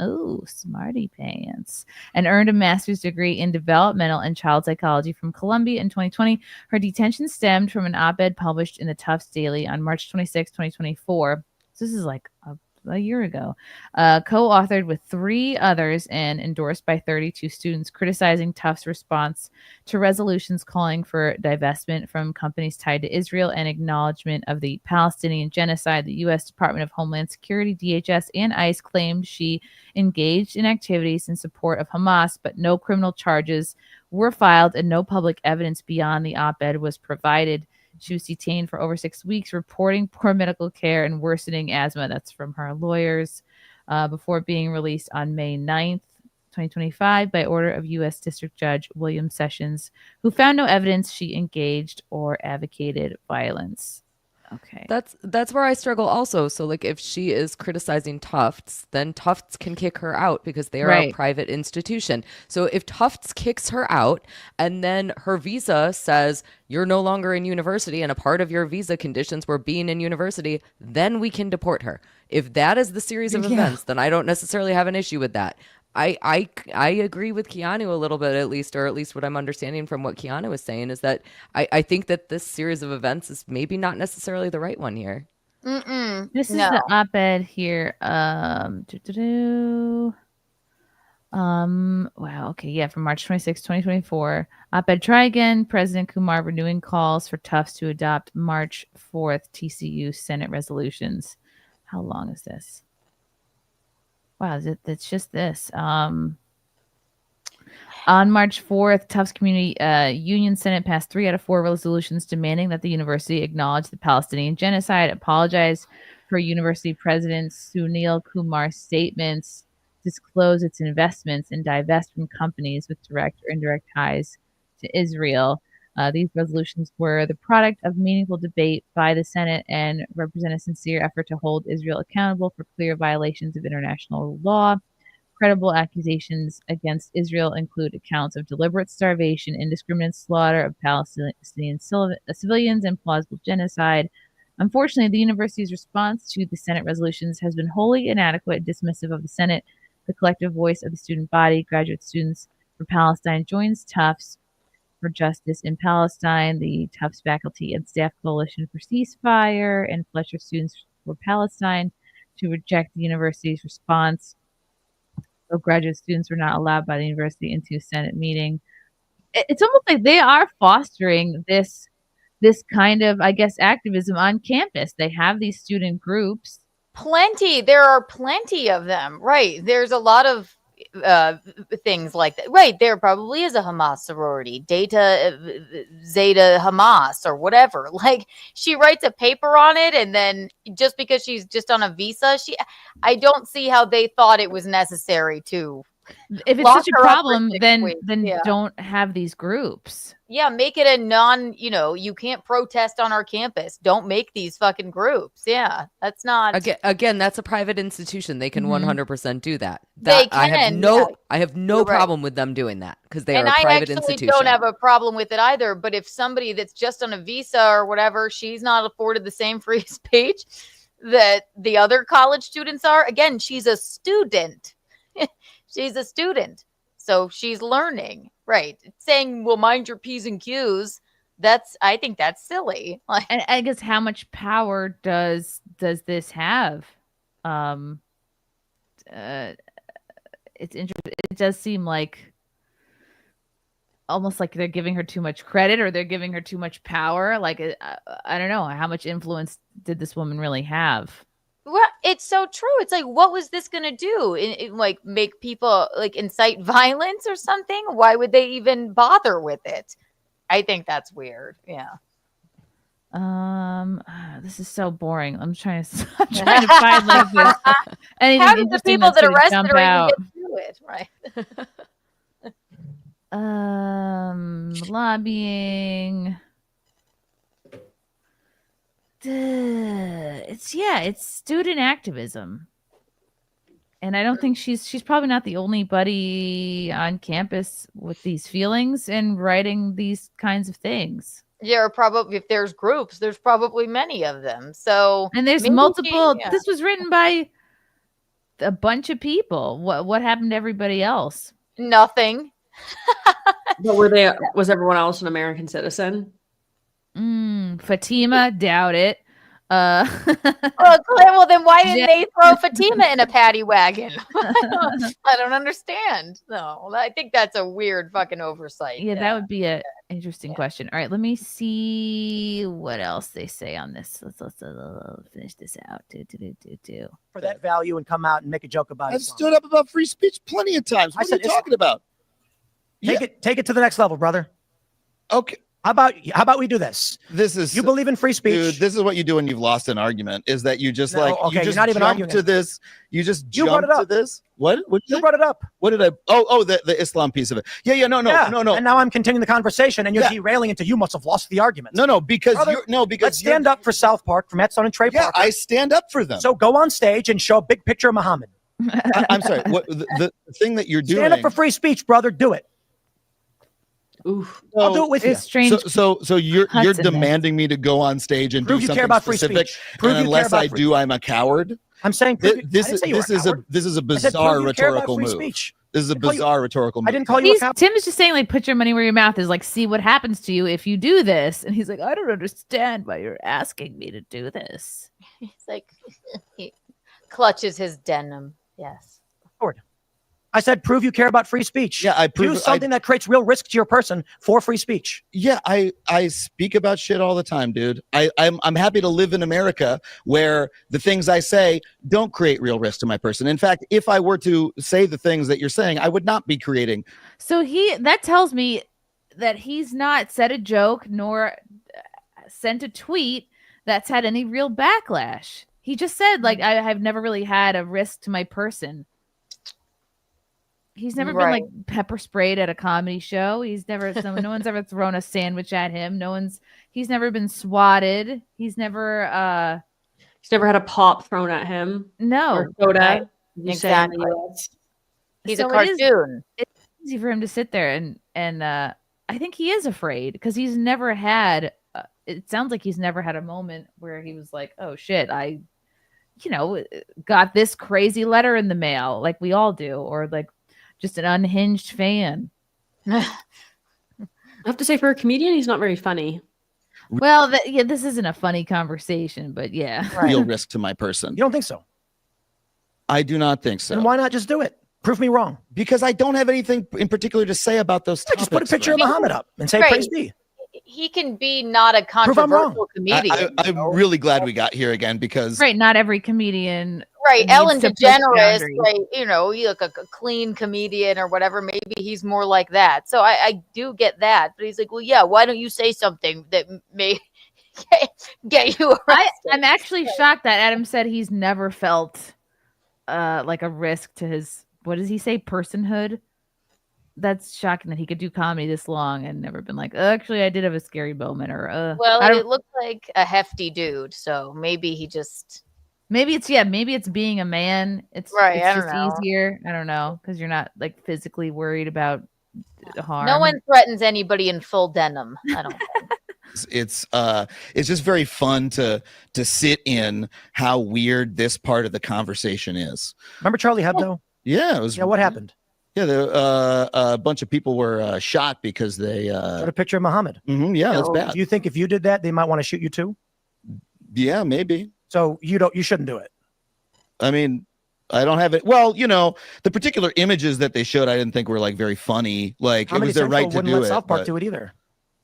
smarty pants, and earned a master's degree in developmental and child psychology from Columbia in 2020. Her detention stemmed from an op-ed published in the Tufts Daily on March 26, 2024. So this is like a a year ago, co-authored with 3 others and endorsed by 32 students, criticizing Tufts' response to resolutions calling for divestment from companies tied to Israel and acknowledgement of the Palestinian genocide. The U.S. Department of Homeland Security, DHS, and ICE claimed she engaged in activities in support of Hamas, but no criminal charges were filed and no public evidence beyond the op-ed was provided. She was detained for over 6 weeks, reporting poor medical care and worsening asthma. That's from her lawyers, before being released on May 9th, 2025, by order of U.S. District Judge William Sessions, who found no evidence she engaged or advocated violence. Okay.
That's where I struggle also. So like if she is criticizing Tufts, then Tufts can kick her out because they are a
Right.
private institution. So if Tufts kicks her out and then her visa says you're no longer in university and a part of your visa conditions were being in university, then we can deport her. If that is the series of
Yeah.
events, then I don't necessarily have an issue with that. I agree with Keanu a little bit, at least what I'm understanding from what Keanu is saying is that I think that this series of events is maybe not necessarily the right one here.
This is the op-ed here. Wow. Okay. Yeah. From March 26, 2024. Op-ed, try again. President Kumar renewing calls for Tufts to adopt March 4th TCU Senate resolutions. How long is this? Wow. It's just this. On March 4th, Tufts Community Union Senate passed 3 out of 4 resolutions demanding that the university acknowledge the Palestinian genocide, apologize for university president Sunil Kumar's statements, disclose its investments, and divest from companies with direct or indirect ties to Israel. These resolutions were the product of meaningful debate by the Senate and represent a sincere effort to hold Israel accountable for clear violations of international law. Credible accusations against Israel include accounts of deliberate starvation, indiscriminate slaughter of Palestinian civilians, and plausible genocide. Unfortunately, the university's response to the Senate resolutions has been wholly inadequate and dismissive of the Senate. The collective voice of the student body, Graduate Students for Palestine, joins Tufts for Justice in Palestine, the Tufts Faculty and Staff Coalition for Ceasefire, and Fletcher Students for Palestine to reject the university's response. So graduate students were not allowed by the university into a Senate meeting. It's almost like they are fostering this kind of, I guess, activism on campus. They have these student groups.
Plenty. There are plenty of them. Right. There's a lot of things like that. Right. There probably is a Hamas sorority, Zeta Hamas or whatever. Like she writes a paper on it, and then just because she's just on a visa, I don't see how they thought it was necessary to.
If it's such a problem, then don't have these groups.
Yeah, make it a you can't protest on our campus. Don't make these fucking groups. Yeah, that's not.
Again, that's a private institution. They can 100% do that.
They
I
can.
have no problem with them doing that because they are a private institution.
I don't have a problem with it either. But if somebody that's just on a visa or whatever, she's not afforded the same free speech that the other college students are. Again, she's a student. She's a student. So she's learning, right? Saying, well, mind your P's and Q's. I think that's silly.
And I guess how much power does this have? It's interesting. It does seem like almost like they're giving her too much credit or they're giving her too much power. Like, I don't know. How much influence did this woman really have?
Well, it's so true. It's like, what was this going to do? Like make people like incite violence or something? Why would they even bother with it? I think that's weird. Yeah.
This is so boring. I'm trying to find like this. Anything
How did the people that arrested her even get through it? Right.
Lobbying. It's student activism, and I don't think she's probably not the only buddy on campus with these feelings and writing these kinds of things.
Yeah, or probably if there's groups, there's probably many of them. So
and there's multiple. This was written by a bunch of people. What happened to everybody else?
Nothing.
But was everyone else an American citizen?
Fatima, doubt it.
Well, then why didn't they throw Fatima in a paddy wagon? I don't understand. No, I think that's a weird fucking oversight.
Yeah, that would be a interesting question. All right, let me see what else they say on this. Let's finish this out.
For that value and come out and make a joke about it.
I've stood up about free speech plenty of times. What are you talking about?
Take it to the next level, brother.
Okay.
How about we do this? You believe in free speech.
Dude, this is what you do when you've lost an argument, is that you just you just
not even
jump
arguing
to this. You just
You brought
jump
it
to
up.
this. What?
You brought it up.
What did I? Oh, the Islam piece of it. Yeah, no.
And now I'm continuing the conversation, and you're derailing into you must have lost the argument.
No, because
Brother, let's stand up for South Park, for Matt Stone and Trey Parker.
I stand up for them.
So go on stage and show a big picture of Muhammad.
I'm sorry. What the thing that you're doing?
Stand up for free speech, brother. Do it.
Oof.
I'll do it with you.
So you're demanding me to go on stage and
Prove
do
you
something
care about free
specific,
speech.
and unless I do, I'm a coward.
I'm saying
this is a bizarre rhetorical move.
Speech.
This is a bizarre rhetorical move.
I didn't call you a coward.
Tim is just saying, like, put your money where your mouth is. Like, see what happens to you if you do this. And he's like, I don't understand why you're asking me to do this.
He's like, he clutches his denim. Yes.
I said, prove you care about free speech.
Yeah, I prove
do something that creates real risk to your person for free speech.
Yeah, I speak about shit all the time, dude. I'm happy to live in America where the things I say don't create real risk to my person. In fact, if I were to say the things that you're saying, I would not be creating.
So that tells me that he's not said a joke nor sent a tweet that's had any real backlash. He just said, like, I have never really had a risk to my person. He's never been like pepper sprayed at a comedy show. He's never, no one's ever thrown a sandwich at him. He's never been swatted. He's never
had a pop thrown at him.
No.
Or soda.
Right?
Exactly. He's a cartoon.
It's easy for him to sit there and I think he is afraid because he's never had, it sounds like he's never had a moment where he was like, oh shit, I got this crazy letter in the mail like we all do, or like just an unhinged fan.
I have to say, for a comedian, he's not very funny.
Well, this isn't a funny conversation, but yeah.
Real risk to my person.
You don't think so?
I do not think so.
Then why not just do it? Prove me wrong.
Because I don't have anything in particular to say about those topics.
Just put a picture of Muhammad up and say praise be.
He can be not a controversial comedian.
I'm really glad we got here again because
not every comedian.
Right, Ellen DeGeneres, like, you look a clean comedian or whatever. Maybe he's more like that. So I do get that. But he's like, well, yeah, why don't you say something that may get you arrested?
I'm actually shocked that Adam said he's never felt like a risk to his, what does he say, personhood? That's shocking that he could do comedy this long and never been like, actually, I did have a scary moment, or
well, it looked like a hefty dude, so maybe he just
maybe it's being a man. It's
right.
It's
I don't
just
know.
easier. I don't know, because you're not like physically worried about harm.
No one threatens anybody in full denim. I don't think.
It's just very fun to sit in how weird this part of the conversation is.
Remember Charlie Hebdo?
Yeah, it was.
Yeah, what happened?
Yeah, a bunch of people were shot because they
got a picture of Muhammad.
Yeah, that's bad.
Do you think if you did that, they might want to shoot you too?
Yeah, maybe.
So you shouldn't do it.
I mean, I don't have it. Well, the particular images that they showed, I didn't think were like very funny. Like
Comedy
it was their
Central
right to
wouldn't
do
let
it.
South Park
but,
do it either.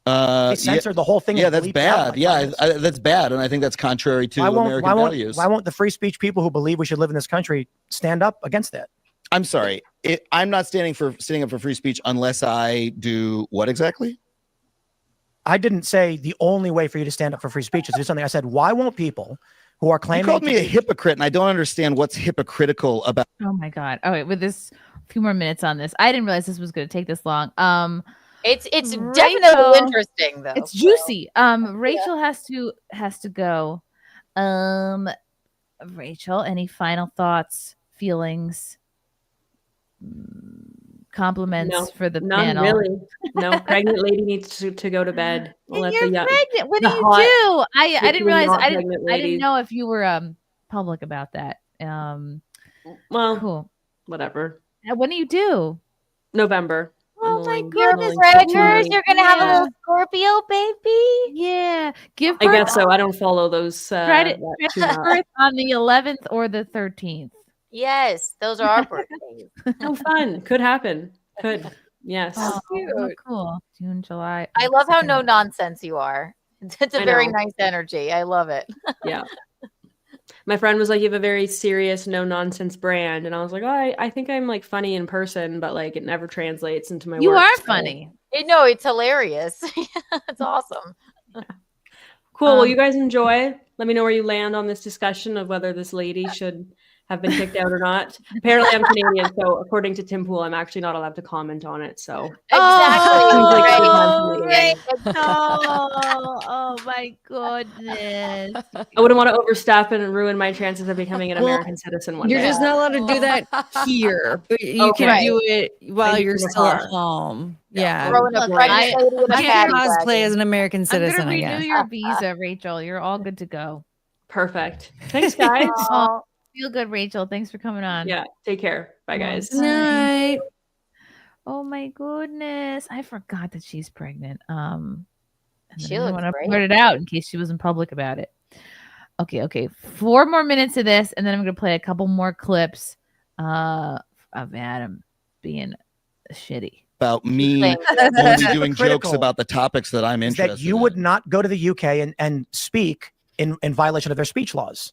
They censored the whole thing.
Yeah,
and
that's
bleeped out,
bad.
like,
That's bad, and I think that's contrary to American values.
Why won't the free speech people who believe we should live in this country stand up against that?
I'm sorry. I'm not standing up for free speech unless I do what exactly?
I didn't say the only way for you to stand up for free speech is to do something. I said, why won't people who are claiming...
You called me a hypocrite, and I don't understand what's hypocritical about...
Oh, my God. Okay, with this few more minutes on this. I didn't realize this was going to take this long.
It's definitely interesting, though.
It's juicy. Rachel has to go. Rachel, any final thoughts, feelings, compliments for the panel?
Really. No, pregnant lady needs to go to bed.
You're pregnant. What do you do? I didn't realize. I didn't know if you were public about that.
Well,
cool.
Whatever.
When do you do?
November.
Oh,
funneling.
Goodness,
funneling,
Rangers,
funneling.
you're gonna have a little Scorpio baby.
Yeah, give
I
birth.
guess so. I don't follow those.
Try to
that too
give
much.
birth on the 11th or the 13th.
Yes, those are our birthdays.
Oh, fun. Could happen. Could. Yes.
Oh,
Cute.
cool. June, July.
I love how no nonsense you are. It's a
I
very
know.
nice energy. I love it.
Yeah. My friend was like, "You have a very serious, no nonsense brand," and I was like, "Oh, I think I'm like funny in person, but like it never translates into my
You
work."
are
so-
funny.
No, it's hilarious. It's awesome.
Cool. Well, you guys enjoy. Let me know where you land on this discussion of whether this lady should have been kicked out or not. Apparently, I'm Canadian, so according to Tim Pool, I'm actually not allowed to comment on it. So
Exactly.
Oh my goodness.
I wouldn't want to overstep and ruin my chances of becoming an American citizen one
You're
day.
just not allowed to do that here, but you
Okay.
can do it while
And
you're
from
still at
afar.
home. Yeah.
Throwing a
Look,
pregnant lady in a
I can
paddy
cosplay
wagon.
as an American
I'm
citizen,
gonna
I
renew
guess.
your visa, Rachel. You're all good to go.
Perfect. Thanks, guys.
Oh, feel good, Rachel. Thanks for coming on.
Yeah. Take care. Bye, guys.
Good night.
Oh my goodness. I forgot that she's pregnant. And
She
I
looks
want to
great.
put it out in case she was in public about it. Okay. 4 more minutes of this, and then I'm gonna play a couple more clips of Adam being shitty.
About me
Thank
only doing
Critical
jokes about the topics that I'm
Is
interested
that you
in.
would not go to the UK and speak in violation of their speech laws.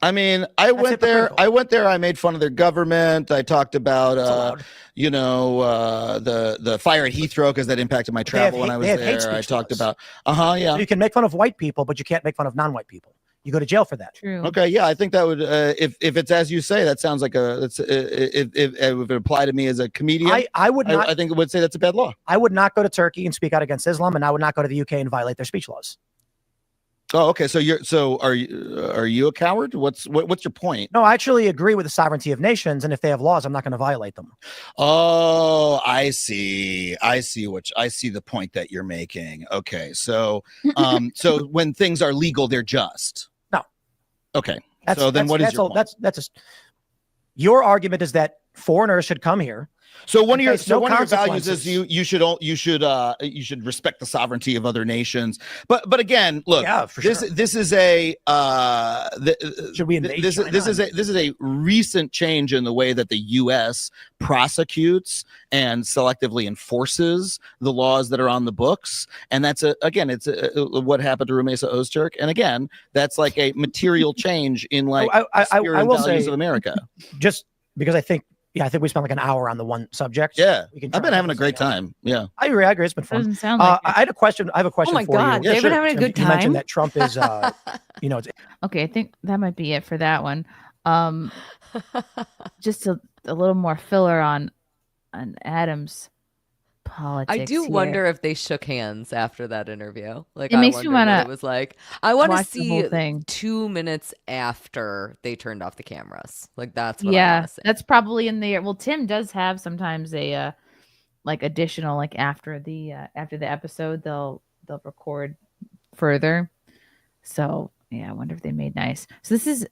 I mean, I went there. I made fun of their government. I talked about, the fire at Heathrow because that impacted my travel when I was
they have hate
there. I
speech
talked
laws.
about, yeah.
So you can make fun of white people, but you can't make fun of non-white people. You go to jail for that.
True.
Okay, yeah, I think that would, if it's as you say, that sounds like if it applied to me as a comedian,
I would not.
I think it would say that's a bad law.
I would not go to Turkey and speak out against Islam, and I would not go to the UK and violate their speech laws.
Oh, okay. So are you a coward? What's your point?
No, I actually agree with the sovereignty of nations, and if they have laws, I'm not going to violate them.
Oh, I see the point that you're making. Okay, so so when things are legal, they're just.
No.
Okay. So then what is your point?
Your argument is that foreigners should come here.
So one of your
face no
one of your values
consequences.
is you should respect the sovereignty of other nations. But again, look,
Yeah, for
this
sure.
this is a
Should we invade
this
China?
is a recent change in the way that the U.S. prosecutes and selectively enforces the laws that are on the books, and that's what happened to Rumeysa Öztürk, and again, that's like a material change in like
I
spirit and
will
values
say-
of America.
Just because I think we spent like an hour on the one subject.
Yeah,
We can
I've
try
been having a
to
great
say,
time. Yeah.
I agree. It's been fun.
Doesn't sound like
I had a question. I have a question
my
for
God,
you.
they've been having a good
You mentioned
time?
that Trump is, it's
Okay, I think that might be it for that one. Just a little more filler on Adam's politics.
I do
here.
wonder if they shook hands after that interview. Like,
It makes
I
you
wonder what
wanna
it was like. I want to
watch the whole
see
thing.
2 minutes after they turned off the cameras. Like, that's what I
Yeah,
want to see.
that's probably in there. Well, Tim does have sometimes a like additional, like after the episode, they'll record further. So yeah, I wonder if they made nice. So this is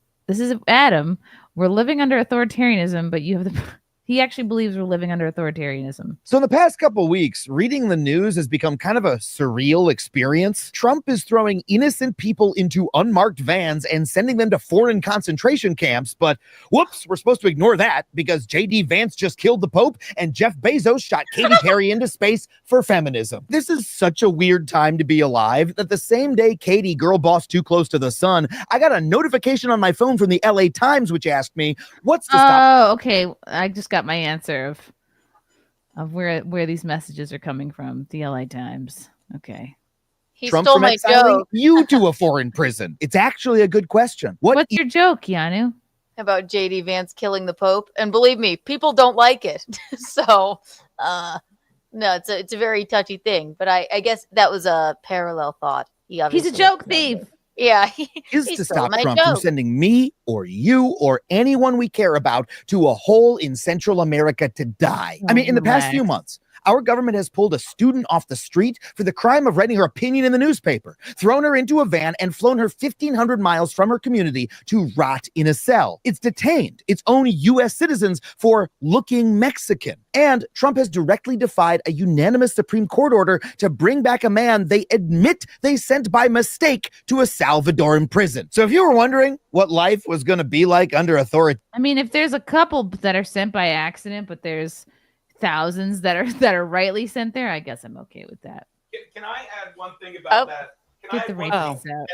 Adam. We're living under authoritarianism, but you have he actually believes we're living under authoritarianism.
So in the past couple of weeks, reading the news has become kind of a surreal experience. Trump is throwing innocent people into unmarked vans and sending them to foreign concentration camps. But whoops, we're supposed to ignore that because J.D. Vance just killed the Pope and Jeff Bezos shot Katy Perry into space for feminism. This is such a weird time to be alive that the same day Katy girl boss too close to the sun, I got a notification on my phone from the LA Times, which asked me, what's to stop?
Oh, okay. I just got my answer of where these messages are coming from. The LA Times. Okay.
He
Trump
stole
from
my
exiling
joke
you to a foreign prison? It's actually a good question.
What's your joke, Keanu?
about JD Vance killing the Pope, and believe me, people don't like it. So, no, it's a very touchy thing. But I guess that was a parallel thought.
He's a joke thief.
Yeah,
is
he
to
stole
stop
my
Trump from
joke.
sending me or you or anyone we care about to a hole in Central America to die. I mean, in the past few months, our government has pulled a student off the street for the crime of writing her opinion in the newspaper, thrown her into a van, and flown her 1,500 miles from her community to rot in a cell. It's detained its own U.S. citizens for looking Mexican. And Trump has directly defied a unanimous Supreme Court order to bring back a man they admit they sent by mistake to a Salvadoran prison. So if you were wondering what life was going to be like under authority,
I mean, if there's a couple that are sent by accident, but there's thousands that are rightly sent there, I guess I'm okay with that.
Can I add one thing about that? Can
Get
I
the
add one
rapists
thing?
out.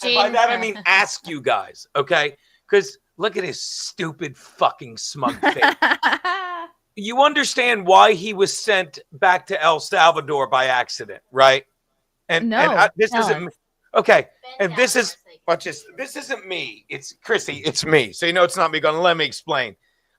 And by that I mean ask you guys, okay? Because look at his stupid fucking smug face. You understand why he was sent back to El Salvador by accident, right? This isn't okay. And this is this isn't me. It's Chrissy. It's me. So you know it's not me. Gonna let me explain.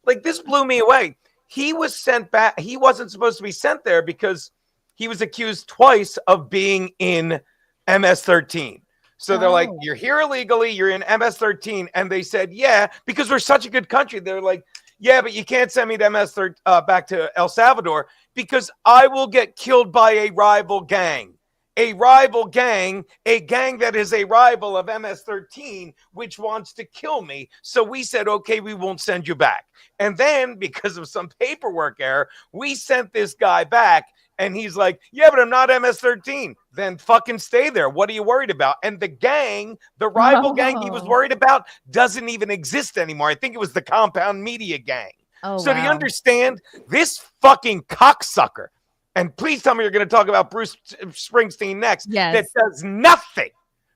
Like this blew me away. He was sent back. He wasn't supposed to be sent there because he was accused twice of being in MS-13. So they're like, you're here illegally, you're in MS-13. And they said, yeah, because we're such a good country. They're like, yeah, but you can't send me to MS-13 back to El Salvador because I will get killed by a rival gang. A rival gang, a gang that is a rival of MS-13, which wants to kill me. So we said, okay, we won't send you back. And then because of some paperwork error, we sent this guy back. And he's like, yeah, but I'm not MS-13. Then fucking stay there. What are you worried about? And the gang, the rival gang he was worried about doesn't even exist anymore. I think it was the Compound Media gang. So do you understand? This fucking cocksucker, and please tell me you're going to talk about Bruce Springsteen next, that does nothing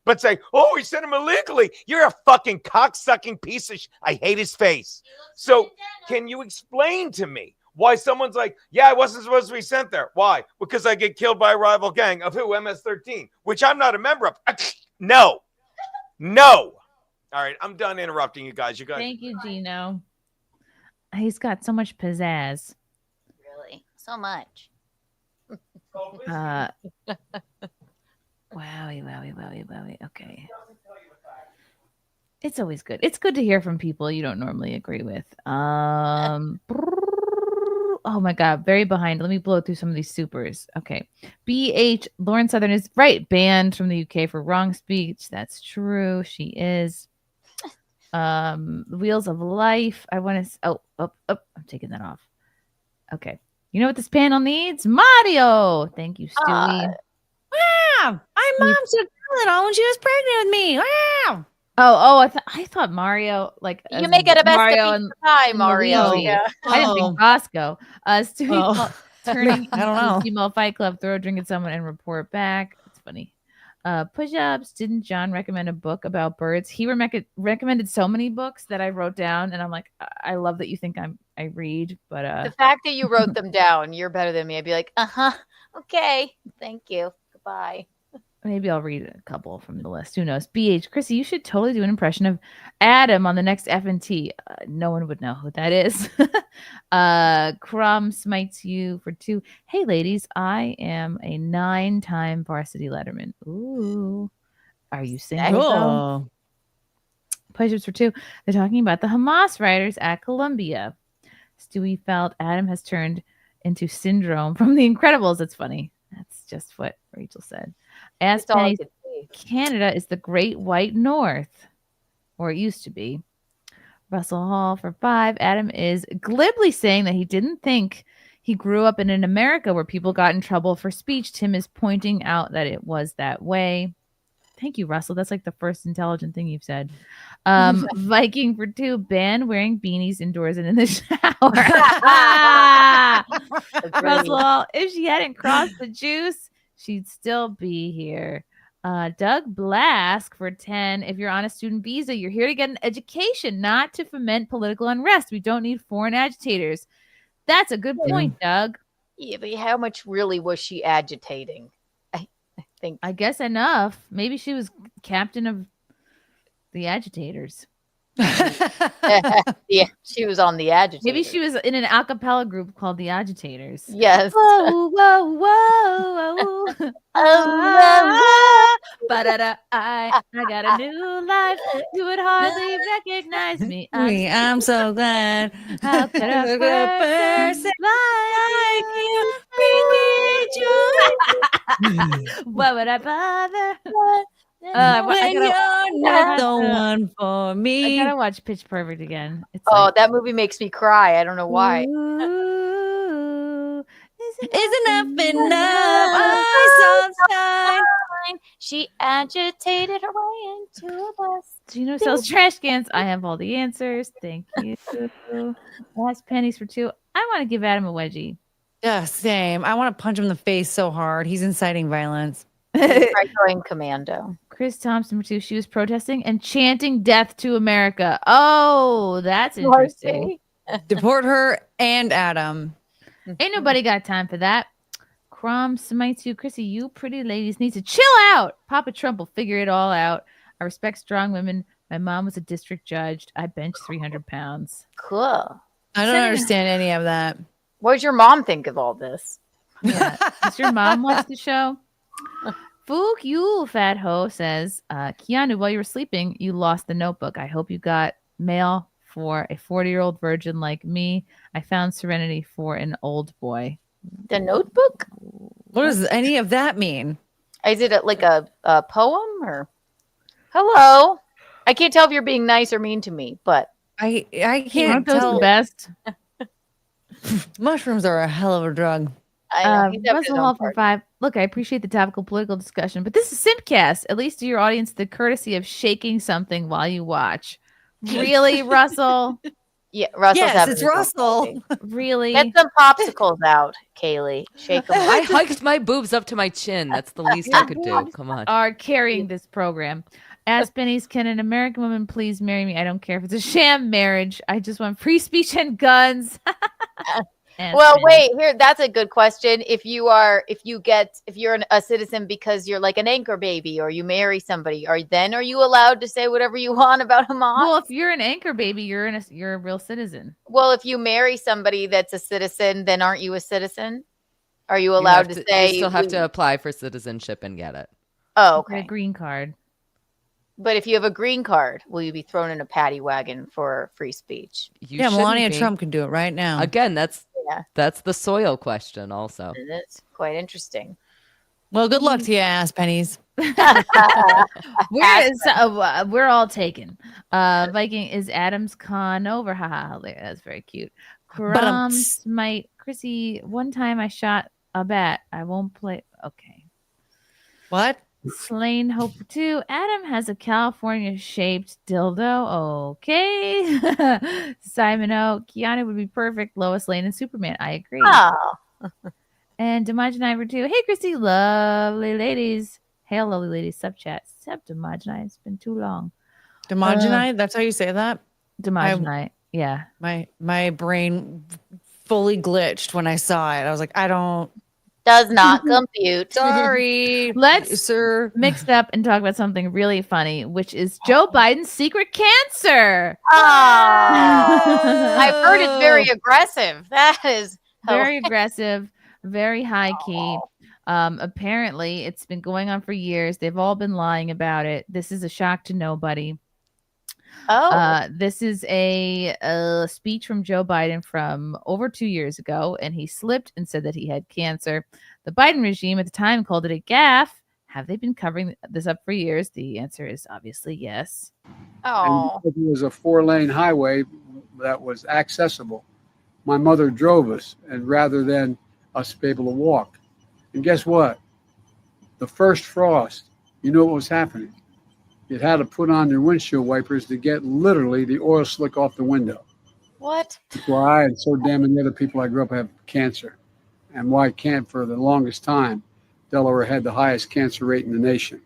but say, oh, we sent him illegally. You're a fucking cocksucking piece of I hate his face. So can you explain to me why someone's like, yeah, I wasn't supposed to be sent there? Why? Because I get killed by a rival gang of who? MS-13, which I'm not a member of. No. All right, I'm done interrupting you guys. You guys.
Thank you, Gino. He's got so much pizzazz.
Really? So much.
Wowie. Okay. It's always good. It's good to hear from people you don't normally agree with. Oh my God, very behind. Let me blow through some of these supers. Okay. BH, Lauren Southern is right. Banned from the UK for wrong speech. That's true. She is. Wheels of Life. I want to. I'm taking that off. Okay. You know what this panel needs? Mario. Thank you, Stewie.
Wow. My mom took Tylenol when she was pregnant with me. Wow.
I thought Mario, like
you make it a best
Mario
of pie, Mario.
Luigi.
Yeah.
I didn't think Bosco. Stewie turning
I don't know.
female fight club, throw a drink at someone and report back. It's funny. Push-ups. Didn't John recommend a book about birds? He recommended so many books that I wrote down, and I'm like, I love that you think I read, but
The fact that you wrote them down, you're better than me. I'd be like, okay, thank you, goodbye.
maybe I'll read a couple from the list. Who knows? BH, Chrissy, you should totally do an impression of Adam on the next F&T. No one would know who that is. Crumb smites you for 2. Hey, ladies, I am a 9-time varsity letterman. Ooh. Are you single?
Cool.
Push-ups for 2. They're talking about the Hamas writers at Columbia. Stewie felt Adam has turned into Syndrome from The Incredibles. That's funny. That's just what Rachel said. As Penny, Canada is the Great White North, or it used to be. Russell Hall for 5. Adam is glibly saying that he didn't think he grew up in an America where people got in trouble for speech. Tim is pointing out that it was that way. Thank you, Russell. That's like the first intelligent thing you've said. Viking for 2. Ban wearing beanies indoors and in the shower. Russell, if she hadn't crossed the juice, she'd still be here. Doug Blask for 10. If you're on a student visa, you're here to get an education, not to foment political unrest. We don't need foreign agitators. That's a good point, Doug.
Yeah, but how much really was she agitating?
I guess enough. Maybe she was captain of the agitators.
Yeah, she was on the agitators.
Maybe she was in an a cappella group called the Agitators.
Yes.
Whoa, whoa, whoa, Ba-da-da, I got a new life. You would hardly recognize me.
I'm so glad.
How could a person like you be Why would I bother?
When you're not the one for
I
me.
gotta watch Pitch Perfect again. It's
Oh,
like,
that movie makes me cry. I don't know why.
ooh,
Isn't enough? I saw sign.
She agitated her way into a bus.
Gino sells trash cans. I have all the answers. Thank you. Last pennies for 2. I want to give Adam a wedgie.
Yeah, same. I want to punch him in the face so hard. He's inciting violence.
Try going commando.
Chris Thompson for 2. She was protesting and chanting death to America. Oh, that's interesting.
Deport her and Adam.
Ain't nobody got time for that. Crom smites you. Chrissy, you pretty ladies need to chill out. Papa Trump will figure it all out. I respect strong women. My mom was a district judge. I bench 300 pounds.
Cool.
I don't understand any of that.
What does your mom think of all this?
Yeah. Does your mom watch the show? Fook, you fat hoe, says, Keanu, while you were sleeping, you lost the notebook. I hope you got mail for a 40-year-old virgin like me. I found serenity for an old boy.
The notebook?
What does any of that mean?
Is it like a poem or? Hello. I can't tell if you're being nice or mean to me, but
I can't
Aren't those
tell.
the best?
Mushrooms are a hell of a drug.
I know. He's having his
Russell
own
Hall for
party.
5. Look, I appreciate the topical political discussion, but this is SimpCast. At least do your audience the courtesy of shaking something while you watch. Really, Russell?
Yeah, Russell's
Yes,
having
it's
his own
Russell.
party.
Really?
Get some popsicles out, Cayley. Shake them.
I hiked my boobs up to my chin. That's the least I could do. Come on.
Are carrying this program. Ask Benny's, can an American woman please marry me? I don't care if it's a sham marriage. I just want free speech and guns. Ask
Well,
Benny.
wait, here, that's a good question. If you're a citizen because you're like an anchor baby or you marry somebody, are you allowed to say whatever you want about a mom?
Well, if you're an anchor baby, you're a real citizen.
Well, if you marry somebody that's a citizen, then aren't you a citizen? Are you allowed to say
You still have to apply for citizenship and get it.
Oh,
Get a
okay.
green card.
But if you have a green card, will you be thrown in a paddy wagon for free speech?
You
Yeah,
shouldn't
Melania
be.
Trump can do it right now.
Again, that's
Yeah,
the soil question also.
and it's quite interesting.
Well, good luck to you, ass pennies.
We're all taken. Viking is Adam's Conover. Haha, that's very cute. Crom smite. Chrissy, one time I shot a bat. I won't play. Okay.
What?
Slain Hope 2. Adam has a California shaped dildo. Okay. Simon O. Keanu would be perfect. Lois Lane and Superman. I agree.
Oh.
And Demageni for 2. Hey, Christy. Lovely ladies. Hail, lovely ladies. Sub chat. Sub Demageni. It's been too long.
Demogeni? That's how you say that?
Demageni. Yeah.
My brain fully glitched when I saw it. I was like, I don't.
Does not compute.
Sorry.
Let's
sir.
mix up and talk about something really funny, which is Joe Biden's secret cancer.
Oh, I've heard it's very aggressive. That is
Very aggressive, very high key. Apparently, it's been going on for years. They've all been lying about it. This is a shock to nobody. This is a speech from Joe Biden from over 2 years ago, and he slipped and said that he had cancer. The Biden regime at the time called it a gaffe. Have they been covering this up for years? The answer is obviously yes.
Oh.
And it was a 4-lane highway that was accessible. My mother drove us, and rather than us be able to walk. And guess what? The first frost, you know what was happening? It had to put on their windshield wipers to get literally the oil slick off the window.
What?
That's why I and so damn many other people I grew up have cancer. And why can't for the longest time, Delaware had the highest cancer rate in the nation.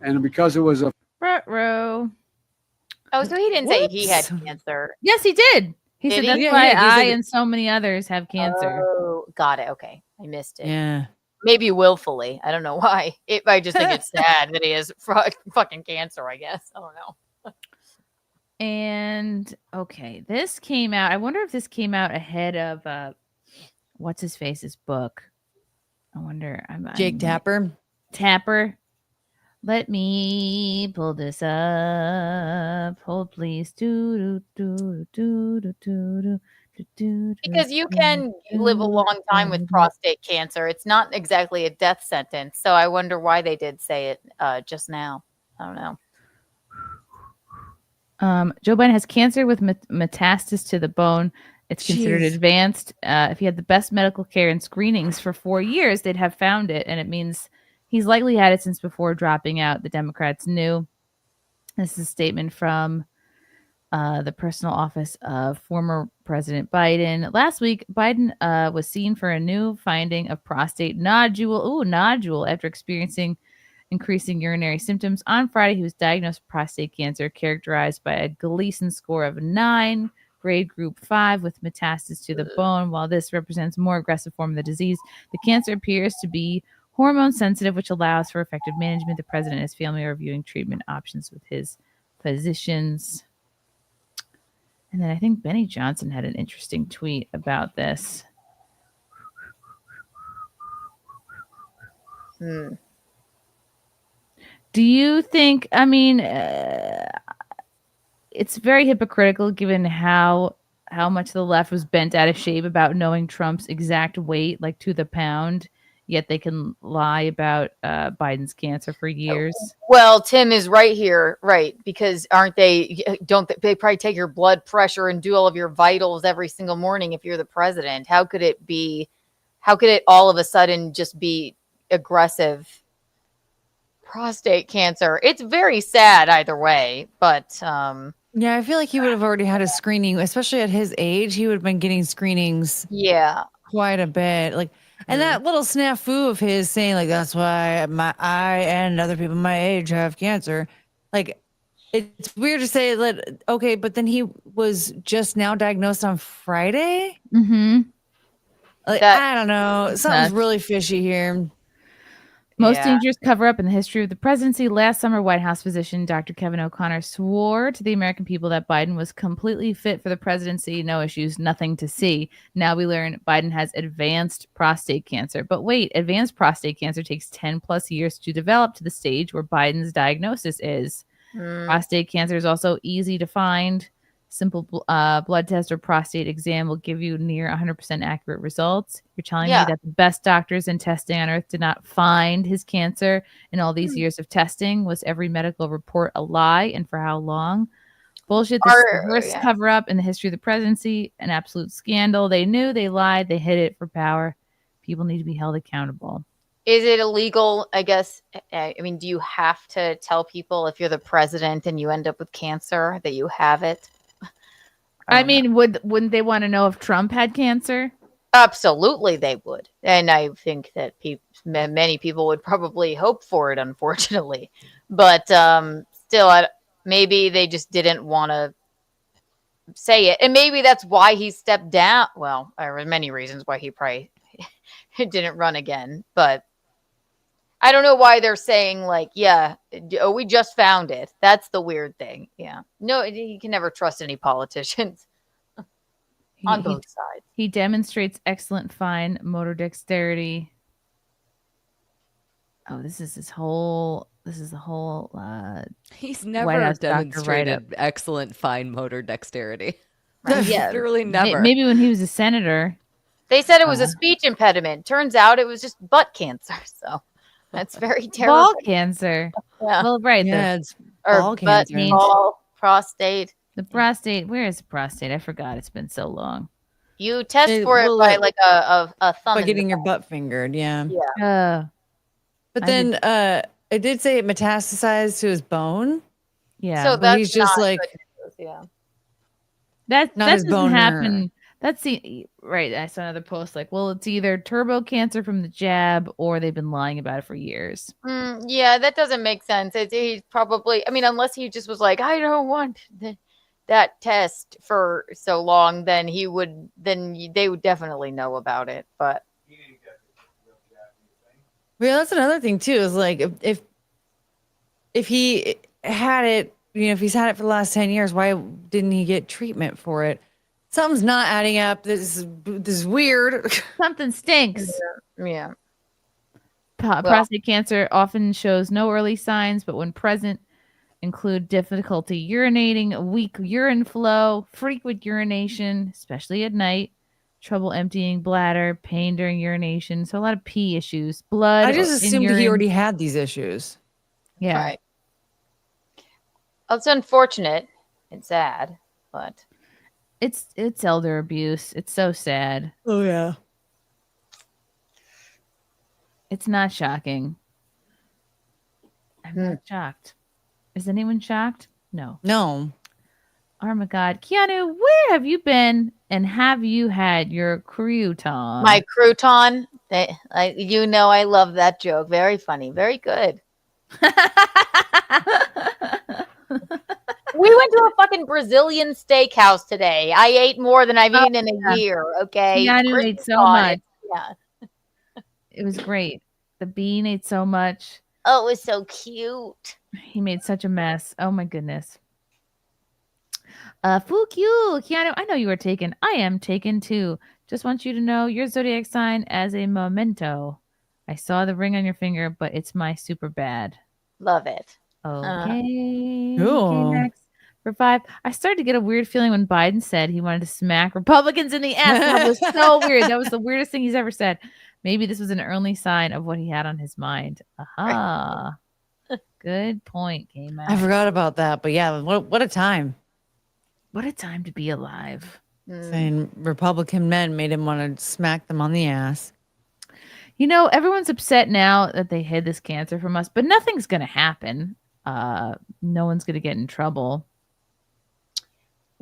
And because it was a
Ruh-roh.
Oh, so he didn't say he had cancer.
Yes, he did. He
Did
said
he?
that's
Yeah,
why
yeah, he
I
said-
and so many others have cancer.
Oh, got it. Okay. I missed it.
Yeah.
Maybe willfully. I don't know why. I just think it's sad that he has fucking cancer, I guess. I don't know.
And okay, this came out. I wonder if this came out ahead of what's his face's book. I wonder.
Jake Tapper.
Tapper. Let me pull this up. Hold, please. Do do do do do do do
Because you can live a long time with prostate cancer. It's not exactly a death sentence. So I wonder why they did say it just now. I don't know.
Joe Biden has cancer with metastasis to the bone. It's considered
Jeez.
advanced. If he had the best medical care and screenings for 4 years, they'd have found it. And it means he's likely had it since before dropping out. The Democrats knew. This is a statement from the personal office of former President Biden. Last week, Biden was seen for a new finding of prostate nodule after experiencing increasing urinary symptoms. On Friday, he was diagnosed with prostate cancer, characterized by a Gleason score of 9, grade group 5, with metastasis to the bone. While this represents a more aggressive form of the disease, the cancer appears to be hormone sensitive, which allows for effective management. The president and his family are reviewing treatment options with his physicians. And then I think Benny Johnson had an interesting tweet about this. Do you think, I mean, it's very hypocritical given how much the left was bent out of shape about knowing Trump's exact weight, like to the pound, yet they can lie about Biden's cancer for years.
Well, Tim is right here, right? Because don't they probably take your blood pressure and do all of your vitals every single morning if you're the president? How could it all of a sudden just be aggressive prostate cancer? It's very sad either way, but
yeah, I feel like he would have already had a screening, especially at his age. He would have been getting screenings quite a bit. Like, and that little snafu of his saying, like, that's why I and other people my age have cancer. Like, it's weird to say that, okay, but then he was just now diagnosed on Friday?
Mm-hmm.
Like, I don't know. Something's really fishy here.
Most dangerous cover-up in the history of the presidency. Last summer, White House physician Dr. Kevin O'Connor swore to the American people that Biden was completely fit for the presidency, no issues, nothing to see. Now we learn Biden has advanced prostate cancer. But wait, advanced prostate cancer takes 10 plus years to develop to the stage where Biden's diagnosis is. Prostate cancer is also easy to find. Simple blood test or prostate exam will give you near 100% accurate results. You're telling me that the best doctors in testing on earth did not find his cancer in all these years of testing? Was every medical report a lie, and for how long? Bullshit. This is the worst cover-up in the history of the presidency. An absolute scandal. They knew, they lied, they hid it for power. People need to be held accountable.
Is it illegal? I guess. I mean, do you have to tell people if you're the president and you end up with cancer that you have it?
I mean, wouldn't they want to know if Trump had cancer?
Absolutely, they would. And I think that many people would probably hope for it, unfortunately. But still, maybe they just didn't want to say it. And maybe that's why he stepped down. Well, there were many reasons why he probably didn't run again. But I don't know why they're saying, like, we just found it. That's the weird thing. Yeah. No, you can never trust any politicians on both sides.
He demonstrates excellent fine motor dexterity. Oh, this is the whole
he's never demonstrated excellent fine motor dexterity. Literally never.
Maybe when he was a senator.
They said it was a speech impediment. Turns out it was just butt cancer. So that's very terrible.
Ball cancer.
Yeah.
Well, right.
Yeah, it's
ball cancer. Ball, prostate.
The prostate. Where is the prostate? I forgot. It's been so long.
You test for it by like a thumb.
By getting your butt fingered. Yeah.
Yeah.
But then it did say it metastasized to his bone.
Yeah.
So
but he's just like,
that
not his
doesn't
bone
happen. That's right. I saw another post like, well, it's either turbo cancer from the jab or they've been lying about it for years.
Yeah, that doesn't make sense. He's probably, I mean, unless he just was like, I don't want that test for so long, then they would definitely know about it. But
yeah, that's another thing too. Is like if he had it, if he's had it for the last 10 years, why didn't he get treatment for it? Something's not adding up. This is weird.
Something stinks.
Yeah.
Prostate cancer often shows no early signs, but when present, include difficulty urinating, weak urine flow, frequent urination, especially at night, trouble emptying bladder, pain during urination. So a lot of pee issues. Blood.
I just
in
assumed he
urine.
already had these issues.
Yeah.
Right. Well, it's unfortunate and sad, but
It's elder abuse. It's so sad.
Oh yeah.
It's not shocking. I'm not shocked. Is anyone shocked? No.
No.
Oh my God. Keanu, where have you been and have you had your crouton?
my crouton. You know, I love that joke. Very funny. Very good. We went to a fucking Brazilian steakhouse today. I ate more than I've eaten in a year. Okay.
Keanu ate so
Crouton.
much.
Yeah.
It was great. The bean ate so much.
Oh, it was so cute.
He made such a mess. Oh my goodness. Fuck you, Keanu. I know you are taken. I am taken too. Just want you to know your zodiac sign as a memento. I saw the ring on your finger, but it's my super bad.
Love it.
Okay.
Cool.
Okay, next. For 5, I started to get a weird feeling when Biden said he wanted to smack Republicans in the ass. That was so weird. That was the weirdest thing he's ever said. Maybe this was an early sign of what he had on his mind. Aha. Good point, K-Mac.
I forgot about that, but yeah, what a time.
What a time to be alive.
Saying Republican men made him want to smack them on the ass.
You know, everyone's upset now that they hid this cancer from us, but nothing's going to happen. No one's going to get in trouble.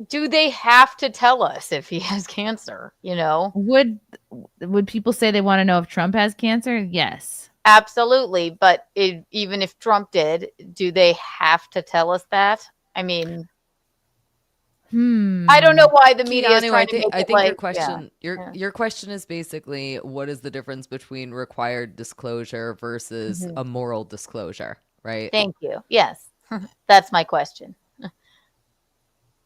Do they have to tell us if he has cancer? You know,
Would people say they want to know if Trump has cancer? Yes.
absolutely. But even if Trump did, do they have to tell us that? I mean, I don't know why the media is
Keanu,
trying to make
I
it
think
like,
your question
yeah.
your question is basically what is the difference between required disclosure versus
Mhm.
a moral disclosure, right?
Thank you. Yes, that's my question.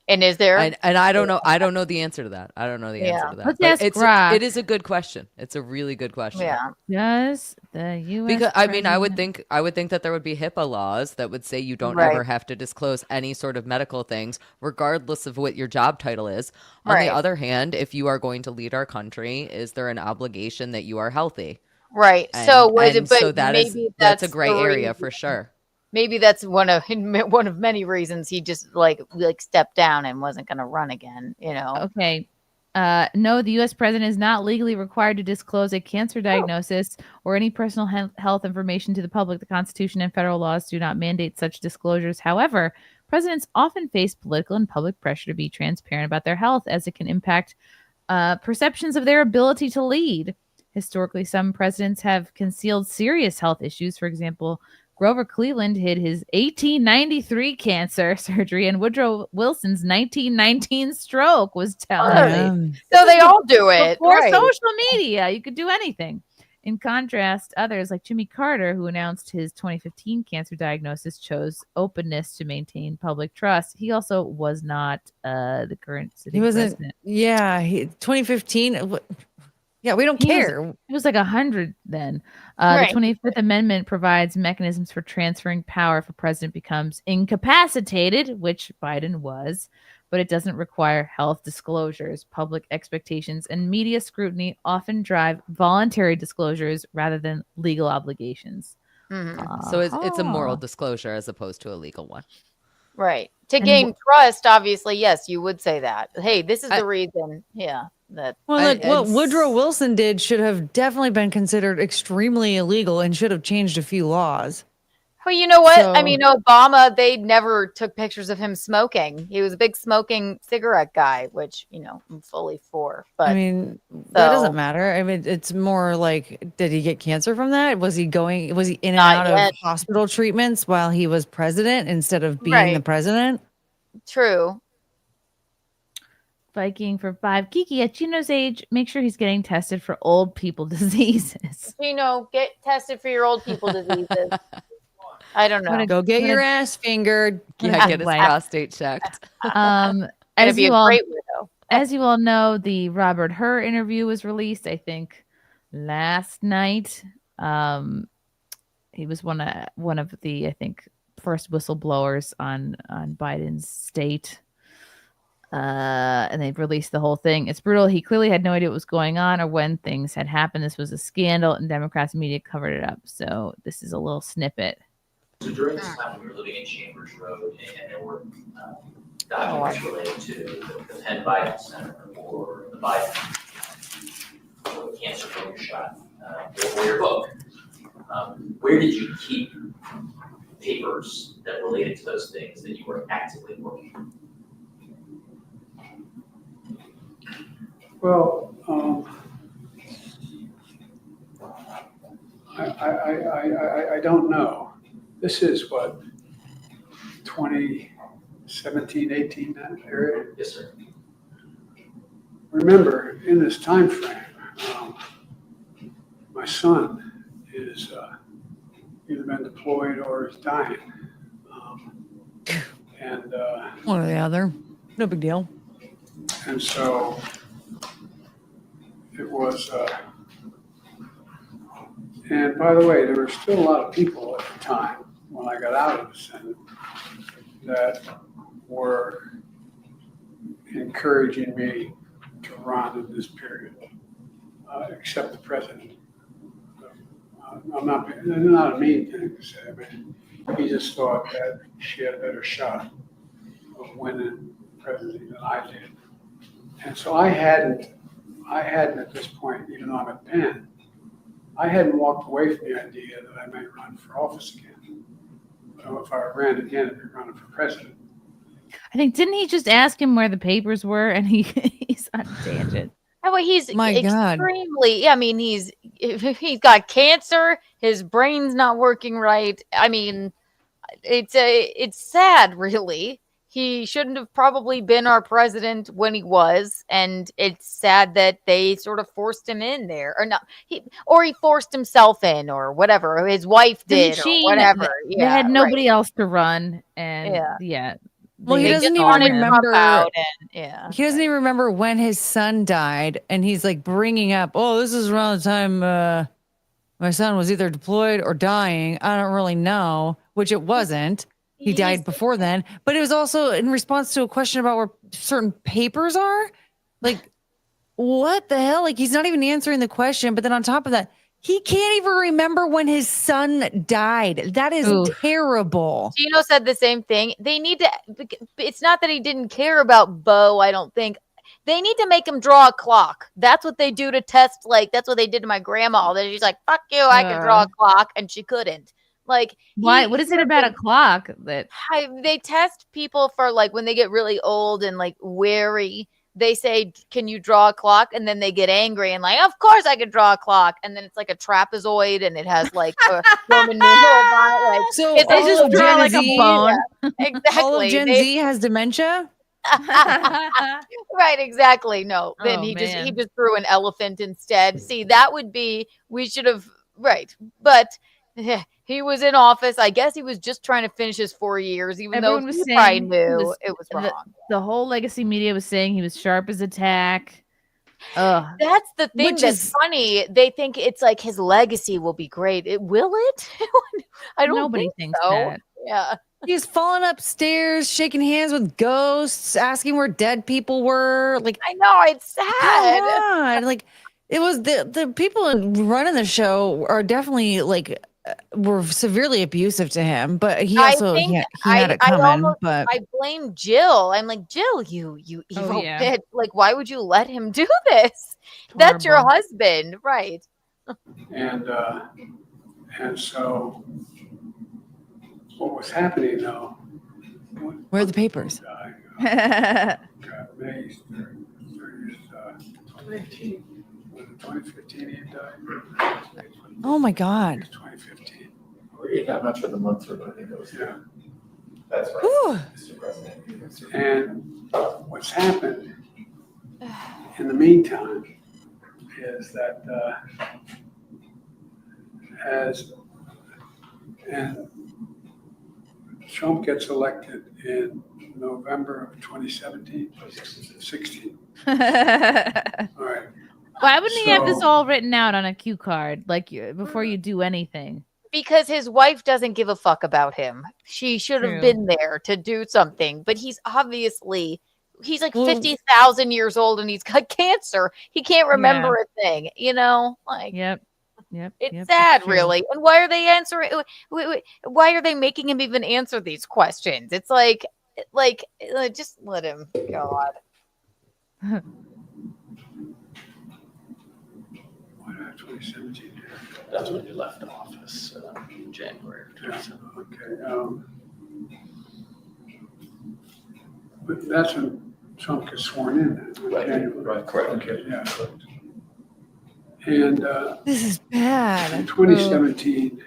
And is there?
And I don't know. I don't know the answer to that. I don't know the answer
Yeah.
to that.
Let's
But
ask
it's
Grok.
it is a good question. It's a really good question.
Yeah.
Does the U.S.
Because I mean, I would
president-
think that there would be HIPAA laws that would say you don't
Right.
ever have to disclose any sort of medical things, regardless of what your job title is. On
Right.
the other hand, if you are going to lead our country, is there an obligation that you are healthy?
Right.
And,
So was it? But
so that is
maybe
that's a
the
gray area
reason.
for sure.
Maybe that's one of many reasons he just like stepped down and wasn't going to run again. You know.
Okay. No, the U.S. president is not legally required to disclose a cancer diagnosis or any personal health information to the public. The Constitution and federal laws do not mandate such disclosures. However, presidents often face political and public pressure to be transparent about their health, as it can impact perceptions of their ability to lead. Historically, some presidents have concealed serious health issues. For example, Grover Cleveland hid his 1893 cancer surgery, and Woodrow Wilson's 1919 stroke was tallied.
So they all do it.
Before
Right.
social media, you could do anything. In contrast, others like Jimmy Carter, who announced his 2015 cancer diagnosis, chose openness to maintain public trust. He also was not the current sitting
He wasn't.
president.
Yeah, 2015. Yeah, we don't care.
He was like 100 then.
Right.
The 25th Amendment provides mechanisms for transferring power if a president becomes incapacitated, which Biden was, but it doesn't require health disclosures. Public expectations and media scrutiny often drive voluntary disclosures rather than legal obligations.
So it's a moral
Ah.
disclosure as opposed to a legal one.
Right. To
And
gain trust, obviously, yes, you would say that. Hey, this is the reason. Yeah. That.
Well, like what Woodrow Wilson did should have definitely been considered extremely illegal and should have changed a few laws.
Well, you know what? I
So-
mean, Obama, they never took pictures of him smoking. He was a big smoking cigarette guy, which, you know, I'm fully for. But
I mean, that
so-
doesn't matter. I mean, it's more like, did he get cancer from that? Was he in and
Not
out
yet.
of hospital treatments while he was president instead of being
Right.
the president?
True.
Viking for 5. Kiki, at Gino's age, make sure he's getting tested for old people diseases.
Get tested for your old people diseases. I don't know.
Go get your ass fingered.
Yeah, get his
Like-
prostate checked.
Gonna
As
be
you
a
all,
great widow.
as you all know, the Robert Hur interview was released, I think, last night. He was one of the, I think, first whistleblowers on Biden's state. And they've released the whole thing. It's brutal. He clearly had no idea what was going on or when things had happened. This was a scandal, and Democrats media covered it up. So this is a little snippet.
So during this time, we were living in Chambers Road, and there were documents related to the Penn Biden Center or the Biden or the cancer failure shot or your book. Where did you keep papers that related to those things that you were actively working on?
Well, I don't know. This is what, 2017, 18, that area?
Yes, sir.
Remember, in this time frame, my son is either been deployed or is dying.
One or the other. No big deal.
And so it was, and by the way, there were still a lot of people at the time when I got out of the Senate that were encouraging me to run in this period, except the president. They're not a mean thing to say. I mean, he just thought that she had a better shot of winning the presidency than I did. And so I hadn't at this point, even though I'm at Penn, I hadn't walked away from the idea that I might run for office again. So if I ran again, I'd be running for president.
I think, didn't he just ask him where the papers were? And he's on a tangent.
Well, he's
My God.
extremely. I mean, he's got cancer. His brain's not working right. I mean, it's sad, really. He shouldn't have probably been our president when he was, and it's sad that they sort of forced him in there, or not. He forced himself in, or whatever. His wife did, or whatever.
They had nobody else to run, and
Well, he
they
doesn't
just
even
wanted
remember.
Trump out, and
He doesn't even remember when his son died, and he's like bringing up, "Oh, this is around the time my son was either deployed or dying. I don't really know," which it wasn't. He died before then, but it was also in response to a question about where certain papers are. Like, what the hell? Like, he's not even answering the question. But then on top of that, he can't even remember when his son died. That is terrible.
Gino said the same thing. They need to. It's not that he didn't care about Bo. I don't think. They need to make him draw a clock. That's what they do to test. Like, that's what they did to my grandma. All that she's like, "Fuck you, I can draw a clock," and she couldn't. Like,
why? What is it about a clock that
they test people for, like, when they get really old and like wary? They say, "Can you draw a clock?" And then they get angry and like, "Of course I can draw a clock." And then it's like a trapezoid and it has like a Roman numerals on it. Like,
So
it's
all
just
of
draw
Gen
like
Z,
a bone. Exactly.
All of Gen Z has dementia.
Right, exactly. No, then
Oh,
he
man.
just threw an elephant instead. See, that would be, we should have, right. But he was in office. I guess he was just trying to finish his 4 years, even
everyone
though
was
he
saying
probably
he
knew it was wrong.
the whole legacy media was saying he was sharp as a tack. Ugh.
That's the thing
Which
that's
is-
funny. They think it's like his legacy will be great. Will it? I don't
Nobody
think
thinks
so.
that.
Yeah.
He's falling upstairs, shaking hands with ghosts, asking where dead people were. Like,
I know, it's
come
sad.
on. Like, it was the people running the show are definitely like were severely abusive to him, but he also he had it coming. But
I blame Jill. I'm like, Jill, you evil
yeah.
bitch. Like, why would you let him do this? That's your
Horrible.
husband, right?
And so what was happening though?
where are the papers?
May 2018. Was it 2015 he died?
Oh my God.
2015.
I'm not sure the months are, but I think it was.
Yeah.
That's right.
Whew.
Mr. President.
And what's happened in the meantime is that and Trump gets elected in November of 2017, 16. All right.
Why wouldn't he have this
So-
all written out on a cue card, like before you do anything?
because his wife doesn't give a fuck about him. She should have
True.
been there to do something, but he's like 50,000 years old and he's got cancer. He can't remember a thing, like.
Yep.
It's sad,
true.
really. And why are they answering? Why are they making him even answer these questions? It's like just let him. God.
2017.
That's when you left office, in January of 2017.
Okay. But that's when Trump gets sworn in.
Right, correct.
Okay, yeah. And
This is bad.
in 2017,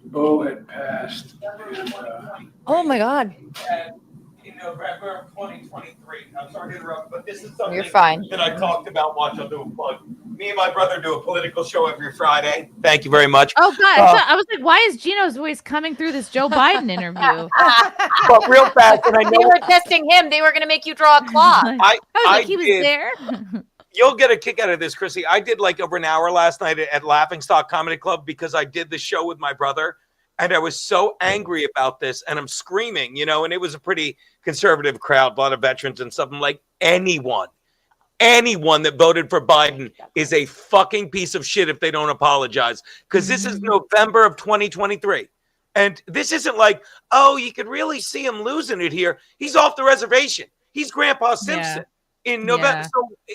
Bo had passed. And,
Oh my God.
In November of 2023. I'm sorry to interrupt, but this is something
You're fine.
that I talked about. Watch, I'll do a plug. Me and my brother do a political show every Friday. Thank you very much.
Oh God, I was like, why is Gino's voice coming through this Joe Biden interview?
But real fast, and I
They
know
were testing him. They were going to make you draw a clock.
I was like, he was
did.
there.
You'll get a kick out of this, Chrissy. I did like over an hour last night at Laughingstock Comedy Club because I did the show with my brother. And I was so angry about this, and I'm screaming, and it was a pretty conservative crowd, a lot of veterans and something like anyone that voted for Biden is a fucking piece of shit if they don't apologize. Because this is November of 2023. And this isn't like, oh, you could really see him losing it here. He's off the reservation. He's Grandpa Simpson in November.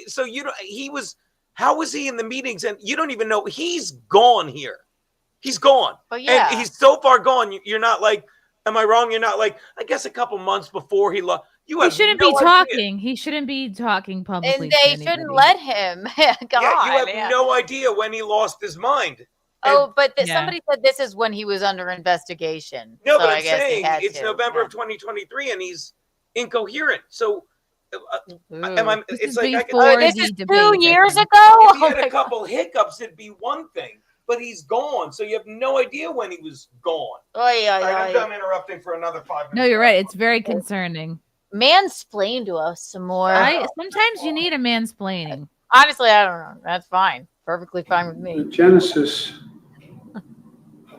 So how was he in the meetings? And you don't even know, he's gone here. He's gone.
Oh, yeah.
And he's so far gone. You're not like, am I wrong? You're not like, I guess a couple months before he lost.
He shouldn't be talking. He shouldn't be talking publicly.
And they shouldn't let him. God,
you have no idea when he lost his mind.
Oh, but somebody said this is when he was under investigation.
No,
so
but
I
I'm
guess
saying
he had
it's
to.
November of 2023 and he's incoherent. So it's like I could,
this is 2 years ago?
If he
Oh
had
my
a couple hiccups, it'd be one thing. But he's gone, so you have no idea when he was gone. I'm done interrupting for another 5 minutes.
No, you're right. It's very concerning.
Mansplain to us some more.
Sometimes you need a mansplaining.
Honestly, I don't know. That's fine. Perfectly fine with me.
the genesis of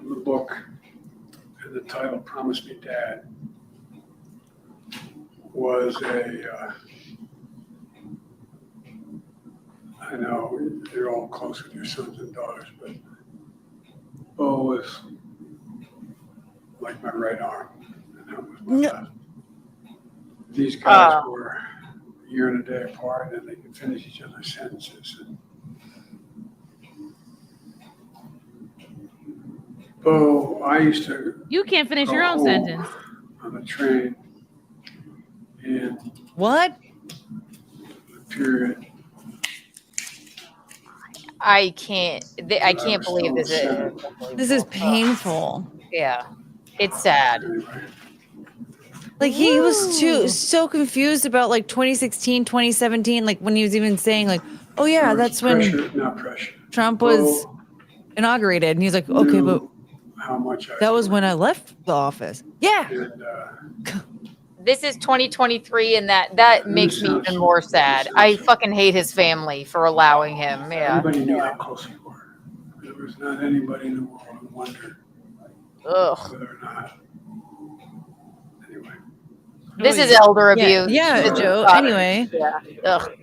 the book and the title, Promise Me Dad, was I know you're all close with your sons and daughters, but Bo was like my right arm, and that was my left. These guys were a year and a day apart, and they could finish each other's sentences. And Bo, I used to.
You can't finish
go
your own
home
sentence.
on the train, and
what?
Period.
I can't believe this is.
This is painful.
Yeah, it's sad.
Like he was so confused about like 2016, 2017, like when he was even saying like, oh yeah, that's when
Not pressure.
Trump was inaugurated. And he's like, okay, but
how much
that was when I left the office. Yeah.
This is 2023, and that makes me even more sad. I fucking hate his family for allowing him. Yeah.
Everybody knew how close we were. There was not anybody in the world who wondered whether or not. Anyway.
This is elder abuse.
Yeah, Joe. Anyway.
Yeah. Ugh.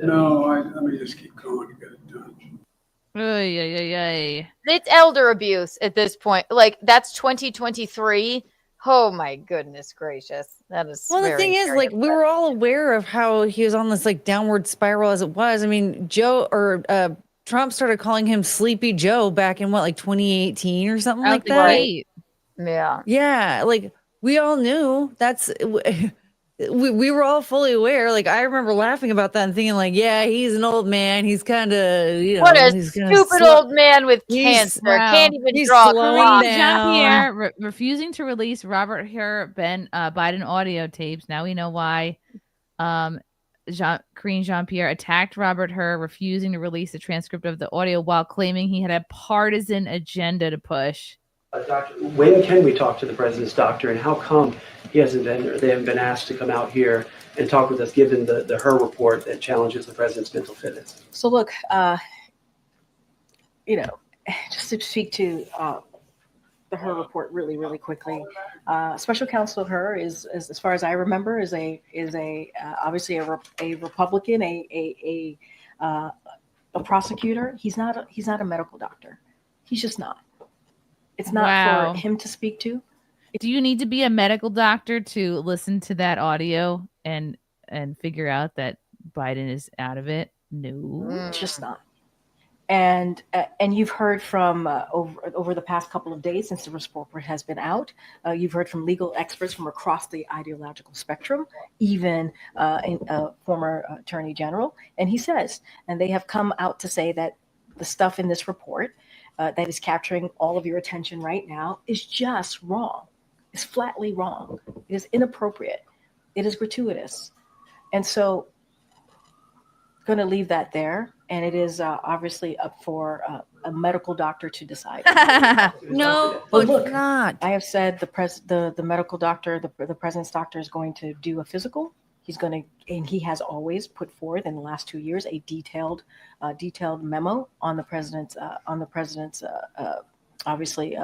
No, let me just keep going and get it done.
It's elder abuse at this point. Like, that's 2023. Oh my goodness gracious. That is
Well, the
very,
thing is,
very
like, we were all aware of how he was on this like downward spiral as it was. I mean, Trump started calling him Sleepy Joe back in like 2018 or something like that.
Right. Yeah.
Yeah, like we all knew we were all fully aware. Like I remember laughing about that and thinking like, yeah, he's an old man. He's kind of,
what a stupid old man with cancer. Can't even draw a clock.
Jean-Pierre refusing to release Robert Hur Biden audio tapes. Now we know why. Karine Jean-Pierre attacked Robert Hur, refusing to release the transcript of the audio while claiming he had a partisan agenda to push.
Doctor, when can we talk to the president's doctor, and how come they haven't been asked to come out here and talk with us, given the Hur report that challenges the president's mental fitness?
So look,
just to speak to the Hur report really quickly. Special counsel Hur is, as far as I remember, is obviously a Republican, a prosecutor. He's not a medical doctor. He's just not. It's not for him to speak to.
Do you need to be a medical doctor to listen to that audio and figure out that Biden is out of it? No,
it's just not. And you've heard from over the past couple of days since the report has been out, you've heard from legal experts from across the ideological spectrum, even former attorney general, and he says, and they have come out to say that the stuff in this report that is capturing all of your attention right now is just wrong. It's flatly wrong. It is inappropriate. It is gratuitous, and so going to leave that there. And it is obviously up for a medical doctor to decide.
No,
but look,
not.
I have said the medical doctor, the president's doctor, is going to do a physical. He's going to, and he has always put forth in the last 2 years a detailed memo on the president's obviously.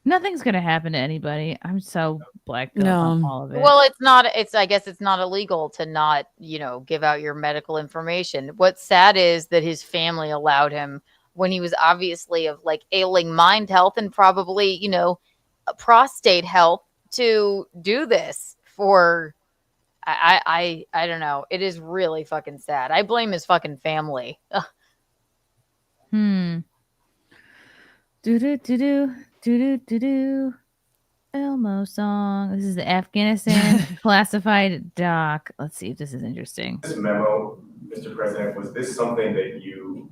Nothing's gonna happen to anybody. I'm so blacked out on all of it.
Well, I guess it's not illegal to not, give out your medical information. What's sad is that his family allowed him, when he was obviously of like ailing mind health and probably, prostate health, to do this for, I don't know. It is really fucking sad. I blame his fucking family. Ugh.
Do Elmo song. This is the Afghanistan classified doc. Let's see if this is interesting.
This memo, Mr. President, was this something that you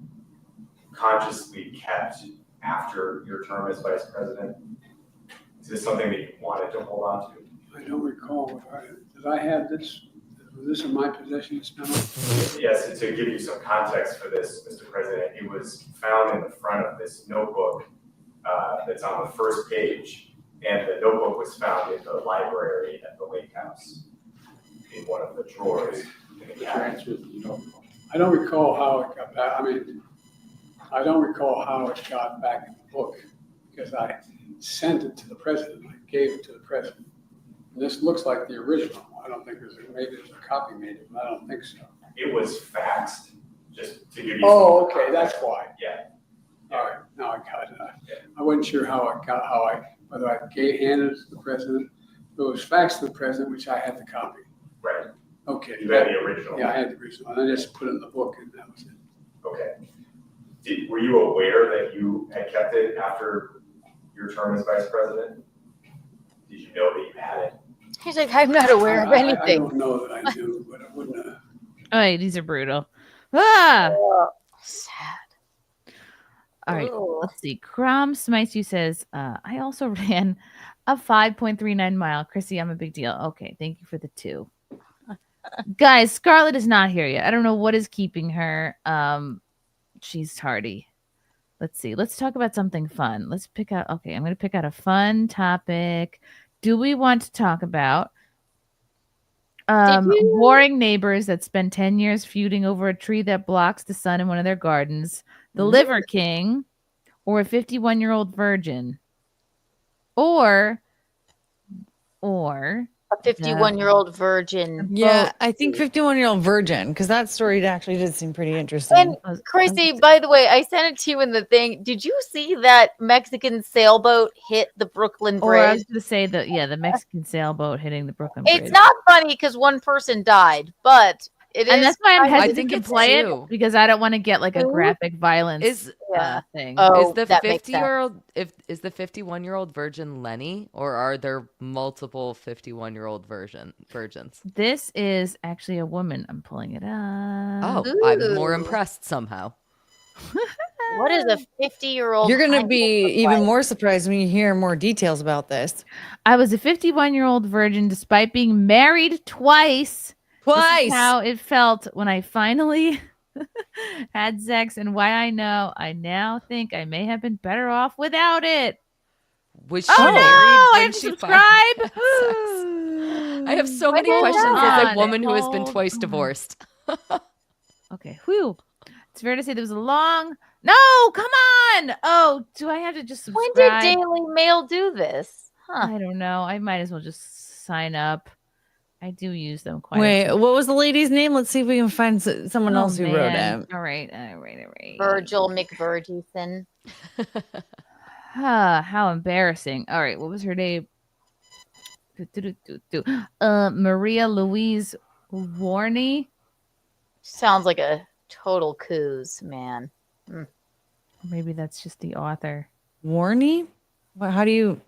consciously kept after your term as vice president? Is this something that you wanted to hold on to?
I don't recall. Did I have this? Was this in my possession, this memo?
Yes, to give you some context for this, Mr. President, it was found in the front of this notebook that's on the first page, and the notebook was found in the library at the Lake House in one of the drawers in the cabinet.
I don't recall how it got back. I mean, I don't recall how it got back in the book because I sent it to the president. I gave it to the president. And this looks like the original. I don't think maybe there's a copy made of it, but I don't think so.
It was faxed, just to give you
Oh,
some
okay, that's
context.
why.
Yeah.
All right, now I got it. I wasn't sure whether I handed it to the president. It was faxed to the president, which I had the copy.
Right.
Okay.
You had the original.
Yeah, I had the original. And I just put it in the book and that was it.
Okay. Were you aware that you had kept it after your term as vice president? Did you know that you had it?
He's like, I'm not aware of anything.
I don't know that I knew, but I wouldn't have.
Oh, wait, these are brutal. Ah!
Sad.
All right, let's see. Crom Smites you says, I also ran a 5.39 mile. Chrissy, I'm a big deal. Okay, thank you for the 2. Guys, Scarlett is not here yet. I don't know what is keeping her. She's tardy. Let's see. Let's talk about something fun. Let's pick out. Okay, I'm going to pick out a fun topic. Do we want to talk about warring neighbors that spend 10 years feuding over a tree that blocks the sun in one of their gardens, the Liver King, or a 51-year-old virgin? Or
a 51-year-old virgin.
Yeah, I think 51-year-old virgin, because that story actually did seem pretty interesting.
And Chrissy, by the way, I sent it to you in the thing. Did you see that Mexican sailboat hit the Brooklyn
Or I was
Bridge?
going to say that, the Mexican sailboat hitting the Brooklyn Bridge.
It's not funny because one person died, but it is.
And that's why I'm
I
hesitant
think
to
it's
play
two.
it because I don't want to get like a graphic violence thing.
Oh,
Is the
that makes
50-year-old is the 51-year-old virgin Lenny, or are there multiple 51-year-old virgins?
This is actually a woman. I'm pulling it up.
Oh, I'm more impressed somehow.
What is a 50-year-old?
You're going to be even more surprised when you hear more details about this.
I was a 51-year-old virgin despite being married twice. This is how it felt when I finally had sex, and why I now think I may have been better off without it.
Was she
Oh
married
no!
when
I have to
she
subscribe.
I have so many
Hold
questions as a
on,
woman who has been
hold
twice
on.
divorced.
Okay, whew. It's fair to say there was a long No, come on. Oh, do I have to just
When
subscribe?
did Daily Mail do this? Huh.
I don't know. I might as well just sign up. I do use them quite a
Wait,
bit.
what was the lady's name? Let's see if we can find someone
Oh,
else who wrote
man.
it.
All right.
Virgil McVirgison.
How embarrassing. All right, what was her name? Maria Louise Warney.
Sounds like a total coos, man.
Maybe that's just the author.
Warney? How do you?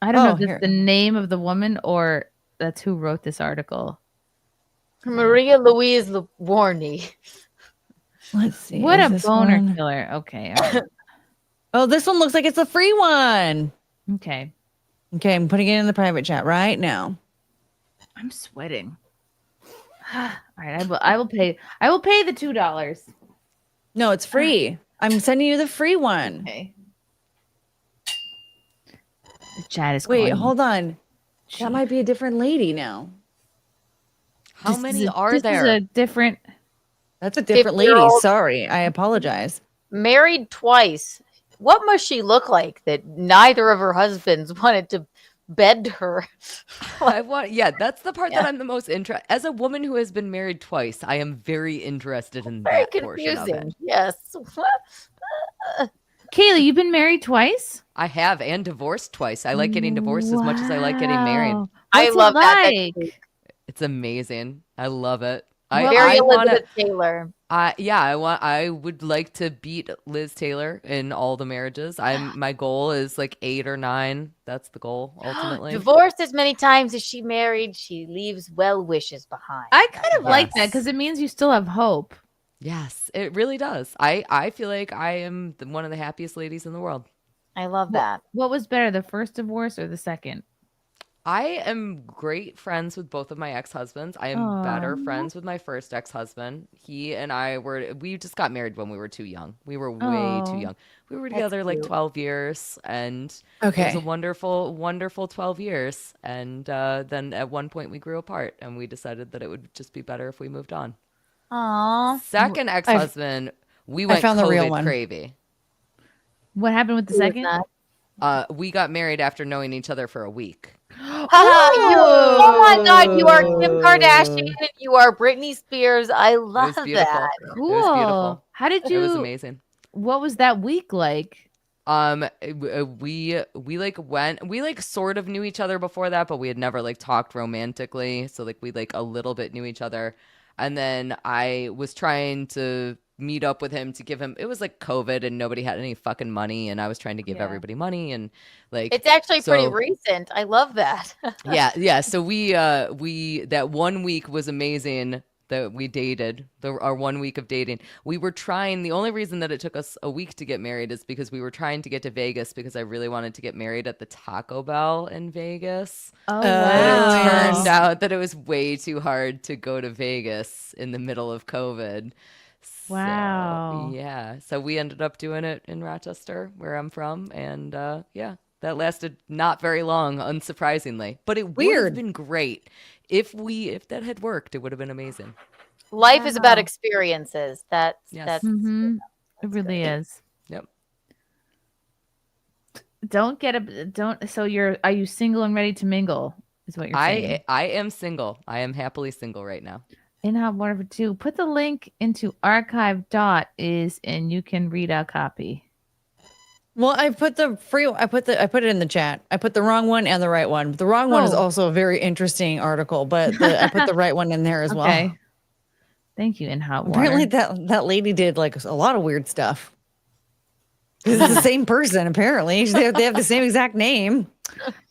I don't know if
here.
it's the name of the woman or that's who wrote this article.
Maria Louise Warney.
Let's see.
What
is
a
this
boner
one?
killer. Okay. All right.
Oh, this one looks like it's a free one.
Okay.
Okay, I'm putting it in the private chat right now.
I'm sweating. All right, I will pay the $2.
No, it's free. I'm sending you the free one.
Okay. The chat is
Wait,
calling me.
hold on. That might be a different lady now.
How many are
This
there?
is a different.
That's a different lady.
50-year-old.
Sorry, I apologize.
Married twice. What must she look like that neither of her husbands wanted to bed her?
Yeah, that's the part that I'm the most interested. As a woman who has been married twice, I am very interested in
Very
that portion of
confusing.
it.
Yes.
Kaylee, you've been married twice?
I have, and divorced twice. I like getting divorced as much as I like getting married.
Wow.
I
What's it
love that.
like?
It's amazing. I love it.
Very
I wanna-
Elizabeth Taylor.
I would like to beat Liz Taylor in all the marriages. My goal is like 8 or 9. That's the goal ultimately.
Divorced as many times as she married, she leaves well wishes behind.
I kind of like that because it means you still have hope.
Yes, it really does. I feel like I am one of the happiest ladies in the world.
I love that.
What was better, the first divorce or the second?
I am great friends with both of my ex-husbands. I am better friends with my first ex-husband. He and we just got married when we were too young. We were way too young. We were together like 12 years, and it was a wonderful, wonderful 12 years. And then at one point we grew apart, and we decided that it would just be better if we moved on.
Aww.
Second ex-husband, we went
found the real
COVID
one.
crazy.
What happened with the second?
We got married after knowing each other for a week.
Oh my God, you are Kim Kardashian. You are Britney Spears. I love
It was beautiful.
that.
Cool.
It was beautiful.
How did you?
It was amazing.
What was that week like?
We sort of knew each other before that, but we had never like talked romantically. So like we like a little bit knew each other. And then I was trying to meet up with him to give him, it was like COVID and nobody had any fucking money, and I was trying to give everybody money, and like
It's actually pretty recent. I love that.
yeah. So we that 1 week was amazing that we dated. Our 1 week of dating, we were trying. The only reason that it took us a week to get married is because we were trying to get to Vegas because I really wanted to get married at the Taco Bell in Vegas.
Oh,
But
wow.
it turned out that it was way too hard to go to Vegas in the middle of COVID.
Wow.
Yeah. So we ended up doing it in Rochester, where I'm from, and that lasted not very long, unsurprisingly. But it would have been great if that had worked. It would have been amazing.
Life is about experiences. That's
Mm-hmm. It really is.
Yep.
So are you single and ready to mingle? Is what you're saying?
I am single. I am happily single right now.
In Hot Water for Two. Put the link into archive.is and you can read a copy.
Well, I put it in the chat. I put the wrong one and the right one. The wrong one is also a very interesting article, but I put the right one in there as well.
Okay. Thank you, In Hot Water.
Apparently that lady did like a lot of weird stuff. It's the same person, apparently. They have the same exact name.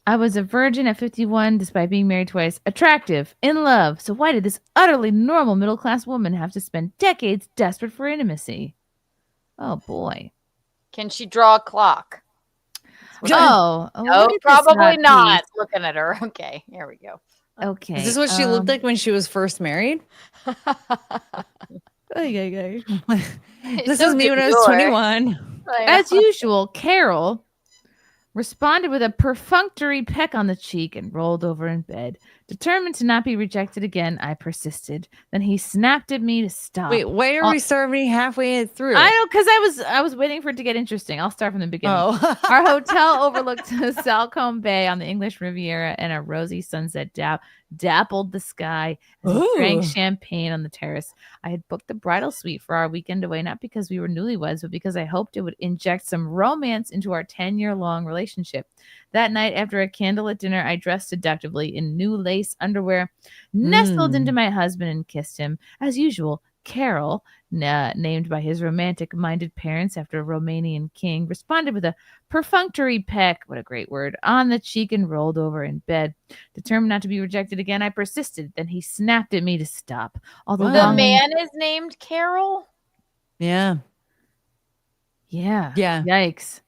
I was a virgin at 51 despite being married twice. Attractive, in love. So why did this utterly normal middle-class woman have to spend decades desperate for intimacy? Oh, boy.
Can she draw a clock?
No,
probably not. Looking at her. Okay, here we go.
Okay.
Is this what she looked like when she was first married? This is me when I was 21.
As usual, Carol responded with a perfunctory peck on the cheek and rolled over in bed. Determined to not be rejected again, I persisted. Then he snapped at me to stop.
Wait, why are we starting halfway through?
I know, because I was waiting for it to get interesting. I'll start from the beginning.
Oh.
Our hotel overlooked Salcombe Bay on the English Riviera, and a rosy sunset dappled the sky as we drank champagne on the terrace. I had booked the bridal suite for our weekend away, not because we were newlyweds, but because I hoped it would inject some romance into our 10-year-long relationship. That night, after a candlelit dinner, I dressed seductively in new lace underwear, nestled into my husband and kissed him. As usual, Carol, named by his romantic-minded parents after a Romanian king, responded with a perfunctory peck, what a great word, on the cheek and rolled over in bed. Determined not to be rejected again, I persisted. Then he snapped at me to stop. Although
The man is named Carol?
Yeah.
Yeah.
Yeah.
Yikes.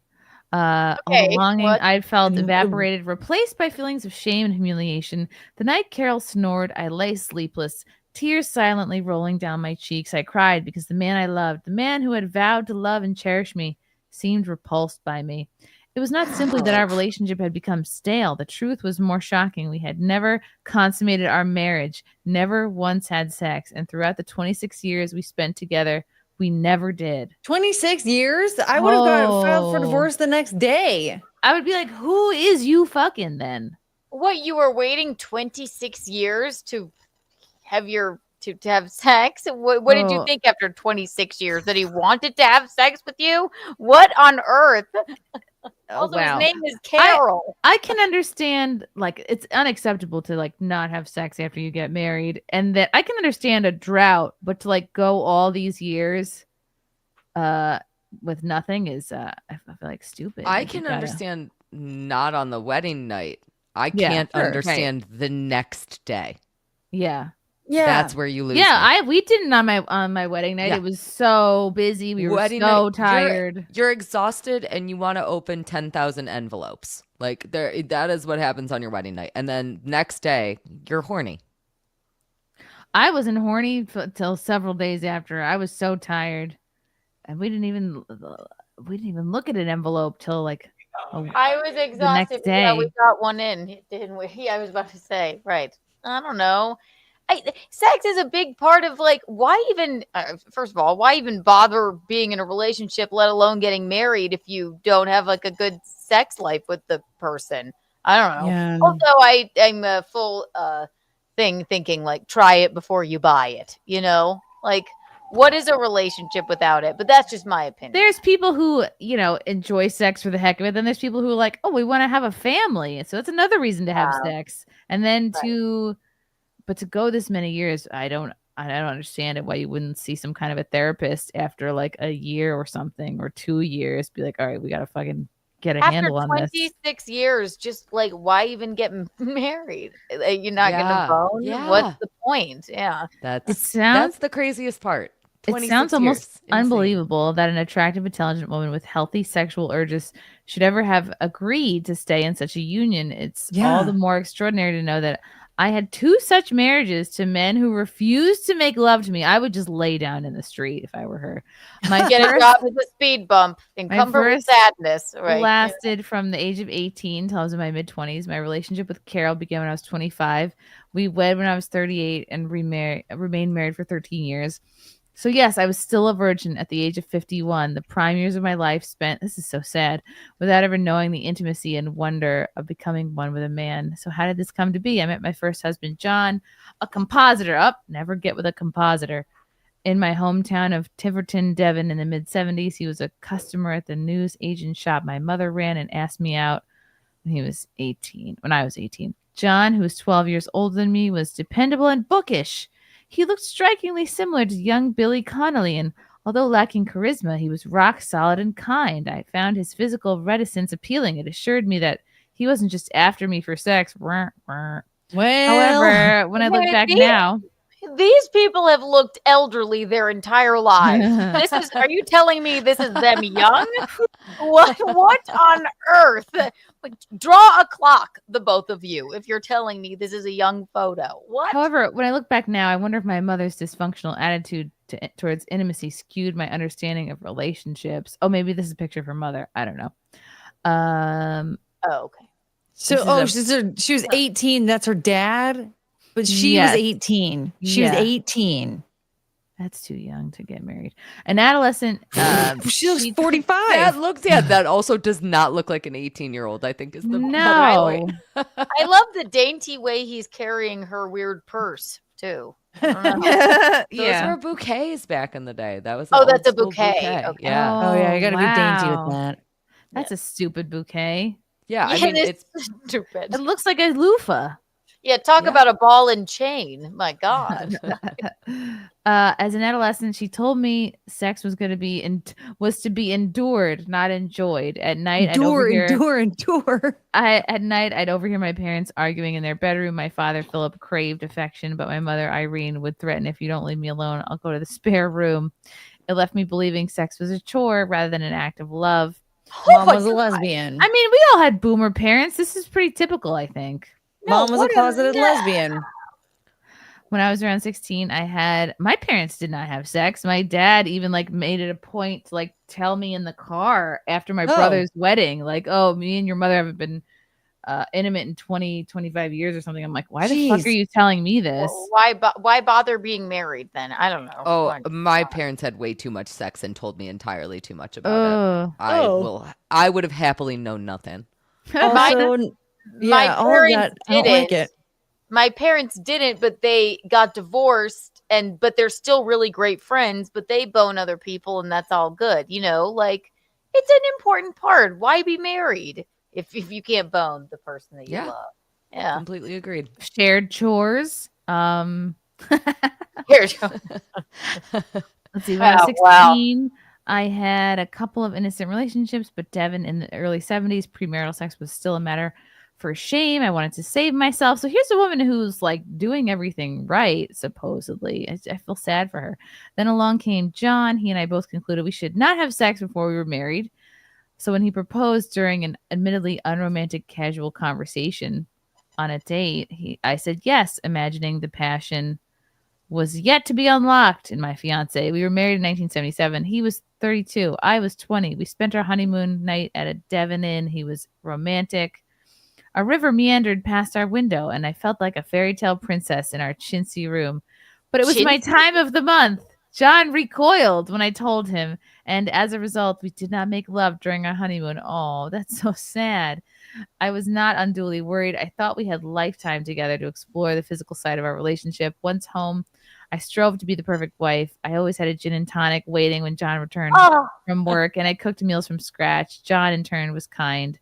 All the longing I felt evaporated, replaced by feelings of shame and humiliation. The night Carol snored, I lay sleepless, tears silently rolling down my cheeks. I cried because the man I loved, the man who had vowed to love and cherish me, seemed repulsed by me. It was not simply that our relationship had become stale. The truth was more shocking. We had never consummated our marriage, never once had sex, and throughout the 26 years we spent together, we never did.
26 years? I would have filed for divorce the next day.
I would be like, who is you fucking then?
What, you were waiting 26 years to have to have sex? What did you think after 26 years? That he wanted to have sex with you? What on earth? Also, his name is Carol.
I can understand, like, it's unacceptable to like not have sex after you get married, and that I can understand a drought, but to like go all these years with nothing is I feel like stupid.
I
Like,
can
you gotta-
understand not on the wedding night. I can't understand the next day.
Yeah.
That's where you lose.
Yeah, we didn't on my wedding night.
Yeah.
It was so busy. We were
Wedding
so
night,
tired.
You're exhausted and you want to open 10,000 envelopes. Like that is what happens on your wedding night. And then next day, you're horny.
I wasn't horny till several days after. I was so tired, and we didn't even look at an envelope till like
I was exhausted. Yeah, we got one in, didn't we? Yeah, I was about to say, right. I don't know. Sex is a big part of like, why even, first of all, why even bother being in a relationship, let alone getting married if you don't have like a good sex life with the person? I don't know.
Yeah.
Also, I'm a full thinking like, try it before you buy it, you know? Like, what is a relationship without it? But that's just my opinion.
There's people who, enjoy sex for the heck of it. Then there's people who are like, oh, we want to have a family. So that's another reason to have sex. And then but to go this many years, I don't understand it. Why you wouldn't see some kind of a therapist after like a year or something, or 2 years, be like, all right, we got to fucking get a handle on this.
After 26 years, just like, why even get married? You're not going to bone?
Yeah.
What's the point? Yeah.
That's the craziest part.
It sounds almost
years. Insane.
unbelievable that an attractive, intelligent woman with healthy sexual urges should ever have agreed to stay in such a union. It's all the more extraordinary to know that I had 2 such marriages to men who refused to make love to me. I would just lay down in the street if I were her.
Get a job with a speed bump, encumbered with sadness. Right.
Lasted from the age of 18 till I was in my mid-20s. My relationship with Carol began when I was 25. We wed when I was 38 and remained married for 13 years. So yes, I was still a virgin at the age of 51, the prime years of my life spent, this is so sad, without ever knowing the intimacy and wonder of becoming one with a man. So how did this come to be? I met my first husband, John, a compositor. Never get with a compositor. In my hometown of Tiverton, Devon in the mid-70s. He was a customer at the news agent shop my mother ran and asked me out when I was 18. John, who was 12 years older than me, was dependable and bookish. He looked strikingly similar to young Billy Connolly, and although lacking charisma, he was rock solid and kind. I found his physical reticence appealing. It assured me that he wasn't just after me for sex. Well, however, when I look back now,
these people have looked elderly their entire lives. Are you telling me this is them young? What on earth? Draw a clock, the both of you, if you're telling me this is a young photo. What?
However, when I look back now, I wonder if my mother's dysfunctional attitude towards intimacy skewed my understanding of relationships. Oh, maybe this is a picture of her mother. I don't know.
Oh, okay.
So, she was 18. That's her dad, but she was 18. She was 18.
That's too young to get married. An adolescent.
She looks 45.
That also does not look like an 18-year-old, I think is the
No.
point.
I love the dainty way he's carrying her weird purse too. I don't know.
Those were bouquets back in the day. That was
Oh,
the
that's a
old school
bouquet. Okay.
Yeah.
Oh, yeah, you got to be dainty
wow.
with that.
That's a stupid bouquet.
Yeah, I
Yeah,
mean,
it's
it's
stupid.
It looks like a loofah.
Yeah, talk about a ball and chain. My God.
As an adolescent, she told me sex was going to be was to be endured, not enjoyed. At night, I'd overhear my parents arguing in their bedroom. My father, Philip, craved affection, but my mother, Irene, would threaten, "If you don't leave me alone, I'll go to the spare room." It left me believing sex was a chore rather than an act of love.
Mom was a lesbian.
I mean, we all had boomer parents. This is pretty typical, I think.
Mom was a closeted lesbian.
When I was around 16, my parents did not have sex. My dad even made it a point to tell me in the car after my brother's wedding, "Oh, me and your mother haven't been intimate in 25 years or something." I'm like, why the fuck are you telling me this?
Well, why bother being married then? I don't know.
Oh, my parents had way too much sex and told me entirely too much about it. I would have happily known nothing.
My parents
I don't like it.
My parents didn't, but they got divorced, but they're still really great friends. But they bone other people, and that's all good. It's an important part. Why be married if you can't bone the person that you love? Yeah,
completely agreed.
Shared chores.
Shared chores.
Let's see. When I was 16, I had a couple of innocent relationships, but Devin in the early 70s, premarital sex was still a matter for shame. I wanted to save myself. So here's a woman who's doing everything right, supposedly. I feel sad for her. Then along came John. He and I both concluded we should not have sex before we were married. So when he proposed during an admittedly unromantic casual conversation on a date, I said yes, imagining the passion was yet to be unlocked in my fiance. We were married in 1977. He was 32. I was 20. We spent our honeymoon night at a Devon Inn. He was romantic. A river meandered past our window, and I felt like a fairy tale princess in our chintzy room. But it was my time of the month. John recoiled when I told him, and as a result, we did not make love during our honeymoon. Oh, that's so sad. I was not unduly worried. I thought we had lifetime together to explore the physical side of our relationship. Once home, I strove to be the perfect wife. I always had a gin and tonic waiting when John returned from work, and I cooked meals from scratch. John, in turn, was kind.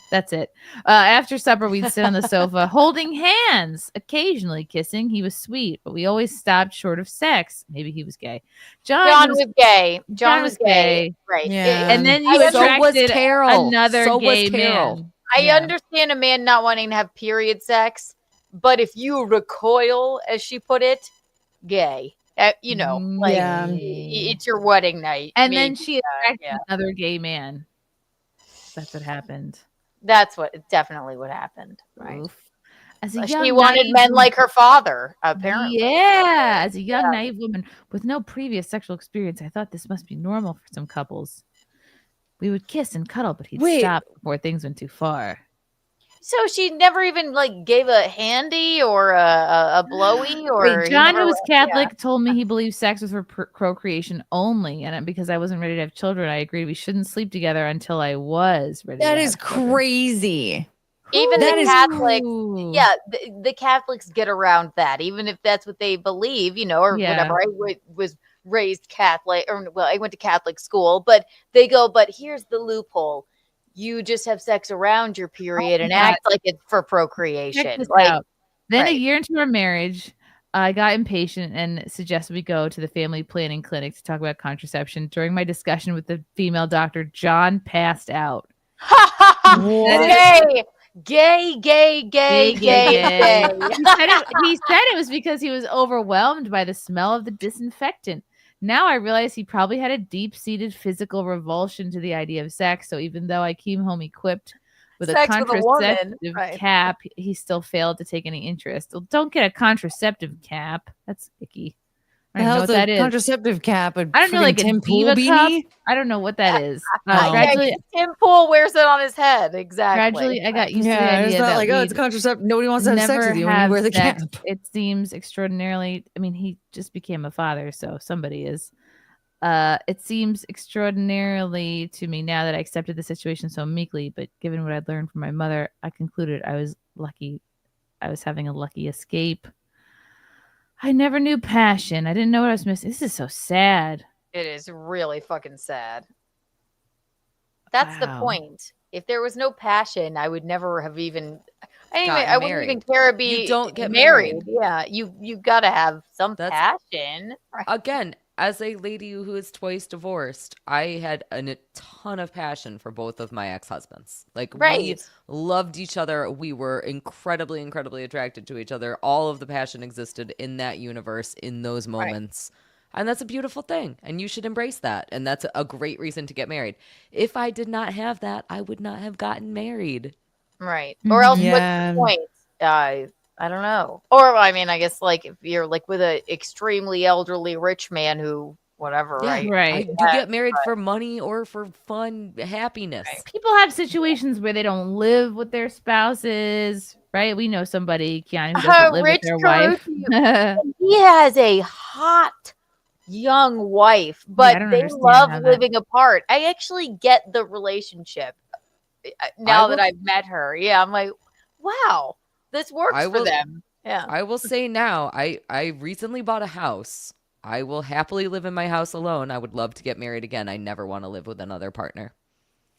That's it. After supper, we'd sit on the sofa holding hands, occasionally kissing. He was sweet, but we always stopped short of sex. Maybe he was gay. John was
gay.
John was gay.
Right.
Yeah. And then you attracted another gay man.
I understand a man not wanting to have period sex, but if you recoil, as she put it, gay. It's your wedding night.
And then she attracted another gay man. That's what happened.
That's definitely what happened. Right.
She
wanted men like her father, apparently.
Yeah. As a young, naive woman with no previous sexual experience, I thought this must be normal for some couples. We would kiss and cuddle, but he'd stop before things went too far.
So she never even gave a handy or a blowy or.
Wait, John, who was Catholic, told me he believed sex was for procreation only, and because I wasn't ready to have children, I agreed we shouldn't sleep together until I was ready.
That is crazy.
Even the Catholics, the Catholics get around that, even if that's what they believe, or whatever. I was raised Catholic, I went to Catholic school, but they go, but here's the loophole. You just have sex around your period and act like it's for procreation.
Then a year into our marriage, I got impatient and suggested we go to the family planning clinic to talk about contraception. During my discussion with the female doctor, John passed out.
Gay. He said
it was because he was overwhelmed by the smell of the disinfectant. Now I realize he probably had a deep-seated physical revulsion to the idea of sex. So even though I came home equipped with a contraceptive cap, he still failed to take any interest. Well, don't get a contraceptive cap. That's icky. I don't know what that is.
Contraceptive cap.
I don't know, like a
Tim Pool
diva cup.
beanie.
I don't know what that is.
Oh.
Gradually,
Tim Pool wears it on his head. Exactly.
gradually, I got used to the
Yeah,
idea
it's not
that
like, oh, it's
we'd
contraceptive. Nobody wants to have sex
never
with you when you
have
wear the
sex.
cap.
It seems extraordinarily. I mean, he just became a father, so somebody is. It seems extraordinarily to me now that I accepted the situation so meekly, but given what I'd learned from my mother, I concluded I was lucky. I was having a lucky escape. I never knew passion. I didn't know what I was missing. This is so sad.
It is really fucking sad. That's the
Wow.
point. If there was no passion, I would never have even. Anyway,
Gotten
I wouldn't even
married.
care to be
You don't get
married.
married.
Yeah, you gotta have some passion. Right?
Again, as a lady who is twice divorced, I had a ton of passion for both of my ex-husbands. Like, we
Right.
loved each other. We were incredibly, incredibly attracted to each other. All of the passion existed in that universe in those moments. And that's a beautiful thing. And you should embrace that. And that's a great reason to get married. If I did not have that, I would not have gotten married.
Right. Or else
Yeah.
what's the point? I don't know. Or I mean, I guess like if you're like with an extremely elderly rich man who whatever,
Yeah,
right?
Right.
You get married for money or for fun, happiness.
People have situations where they don't live with their spouses, right? We know somebody, Keanu, who doesn't live with
Rich
their wife.
He has a hot young wife, but
don't
they
understand
love
how that-
living apart. I actually get the relationship now that I've met her. Yeah, I'm like, wow, this works for them. Yeah.
I will say now, I recently bought a house. I will happily live in my house alone. I would love to get married again. I never want to live with another partner.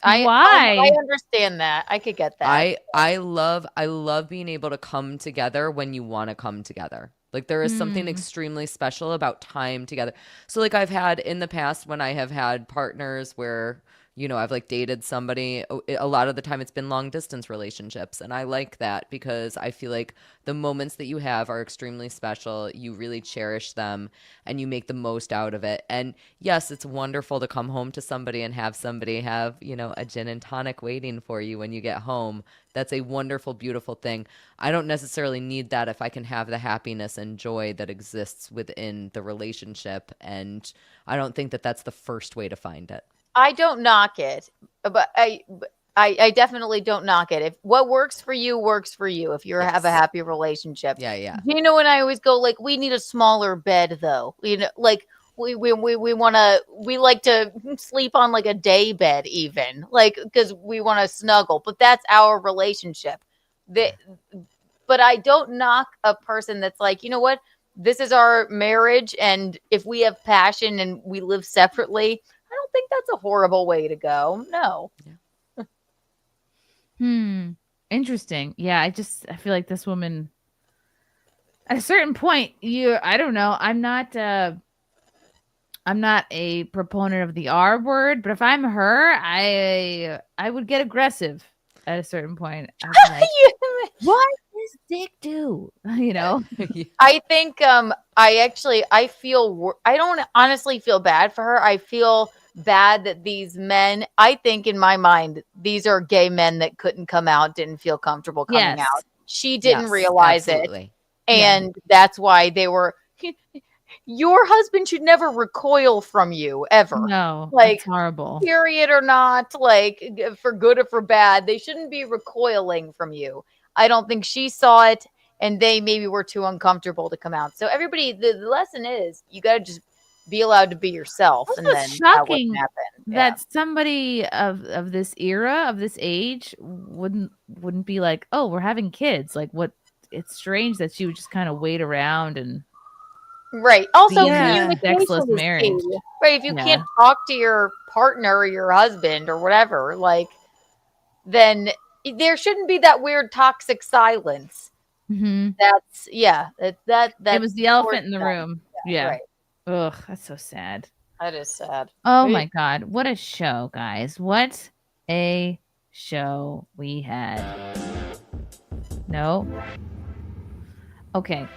I understand that. I could get that.
I love being able to come together when you want to come together. Like, there is something extremely special about time together. So like, I've had in the past when I have had partners where, you know, I've like dated somebody, a lot of the time it's been long distance relationships. And I like that because I feel like the moments that you have are extremely special. You really cherish them and you make the most out of it. And yes, it's wonderful to come home to somebody and have somebody have, you know, a gin and tonic waiting for you when you get home. That's a wonderful, beautiful thing. I don't necessarily need that if I can have the happiness and joy that exists within the relationship. And I don't think that that's the first way to find it.
I don't knock it, but I definitely don't knock it. If what works for you works for you, if you have a happy relationship.
Yeah.
You know, when I always go like, we need a smaller bed though. You know, like we like to sleep on like a day bed even, like because we want to snuggle. But that's our relationship. But I don't knock a person that's like, you know what, this is our marriage, and if we have passion and we live separately, I don't think that's a horrible way to go. No.
Interesting. Yeah, I feel like this woman at a certain point, I don't know. I'm not a proponent of the R word, but if I'm her, I would get aggressive at a certain point. I'd be like, what does dick do? You know?
I think I feel I don't honestly feel bad for her. I feel bad that these men, I think in my mind, these are gay men that couldn't come out, didn't feel comfortable coming out. She didn't realize it. And that's why they were, your husband should never recoil from you ever.
No,
like
that's horrible.
Period or not, like for good or for bad, they shouldn't be recoiling from you. I don't think she saw it, and they maybe were too uncomfortable to come out. So everybody, the lesson is you got to just be allowed to be yourself, and then
It's shocking
that happen.
that somebody of this era, of this age, wouldn't be like, oh, we're having kids. Like, what? It's strange that she would just kind of wait around and
right. Also,
sexless
communication is
marriage.
key. Right. If you can't talk to your partner or your husband or whatever, like, then there shouldn't be that weird toxic silence.
Mm-hmm.
That's that
it was the elephant in the room. Yeah.
Right.
Ugh, that's so sad.
That is sad.
Oh my God. What a show, guys. What a show we had. No. Okay.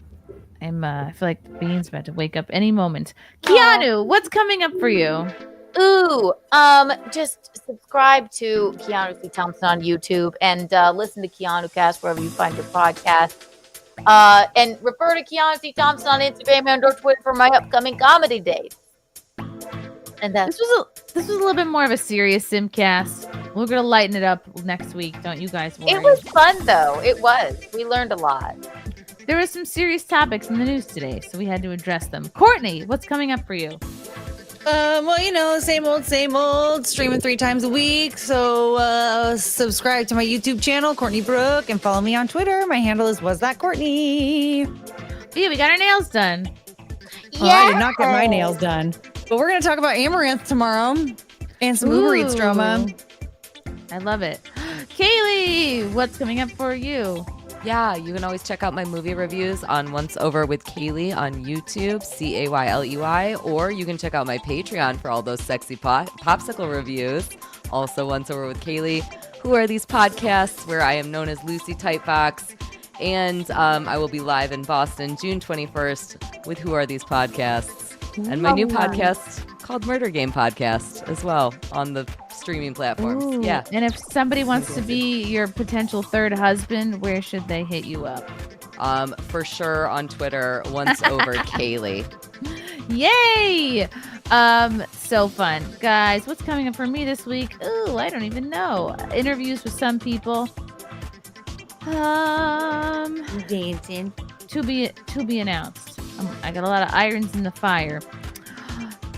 I feel like the bean's about to wake up any moment. Keanu, what's coming up for you?
Ooh, just subscribe to Keanu C. Thompson on YouTube and listen to Keanu Cast wherever you find your podcast. And refer to Keanu C. Thompson on Instagram and or Twitter for my upcoming comedy dates. And that's
This was a little bit more of a serious SimpCast. We're gonna lighten it up next week. Don't you guys worry.
It was fun though. It was. We learned a lot.
There were some serious topics in the news today, so we had to address them. Courtney, what's coming up for you?
Well, same old, streaming 3 times a week. So subscribe to my YouTube channel, Courtney Brooke, and follow me on Twitter. My handle is *WasThatCourtney.
Yeah, we got our nails done.
Well, I did not get my nails done. But we're going to talk about Amaranth tomorrow and some Uber Eats drama.
I love it. Cayley, what's coming up for you?
Yeah, you can always check out my movie reviews on Once Over with Cayley on YouTube, Cayley, or you can check out my Patreon for all those sexy popsicle reviews. Also, Once Over with Cayley. Who Are These Podcasts, where I am known as Lucy Tightbox. And I will be live in Boston June 21st with Who Are These Podcasts? And my new podcast called Murder Game Podcast as well on the streaming platforms.
Ooh.
Yeah.
And if somebody wants to be your potential third husband, where should they hit you up?
For sure on Twitter, Once Over Cayley.
Yay! So fun. Guys, what's coming up for me this week? Ooh, I don't even know. Interviews with some people.
Dancing.
To be announced. I got a lot of irons in the fire.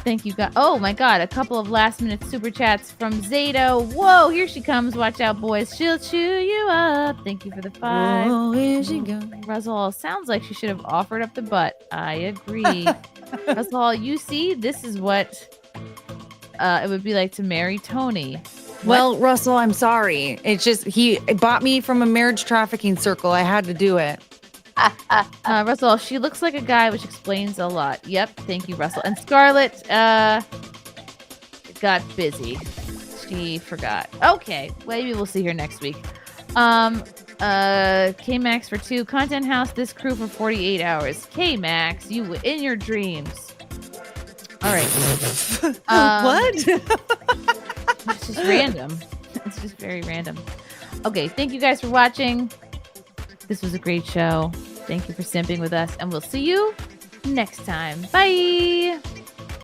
Thank you, God. Oh my God, a couple of last-minute super chats from Zato. Whoa, here she comes. Watch out, boys. She'll chew you up. Thank you for the 5.
Oh, here she goes.
Russell sounds like she should have offered up the butt. I agree. Russell, you see, this is what it would be like to marry Tony.
Well, Russell, I'm sorry. It's just he bought me from a marriage trafficking circle. I had to do it.
Russell, she looks like a guy, which explains a lot. Yep, thank you, Russell. And Scarlett got busy. She forgot. Okay, maybe we'll see her next week. K-Max for 2. Content House, this crew for 48 hours. K-Max, you in your dreams. All right.
What?
It's just random. It's just very random. Okay, thank you guys for watching. This was a great show. Thank you for simping with us, and we'll see you next time. Bye.